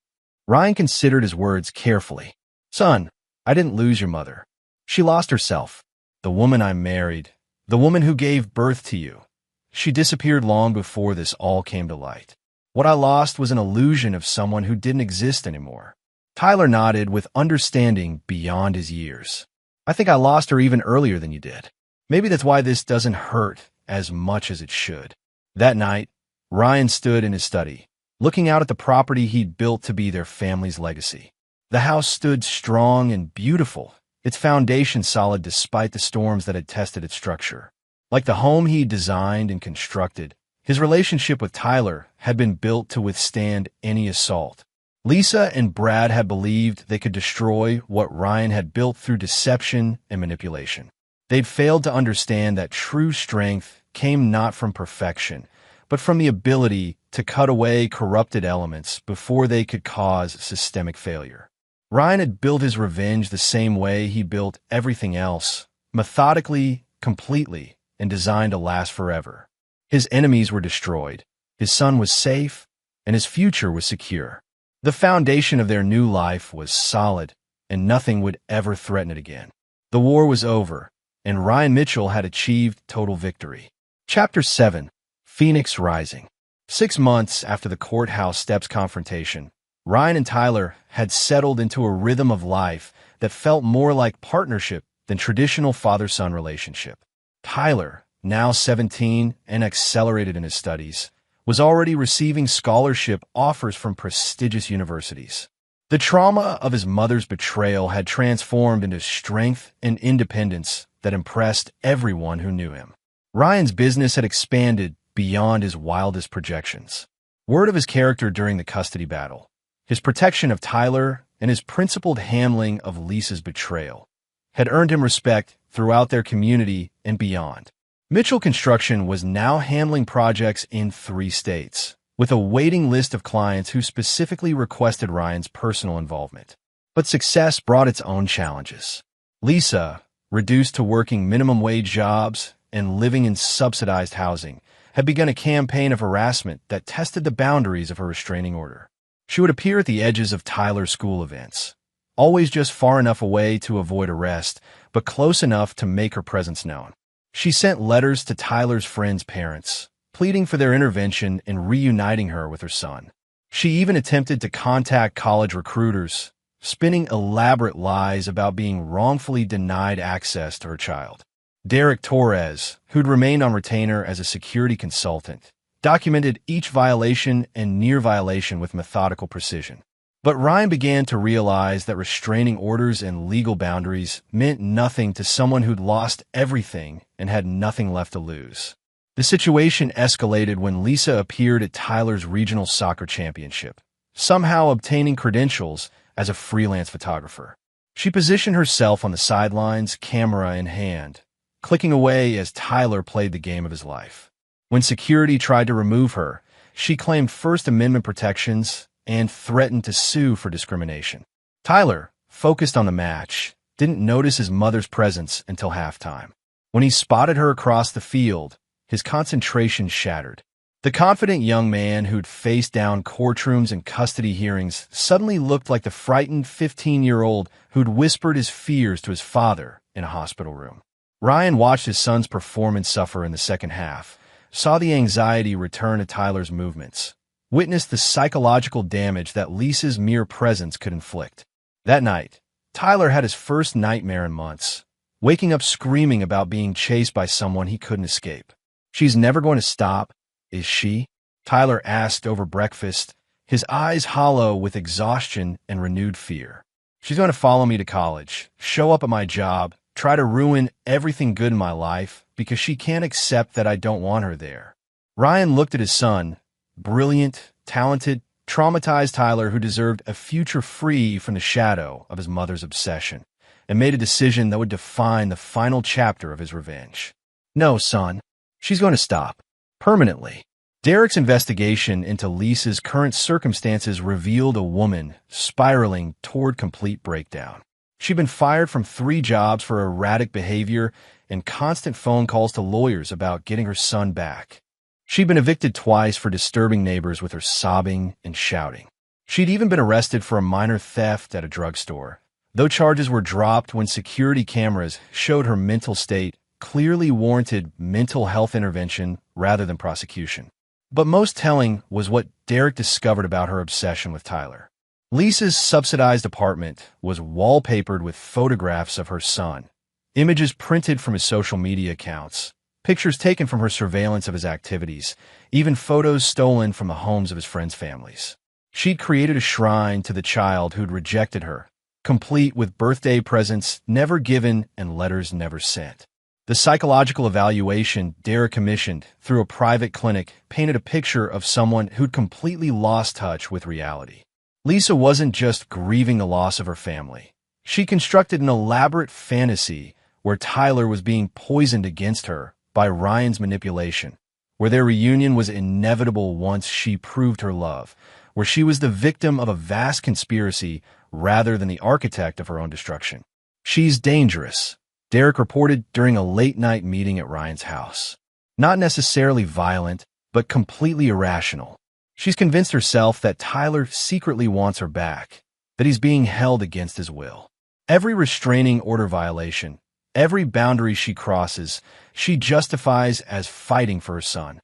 Ryan considered his words carefully. Son, I didn't lose your mother. She lost herself. The woman I married, the woman who gave birth to you. She disappeared long before this all came to light. What I lost was an illusion of someone who didn't exist anymore. Tyler nodded with understanding beyond his years. I think I lost her even earlier than you did. Maybe that's why this doesn't hurt as much as it should. That night, Ryan stood in his study, looking out at the property he'd built to be their family's legacy. The house stood strong and beautiful, its foundation solid despite the storms that had tested its structure. Like the home he designed and constructed, his relationship with Tyler had been built to withstand any assault. Lisa and Brad had believed they could destroy what Ryan had built through deception and manipulation. They'd failed to understand that true strength came not from perfection, but from the ability to cut away corrupted elements before they could cause systemic failure. Ryan had built his revenge the same way he built everything else, methodically, completely, and designed to last forever. His enemies were destroyed, his son was safe, and his future was secure. The foundation of their new life was solid, and nothing would ever threaten it again. The war was over, and Ryan Mitchell had achieved total victory. Chapter 7. Phoenix Rising. 6 months after the courthouse steps confrontation, Ryan and Tyler had settled into a rhythm of life that felt more like partnership than traditional father-son relationship. Tyler, now 17 and accelerated in his studies, was already receiving scholarship offers from prestigious universities. The trauma of his mother's betrayal had transformed into strength and independence that impressed everyone who knew him. Ryan's business had expanded beyond his wildest projections. Word of his character during the custody battle, his protection of Tyler, and his principled handling of Lisa's betrayal had earned him respect throughout their community and beyond. Mitchell Construction was now handling projects in 3 states, with a waiting list of clients who specifically requested Ryan's personal involvement. But success brought its own challenges. Lisa, reduced to working minimum wage jobs and living in subsidized housing, had begun a campaign of harassment that tested the boundaries of her restraining order. She would appear at the edges of Tyler's school events, always just far enough away to avoid arrest, but close enough to make her presence known. She sent letters to Tyler's friends' parents, pleading for their intervention in reuniting her with her son. She even attempted to contact college recruiters, spinning elaborate lies about being wrongfully denied access to her child. Derek Torres, who'd remained on retainer as a security consultant, documented each violation and near violation with methodical precision. But Ryan began to realize that restraining orders and legal boundaries meant nothing to someone who'd lost everything and had nothing left to lose. The situation escalated when Lisa appeared at Tyler's regional soccer championship, somehow obtaining credentials as a freelance photographer. She positioned herself on the sidelines, camera in hand, clicking away as Tyler played the game of his life. When security tried to remove her, she claimed First Amendment protections and threatened to sue for discrimination. Tyler, focused on the match, didn't notice his mother's presence until halftime. When he spotted her across the field, his concentration shattered. The confident young man who'd faced down courtrooms and custody hearings suddenly looked like the frightened 15-year-old who'd whispered his fears to his father in a hospital room. Ryan watched his son's performance suffer in the second half, saw the anxiety return to Tyler's movements, witnessed the psychological damage that Lisa's mere presence could inflict. That night, Tyler had his first nightmare in months, waking up screaming about being chased by someone he couldn't escape. "She's never going to stop, is she?" Tyler asked over breakfast, his eyes hollow with exhaustion and renewed fear. "She's going to follow me to college, show up at my job, try to ruin everything good in my life because she can't accept that I don't want her there." Ryan looked at his son, brilliant, talented, traumatized Tyler who deserved a future free from the shadow of his mother's obsession, and made a decision that would define the final chapter of his revenge. "No, son. She's going to stop. Permanently." Derek's investigation into Lisa's current circumstances revealed a woman spiraling toward complete breakdown. She'd been fired from 3 jobs for erratic behavior and constant phone calls to lawyers about getting her son back. She'd been evicted twice for disturbing neighbors with her sobbing and shouting. She'd even been arrested for a minor theft at a drugstore, though charges were dropped when security cameras showed her mental state clearly warranted mental health intervention rather than prosecution. But most telling was what Derek discovered about her obsession with Tyler. Lisa's subsidized apartment was wallpapered with photographs of her son, images printed from his social media accounts, pictures taken from her surveillance of his activities, even photos stolen from the homes of his friends' families. She'd created a shrine to the child who'd rejected her, complete with birthday presents never given and letters never sent. The psychological evaluation Derek commissioned through a private clinic painted a picture of someone who'd completely lost touch with reality. Lisa wasn't just grieving the loss of her family. She constructed an elaborate fantasy where Tyler was being poisoned against her by Ryan's manipulation, where their reunion was inevitable once she proved her love, where she was the victim of a vast conspiracy rather than the architect of her own destruction. "She's dangerous," Derek reported during a late-night meeting at Ryan's house. "Not necessarily violent, but completely irrational. She's convinced herself that Tyler secretly wants her back, that he's being held against his will. Every restraining order violation, every boundary she crosses, she justifies as fighting for her son.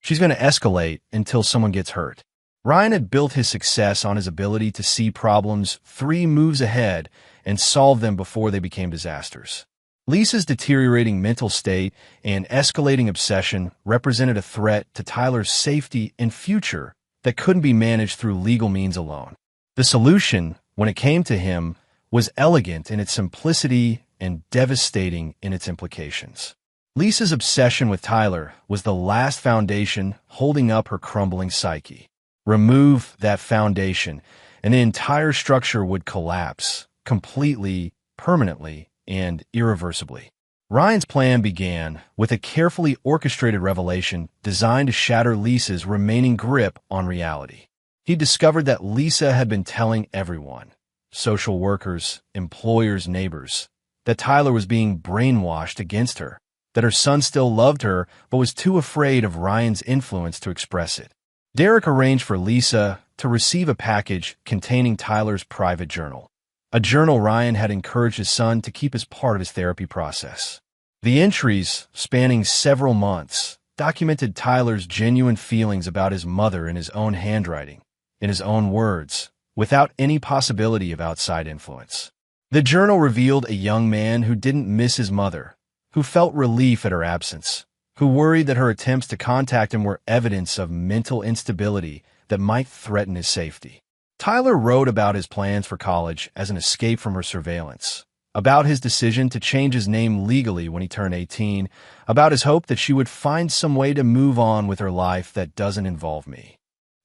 She's going to escalate until someone gets hurt." Ryan had built his success on his ability to see problems 3 moves ahead and solve them before they became disasters. Lisa's deteriorating mental state and escalating obsession represented a threat to Tyler's safety and future that couldn't be managed through legal means alone. The solution, when it came to him, was elegant in its simplicity and devastating in its implications. Lisa's obsession with Tyler was the last foundation holding up her crumbling psyche. Remove that foundation, and the entire structure would collapse, completely, permanently, and irreversibly. Ryan's plan began with a carefully orchestrated revelation designed to shatter Lisa's remaining grip on reality. He discovered that Lisa had been telling everyone, social workers, employers, neighbors, that Tyler was being brainwashed against her, that her son still loved her but was too afraid of Ryan's influence to express it. Derek arranged for Lisa to receive a package containing Tyler's private journal, a journal Ryan had encouraged his son to keep as part of his therapy process. The entries, spanning several months, documented Tyler's genuine feelings about his mother in his own handwriting, in his own words, without any possibility of outside influence. The journal revealed a young man who didn't miss his mother, who felt relief at her absence, who worried that her attempts to contact him were evidence of mental instability that might threaten his safety. Tyler wrote about his plans for college as an escape from her surveillance, about his decision to change his name legally when he turned 18, about his hope that she would find some way to move on with her life that doesn't involve me.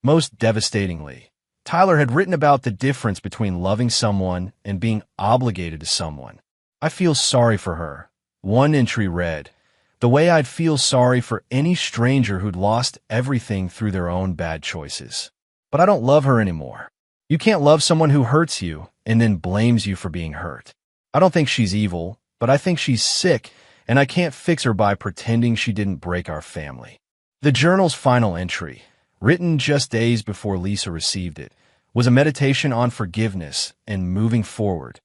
Most devastatingly, Tyler had written about the difference between loving someone and being obligated to someone. "I feel sorry for her. One entry read, "The way I'd feel sorry for any stranger who'd lost everything through their own bad choices. But I don't love her anymore." You can't love someone who hurts you and then blames you for being hurt. I don't think she's evil, but I think she's sick, and I can't fix her by pretending she didn't break our family. The journal's final entry, written just days before Lisa received it, was a meditation on forgiveness and moving forward.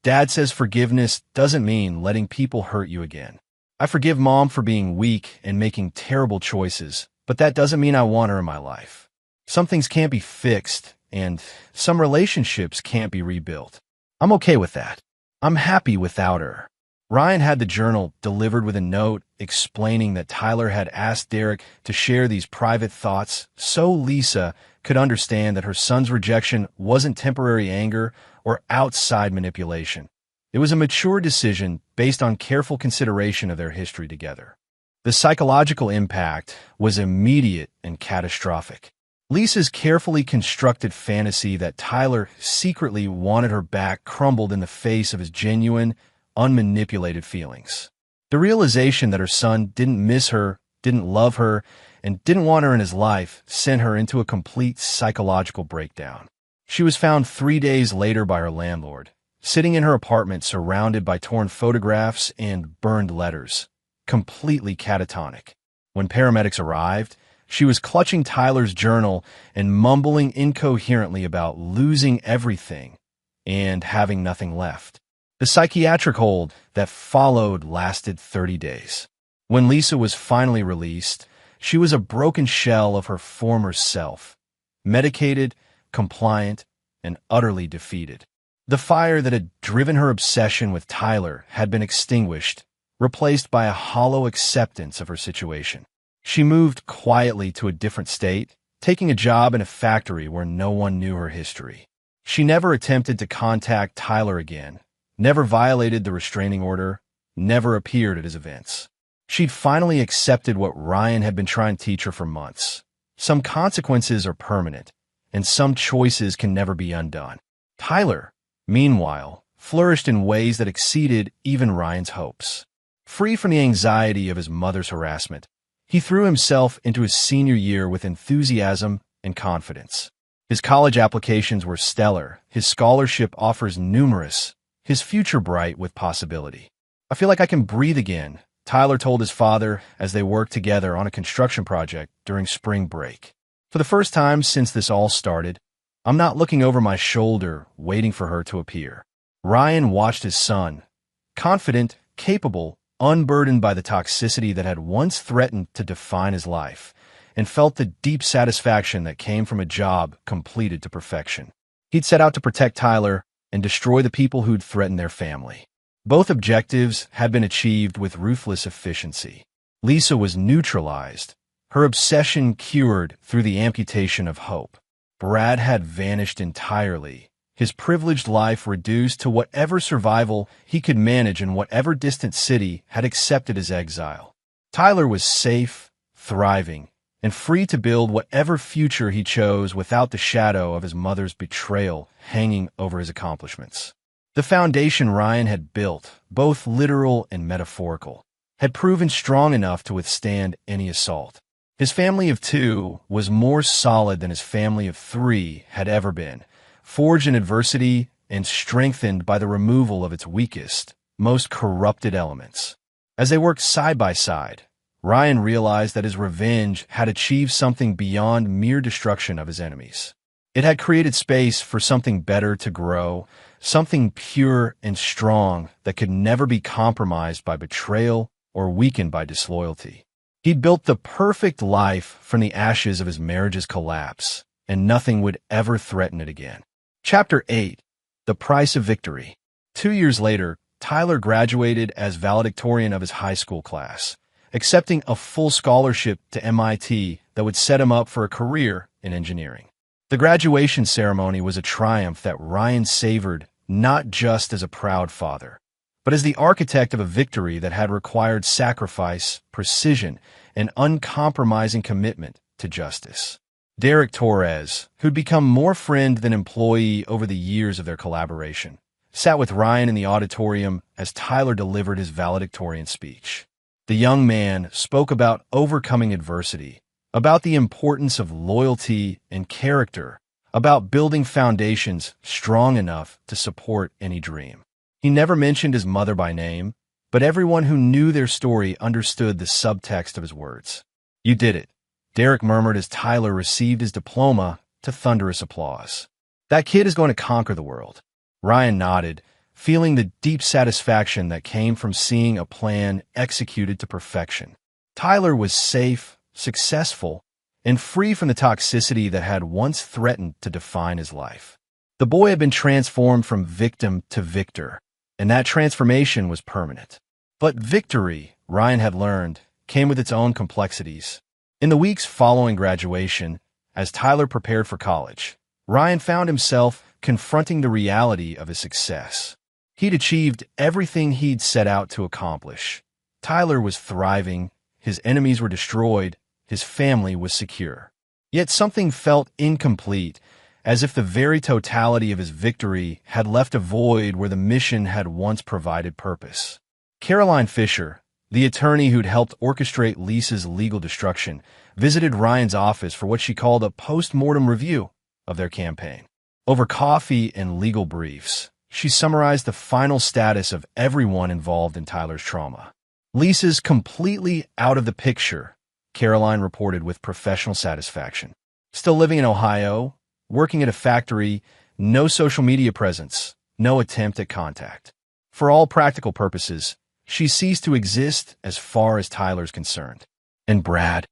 Dad says forgiveness doesn't mean letting people hurt you again. I forgive Mom for being weak and making terrible choices, but that doesn't mean I want her in my life. Some things can't be fixed, and some relationships can't be rebuilt. I'm okay with that. I'm happy without her. Ryan had the journal delivered with a note explaining that Tyler had asked Derek to share these private thoughts so Lisa could understand that her son's rejection wasn't temporary anger or outside manipulation. It was a mature decision based on careful consideration of their history together. The psychological impact was immediate and catastrophic. Lisa's carefully constructed fantasy that Tyler secretly wanted her back crumbled in the face of his genuine, unmanipulated feelings. The realization that her son didn't miss her, didn't love her, and didn't want her in his life sent her into a complete psychological breakdown. She was found 3 days later by her landlord, sitting in her apartment surrounded by torn photographs and burned letters, completely catatonic. When paramedics arrived, she was clutching Tyler's journal and mumbling incoherently about losing everything and having nothing left. The psychiatric hold that followed lasted 30 days. When Lisa was finally released, she was a broken shell of her former self, medicated, compliant, and utterly defeated. The fire that had driven her obsession with Tyler had been extinguished, replaced by a hollow acceptance of her situation. She moved quietly to a different state, taking a job in a factory where no one knew her history. She never attempted to contact Tyler again, never violated the restraining order, never appeared at his events. She'd finally accepted what Ryan had been trying to teach her for months. Some consequences are permanent, and some choices can never be undone. Tyler, meanwhile, flourished in ways that exceeded even Ryan's hopes. Free from the anxiety of his mother's harassment, he threw himself into his senior year with enthusiasm and confidence. His college applications were stellar, his scholarship offers numerous, his future bright with possibility. "I feel like I can breathe again," Tyler told his father as they worked together on a construction project during spring break. "For the first time since this all started, I'm not looking over my shoulder waiting for her to appear." Ryan watched his son, confident, capable, unburdened by the toxicity that had once threatened to define his life, and felt the deep satisfaction that came from a job completed to perfection. He'd set out to protect Tyler and destroy the people who'd threatened their family. Both objectives had been achieved with ruthless efficiency. Lisa was neutralized, her obsession cured through the amputation of hope. Brad had vanished entirely, his privileged life reduced to whatever survival he could manage in whatever distant city had accepted his exile. Tyler was safe, thriving, and free to build whatever future he chose without the shadow of his mother's betrayal hanging over his accomplishments. The foundation Ryan had built, both literal and metaphorical, had proven strong enough to withstand any assault. His family of 2 was more solid than his family of 3 had ever been, forged in adversity and strengthened by the removal of its weakest, most corrupted elements. As they worked side by side, Ryan realized that his revenge had achieved something beyond mere destruction of his enemies. It had created space for something better to grow, something pure and strong that could never be compromised by betrayal or weakened by disloyalty. He'd built the perfect life from the ashes of his marriage's collapse, and nothing would ever threaten it again. Chapter 8. The Price of Victory. 2 years later, Tyler graduated as valedictorian of his high school class, accepting a full scholarship to MIT that would set him up for a career in engineering. The graduation ceremony was a triumph that Ryan savored not just as a proud father, but as the architect of a victory that had required sacrifice, precision, and uncompromising commitment to justice. Derek Torres, who'd become more friend than employee over the years of their collaboration, sat with Ryan in the auditorium as Tyler delivered his valedictorian speech. The young man spoke about overcoming adversity, about the importance of loyalty and character, about building foundations strong enough to support any dream. He never mentioned his mother by name, but everyone who knew their story understood the subtext of his words. "You did it," Derek murmured as Tyler received his diploma to thunderous applause. "That kid is going to conquer the world." Ryan nodded, feeling the deep satisfaction that came from seeing a plan executed to perfection. Tyler was safe, successful, and free from the toxicity that had once threatened to define his life. The boy had been transformed from victim to victor, and that transformation was permanent. But victory, Ryan had learned, came with its own complexities. In the weeks following graduation, as Tyler prepared for college, Ryan found himself confronting the reality of his success. He'd achieved everything he'd set out to accomplish. Tyler was thriving, his enemies were destroyed, his family was secure. Yet something felt incomplete, as if the very totality of his victory had left a void where the mission had once provided purpose. Caroline Fisher, the attorney who'd helped orchestrate Lisa's legal destruction, visited Ryan's office for what she called a post-mortem review of their campaign. Over coffee and legal briefs, she summarized the final status of everyone involved in Tyler's trauma. "Lisa's completely out of the picture," Caroline reported with professional satisfaction. "Still living in Ohio, working at a factory, no social media presence, no attempt at contact. For all practical purposes, she ceased to exist as far as Tyler's concerned." And Brad?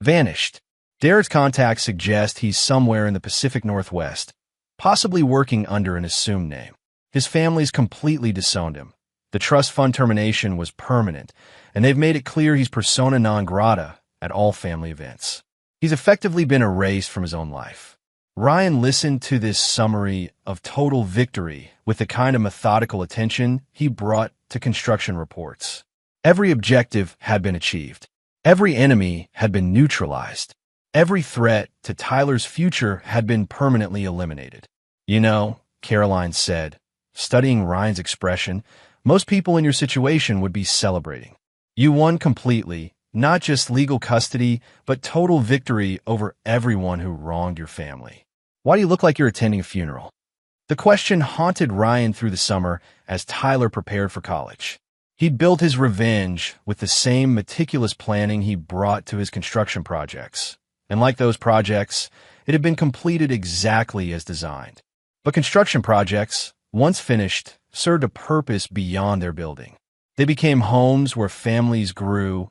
Vanished. Derek's contacts suggest he's somewhere in the Pacific Northwest, possibly working under an assumed name. His family's completely disowned him. The trust fund termination was permanent, and they've made it clear he's persona non grata at all family events. He's effectively been erased from his own life. Ryan listened to this summary of total victory with the kind of methodical attention he brought to construction reports. Every objective had been achieved. Every enemy had been neutralized. Every threat to Tyler's future had been permanently eliminated. "You know," Caroline said, studying Ryan's expression, "most people in your situation would be celebrating. You won completely, not just legal custody, but total victory over everyone who wronged your family. Why do you look like you're attending a funeral?" The question haunted Ryan through the summer as Tyler prepared for college. He'd built his revenge with the same meticulous planning he brought to his construction projects. And like those projects, it had been completed exactly as designed. But construction projects, once finished, served a purpose beyond their building. They became homes where families grew,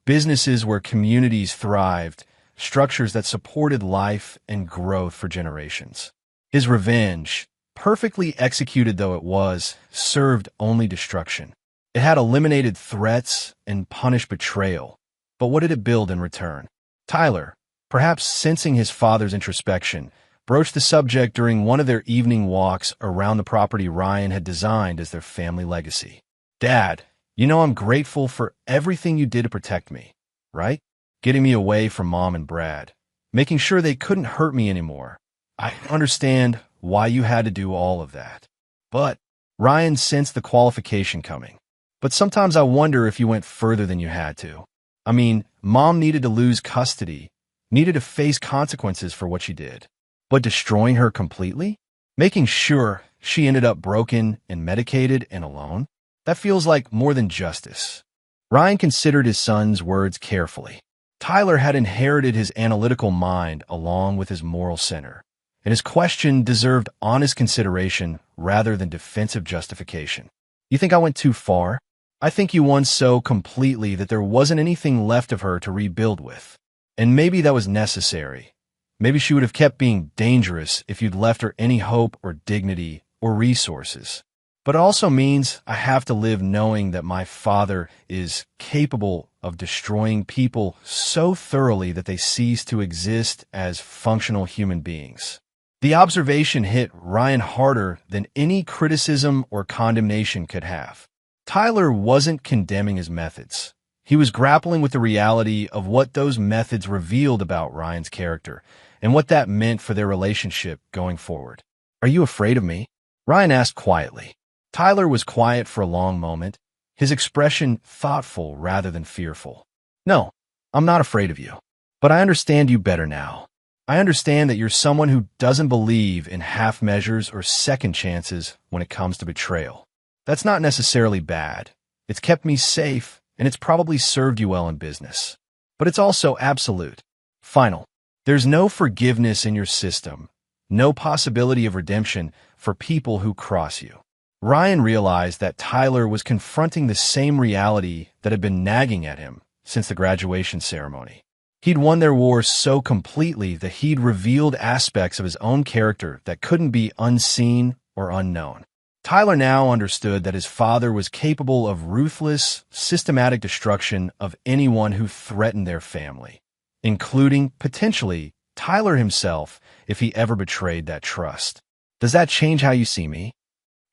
businesses where communities thrived, structures that supported life and growth for generations. His revenge, perfectly executed though it was, served only destruction. It had eliminated threats and punished betrayal. But what did it build in return? Tyler, perhaps sensing his father's introspection, broached the subject during one of their evening walks around the property Ryan had designed as their family legacy. "Dad, you know I'm grateful for everything you did to protect me, right? Getting me away from Mom and Brad, making sure they couldn't hurt me anymore. I understand why you had to do all of that." But Ryan sensed the qualification coming. "But sometimes I wonder if you went further than you had to. I mean, Mom needed to lose custody, needed to face consequences for what she did. But destroying her completely? Making sure she ended up broken and medicated and alone? That feels like more than justice." Ryan considered his son's words carefully. Tyler had inherited his analytical mind along with his moral center, and his question deserved honest consideration rather than defensive justification. "You think I went too far? I think you won so completely that there wasn't anything left of her to rebuild with. And maybe that was necessary. Maybe she would have kept being dangerous if you'd left her any hope or dignity or resources. But it also means I have to live knowing that my father is capable of destroying people so thoroughly that they cease to exist as functional human beings." The observation hit Ryan harder than any criticism or condemnation could have. Tyler wasn't condemning his methods. He was grappling with the reality of what those methods revealed about Ryan's character and what that meant for their relationship going forward. "Are you afraid of me?" Ryan asked quietly. Tyler was quiet for a long moment, his expression thoughtful rather than fearful. "No, I'm not afraid of you. But I understand you better now. I understand that you're someone who doesn't believe in half measures or second chances when it comes to betrayal. That's not necessarily bad. It's kept me safe, and it's probably served you well in business. But it's also absolute. Final. There's no forgiveness in your system, no possibility of redemption for people who cross you." Ryan realized that Tyler was confronting the same reality that had been nagging at him since the graduation ceremony. He'd won their war so completely that he'd revealed aspects of his own character that couldn't be unseen or unknown. Tyler now understood that his father was capable of ruthless, systematic destruction of anyone who threatened their family, including, potentially, Tyler himself if he ever betrayed that trust. "Does that change how you see me?"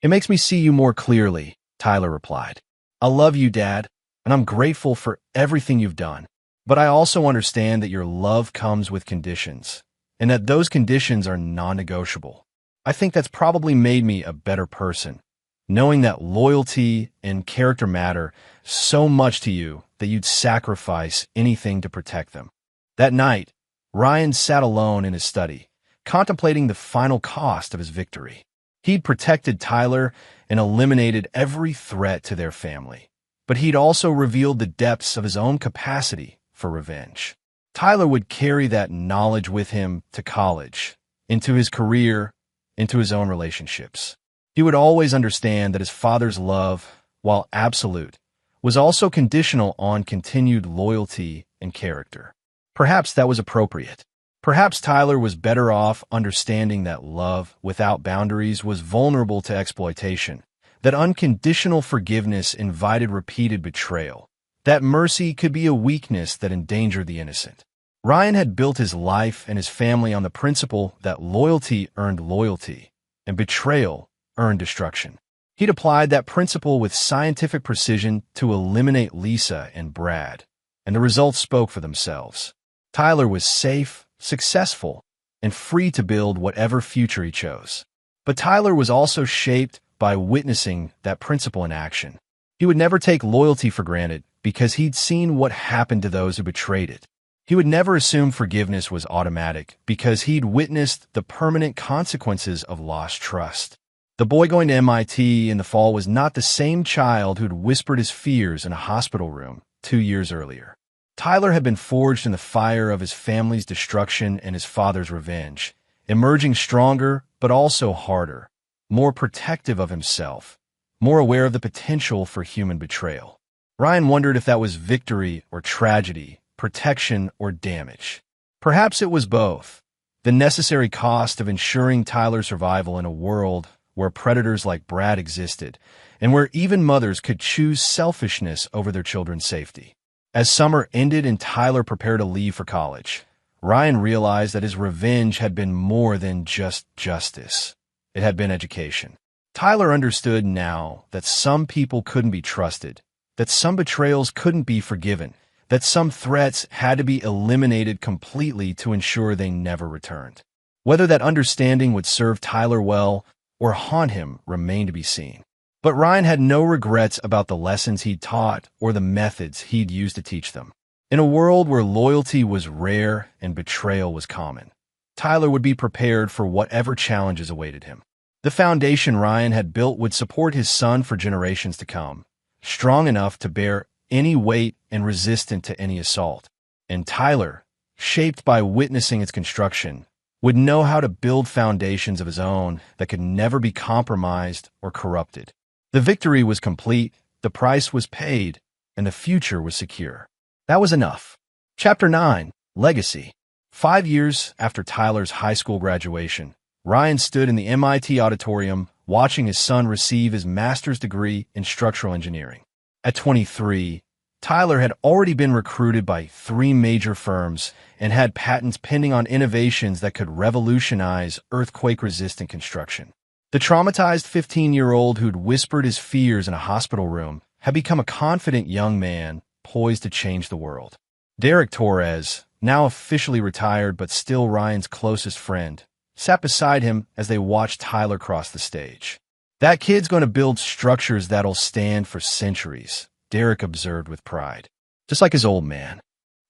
"It makes me see you more clearly," Tyler replied. "I love you, Dad, and I'm grateful for everything you've done. But I also understand that your love comes with conditions, and that those conditions are non-negotiable. I think that's probably made me a better person, knowing that loyalty and character matter so much to you that you'd sacrifice anything to protect them." That night, Ryan sat alone in his study, contemplating the final cost of his victory. He'd protected Tyler and eliminated every threat to their family, but he'd also revealed the depths of his own capacity for revenge. Tyler would carry that knowledge with him to college, into his career, into his own relationships. He would always understand that his father's love, while absolute, was also conditional on continued loyalty and character. Perhaps that was appropriate. Perhaps Tyler was better off understanding that love without boundaries was vulnerable to exploitation, that unconditional forgiveness invited repeated betrayal, that mercy could be a weakness that endangered the innocent. Ryan had built his life and his family on the principle that loyalty earned loyalty and betrayal earned destruction. He'd applied that principle with scientific precision to eliminate Lisa and Brad, and the results spoke for themselves. Tyler was safe, successful, and free to build whatever future he chose. But Tyler was also shaped by witnessing that principle in action. He would never take loyalty for granted because he'd seen what happened to those who betrayed it. He would never assume forgiveness was automatic because he'd witnessed the permanent consequences of lost trust. The boy going to MIT in the fall was not the same child who'd whispered his fears in a hospital room 2 years earlier. Tyler had been forged in the fire of his family's destruction and his father's revenge, emerging stronger but also harder, more protective of himself, more aware of the potential for human betrayal. Ryan wondered if that was victory or tragedy, protection or damage. Perhaps it was both, the necessary cost of ensuring Tyler's survival in a world where predators like Brad existed, and where even mothers could choose selfishness over their children's safety. As summer ended and Tyler prepared to leave for college, Ryan realized that his revenge had been more than just justice. It had been education. Tyler understood now that some people couldn't be trusted, that some betrayals couldn't be forgiven, that some threats had to be eliminated completely to ensure they never returned. Whether that understanding would serve Tyler well or haunt him remained to be seen. But Ryan had no regrets about the lessons he'd taught or the methods he'd used to teach them. In a world where loyalty was rare and betrayal was common, Tyler would be prepared for whatever challenges awaited him. The foundation Ryan had built would support his son for generations to come, strong enough to bear any weight and resistant to any assault. And Tyler, shaped by witnessing its construction, would know how to build foundations of his own that could never be compromised or corrupted. The victory was complete, the price was paid, and the future was secure. That was enough. Chapter 9, Legacy. 5 years after Tyler's high school graduation, Ryan stood in the MIT auditorium watching his son receive his master's degree in structural engineering. At 23, Tyler had already been recruited by 3 major firms and had patents pending on innovations that could revolutionize earthquake-resistant construction. The traumatized 15-year-old who'd whispered his fears in a hospital room had become a confident young man poised to change the world. Derek Torres, now officially retired but still Ryan's closest friend, sat beside him as they watched Tyler cross the stage. That kid's going to build structures that'll stand for centuries, Derek observed with pride. Just like his old man.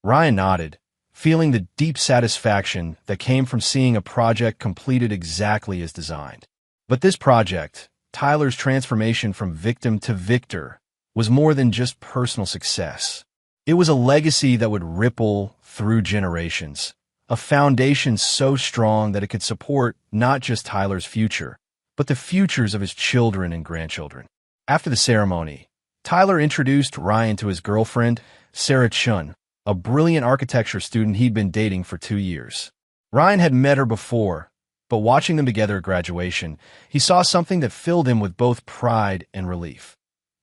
Ryan nodded, feeling the deep satisfaction that came from seeing a project completed exactly as designed. But this project, Tyler's transformation from victim to victor, was more than just personal success. It was a legacy that would ripple through generations, a foundation so strong that it could support not just Tyler's future, but the futures of his children and grandchildren. After the ceremony, Tyler introduced Ryan to his girlfriend, Sarah Chun, a brilliant architecture student he'd been dating for 2 years. Ryan had met her before, but watching them together at graduation, he saw something that filled him with both pride and relief.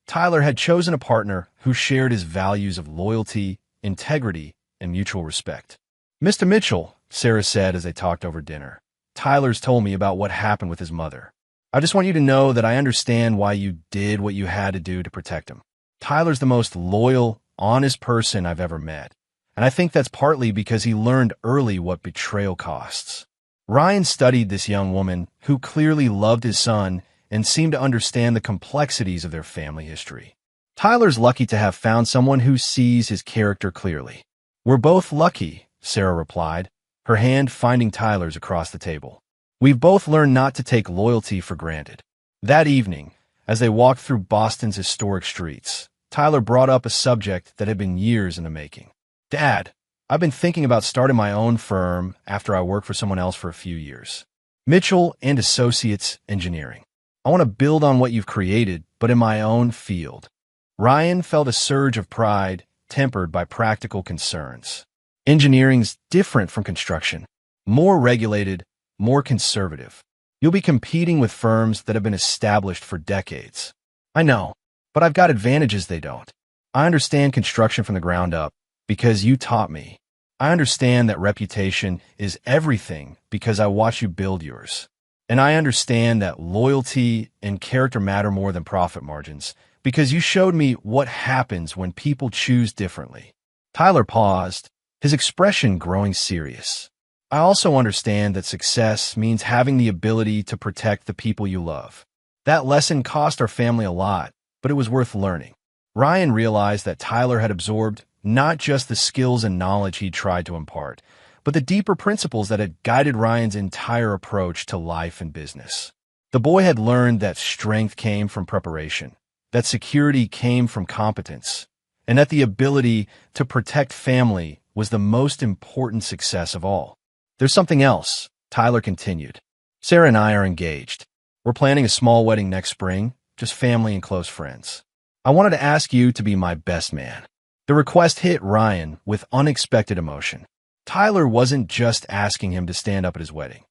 Tyler had chosen a partner who shared his values of loyalty, integrity, and mutual respect. "Mr. Mitchell," Sarah said as they talked over dinner, "Tyler's told me about what happened with his mother. I just want you to know that I understand why you did what you had to do to protect him. Tyler's the most loyal, honest person I've ever met, and I think that's partly because he learned early what betrayal costs." Ryan studied this young woman who clearly loved his son and seemed to understand the complexities of their family history. "Tyler's lucky to have found someone who sees his character clearly." "We're both lucky," Sarah replied, her hand finding Tyler's across the table. "We've both learned not to take loyalty for granted." That evening, as they walked through Boston's historic streets, Tyler brought up a subject that had been years in the making. "Dad, I've been thinking about starting my own firm after I worked for someone else for a few years. Mitchell and Associates Engineering. I want to build on what you've created, but in my own field." Ryan felt a surge of pride, tempered by practical concerns. Engineering's different from construction. More regulated, more conservative. You'll be competing with firms that have been established for decades. "I know, but I've got advantages they don't. I understand construction from the ground up because you taught me. I understand that reputation is everything because I watch you build yours. And I understand that loyalty and character matter more than profit margins because you showed me what happens when people choose differently." Tyler paused, his expression growing serious. "I also understand that success means having the ability to protect the people you love. That lesson cost our family a lot, but it was worth learning." Ryan realized that Tyler had absorbed not just the skills and knowledge he'd tried to impart, but the deeper principles that had guided Ryan's entire approach to life and business. The boy had learned that strength came from preparation, that security came from competence, and that the ability to protect family was the most important success of all. "There's something else," Tyler continued. "Sarah and I are engaged. We're planning a small wedding next spring, just family and close friends. I wanted to ask you to be my best man." The request hit Ryan with unexpected emotion. Tyler wasn't just asking him to stand up at his wedding.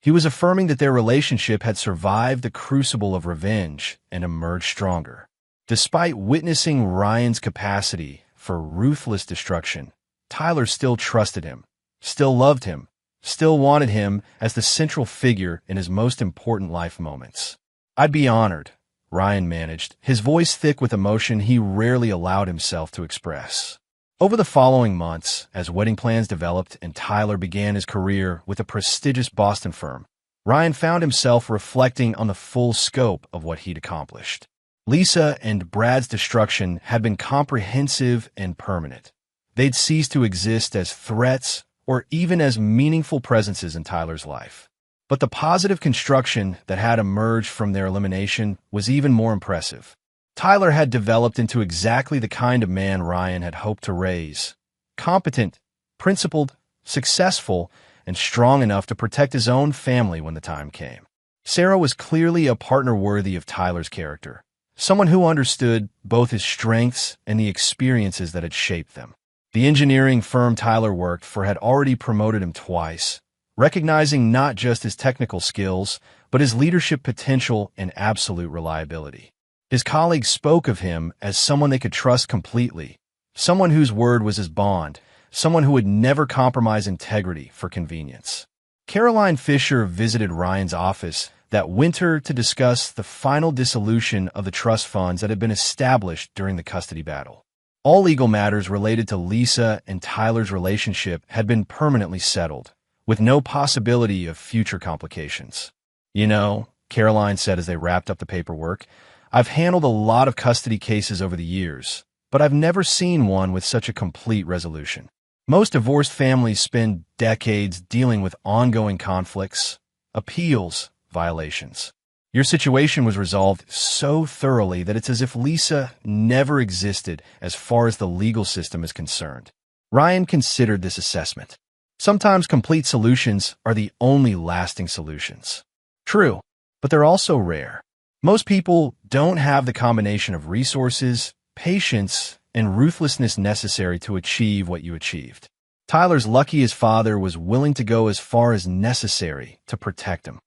He was affirming that their relationship had survived the crucible of revenge and emerged stronger. Despite witnessing Ryan's capacity for ruthless destruction, Tyler still trusted him, still loved him, still wanted him as the central figure in his most important life moments. "I'd be honored," Ryan managed, his voice thick with emotion he rarely allowed himself to express. Over the following months, as wedding plans developed and Tyler began his career with a prestigious Boston firm, Ryan found himself reflecting on the full scope of what he'd accomplished. Lisa and Brad's destruction had been comprehensive and permanent. They'd ceased to exist as threats or even as meaningful presences in Tyler's life. But the positive construction that had emerged from their elimination was even more impressive. Tyler had developed into exactly the kind of man Ryan had hoped to raise: competent, principled, successful, and strong enough to protect his own family when the time came. Sarah was clearly a partner worthy of Tyler's character, someone who understood both his strengths and the experiences that had shaped them. The engineering firm Tyler worked for had already promoted him twice, recognizing not just his technical skills, but his leadership potential and absolute reliability. His colleagues spoke of him as someone they could trust completely, someone whose word was his bond, someone who would never compromise integrity for convenience. Caroline Fisher visited Ryan's office that winter to discuss the final dissolution of the trust funds that had been established during the custody battle. All legal matters related to Lisa and Tyler's relationship had been permanently settled, with no possibility of future complications. "You know," Caroline said as they wrapped up the paperwork. "I've handled a lot of custody cases over the years, but I've never seen one with such a complete resolution. Most divorced families spend decades dealing with ongoing conflicts, appeals, violations. Your situation was resolved so thoroughly that it's as if Lisa never existed as far as the legal system is concerned." Ryan considered this assessment. Sometimes complete solutions are the only lasting solutions. True, but they're also rare. Most people don't have the combination of resources, patience, and ruthlessness necessary to achieve what you achieved. Tyler's lucky his father was willing to go as far as necessary to protect him.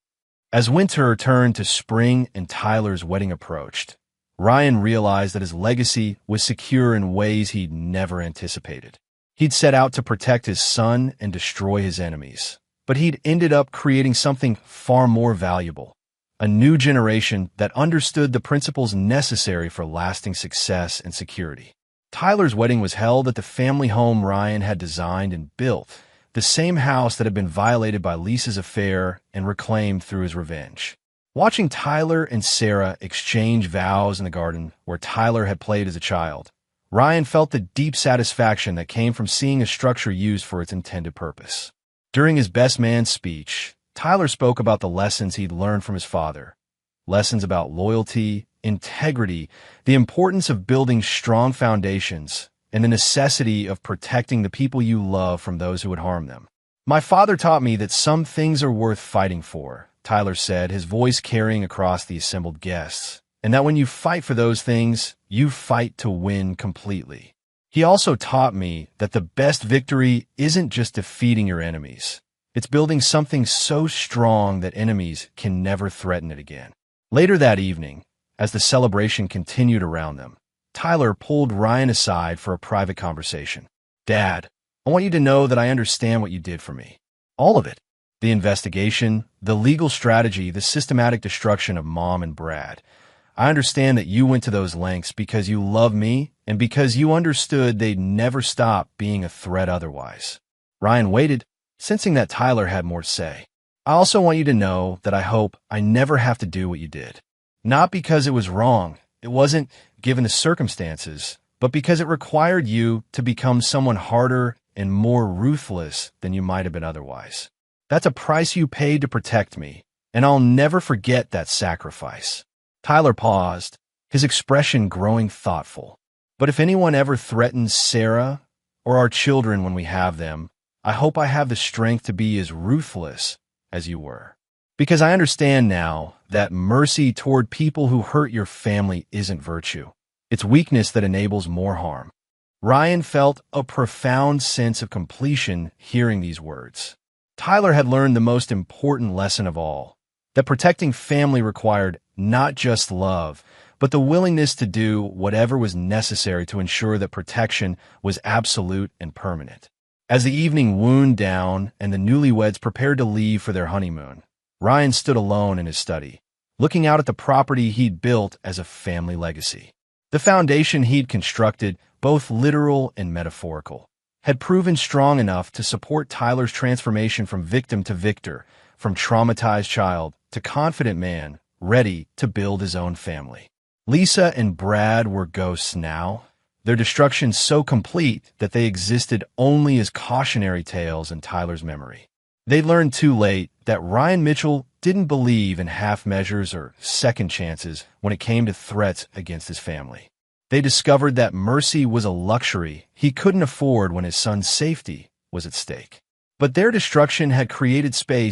As winter turned to spring and Tyler's wedding approached, Ryan realized that his legacy was secure in ways he'd never anticipated. He'd set out to protect his son and destroy his enemies, but he'd ended up creating something far more valuable, a new generation that understood the principles necessary for lasting success and security. Tyler's wedding was held at the family home Ryan had designed and built, the same house that had been violated by Lisa's affair and reclaimed through his revenge. Watching Tyler and Sarah exchange vows in the garden where Tyler had played as a child, Ryan felt the deep satisfaction that came from seeing a structure used for its intended purpose. During his best man speech, Tyler spoke about the lessons he'd learned from his father, lessons about loyalty, integrity, the importance of building strong foundations, and the necessity of protecting the people you love from those who would harm them. "My father taught me that some things are worth fighting for," Tyler said, his voice carrying across the assembled guests, "and that when you fight for those things, you fight to win completely. He also taught me that the best victory isn't just defeating your enemies. It's building something so strong that enemies can never threaten it again." Later that evening, as the celebration continued around them, Tyler pulled Ryan aside for a private conversation. "Dad, I want you to know that I understand what you did for me. All of it. The investigation, the legal strategy, the systematic destruction of Mom and Brad. I understand that you went to those lengths because you love me and because you understood they'd never stop being a threat otherwise." Ryan waited, sensing that Tyler had more to say. "I also want you to know that I hope I never have to do what you did. Not because it was wrong, it wasn't given the circumstances, but because it required you to become someone harder and more ruthless than you might have been otherwise. That's a price you paid to protect me, and I'll never forget that sacrifice." Tyler paused, his expression growing thoughtful. "But if anyone ever threatens Sarah or our children when we have them, I hope I have the strength to be as ruthless as you were. Because I understand now that mercy toward people who hurt your family isn't virtue. It's weakness that enables more harm." Ryan felt a profound sense of completion hearing these words. Tyler had learned the most important lesson of all, that protecting family required not just love, but the willingness to do whatever was necessary to ensure that protection was absolute and permanent. As the evening wound down and the newlyweds prepared to leave for their honeymoon, Ryan stood alone in his study, looking out at the property he'd built as a family legacy. The foundation he'd constructed, both literal and metaphorical, had proven strong enough to support Tyler's transformation from victim to victor, from traumatized child to confident man, ready to build his own family. Lisa and Brad were ghosts now, their destruction so complete that they existed only as cautionary tales in Tyler's memory. They learned too late that Ryan Mitchell didn't believe in half measures or second chances when it came to threats against his family. They discovered that mercy was a luxury he couldn't afford when his son's safety was at stake. But their destruction had created space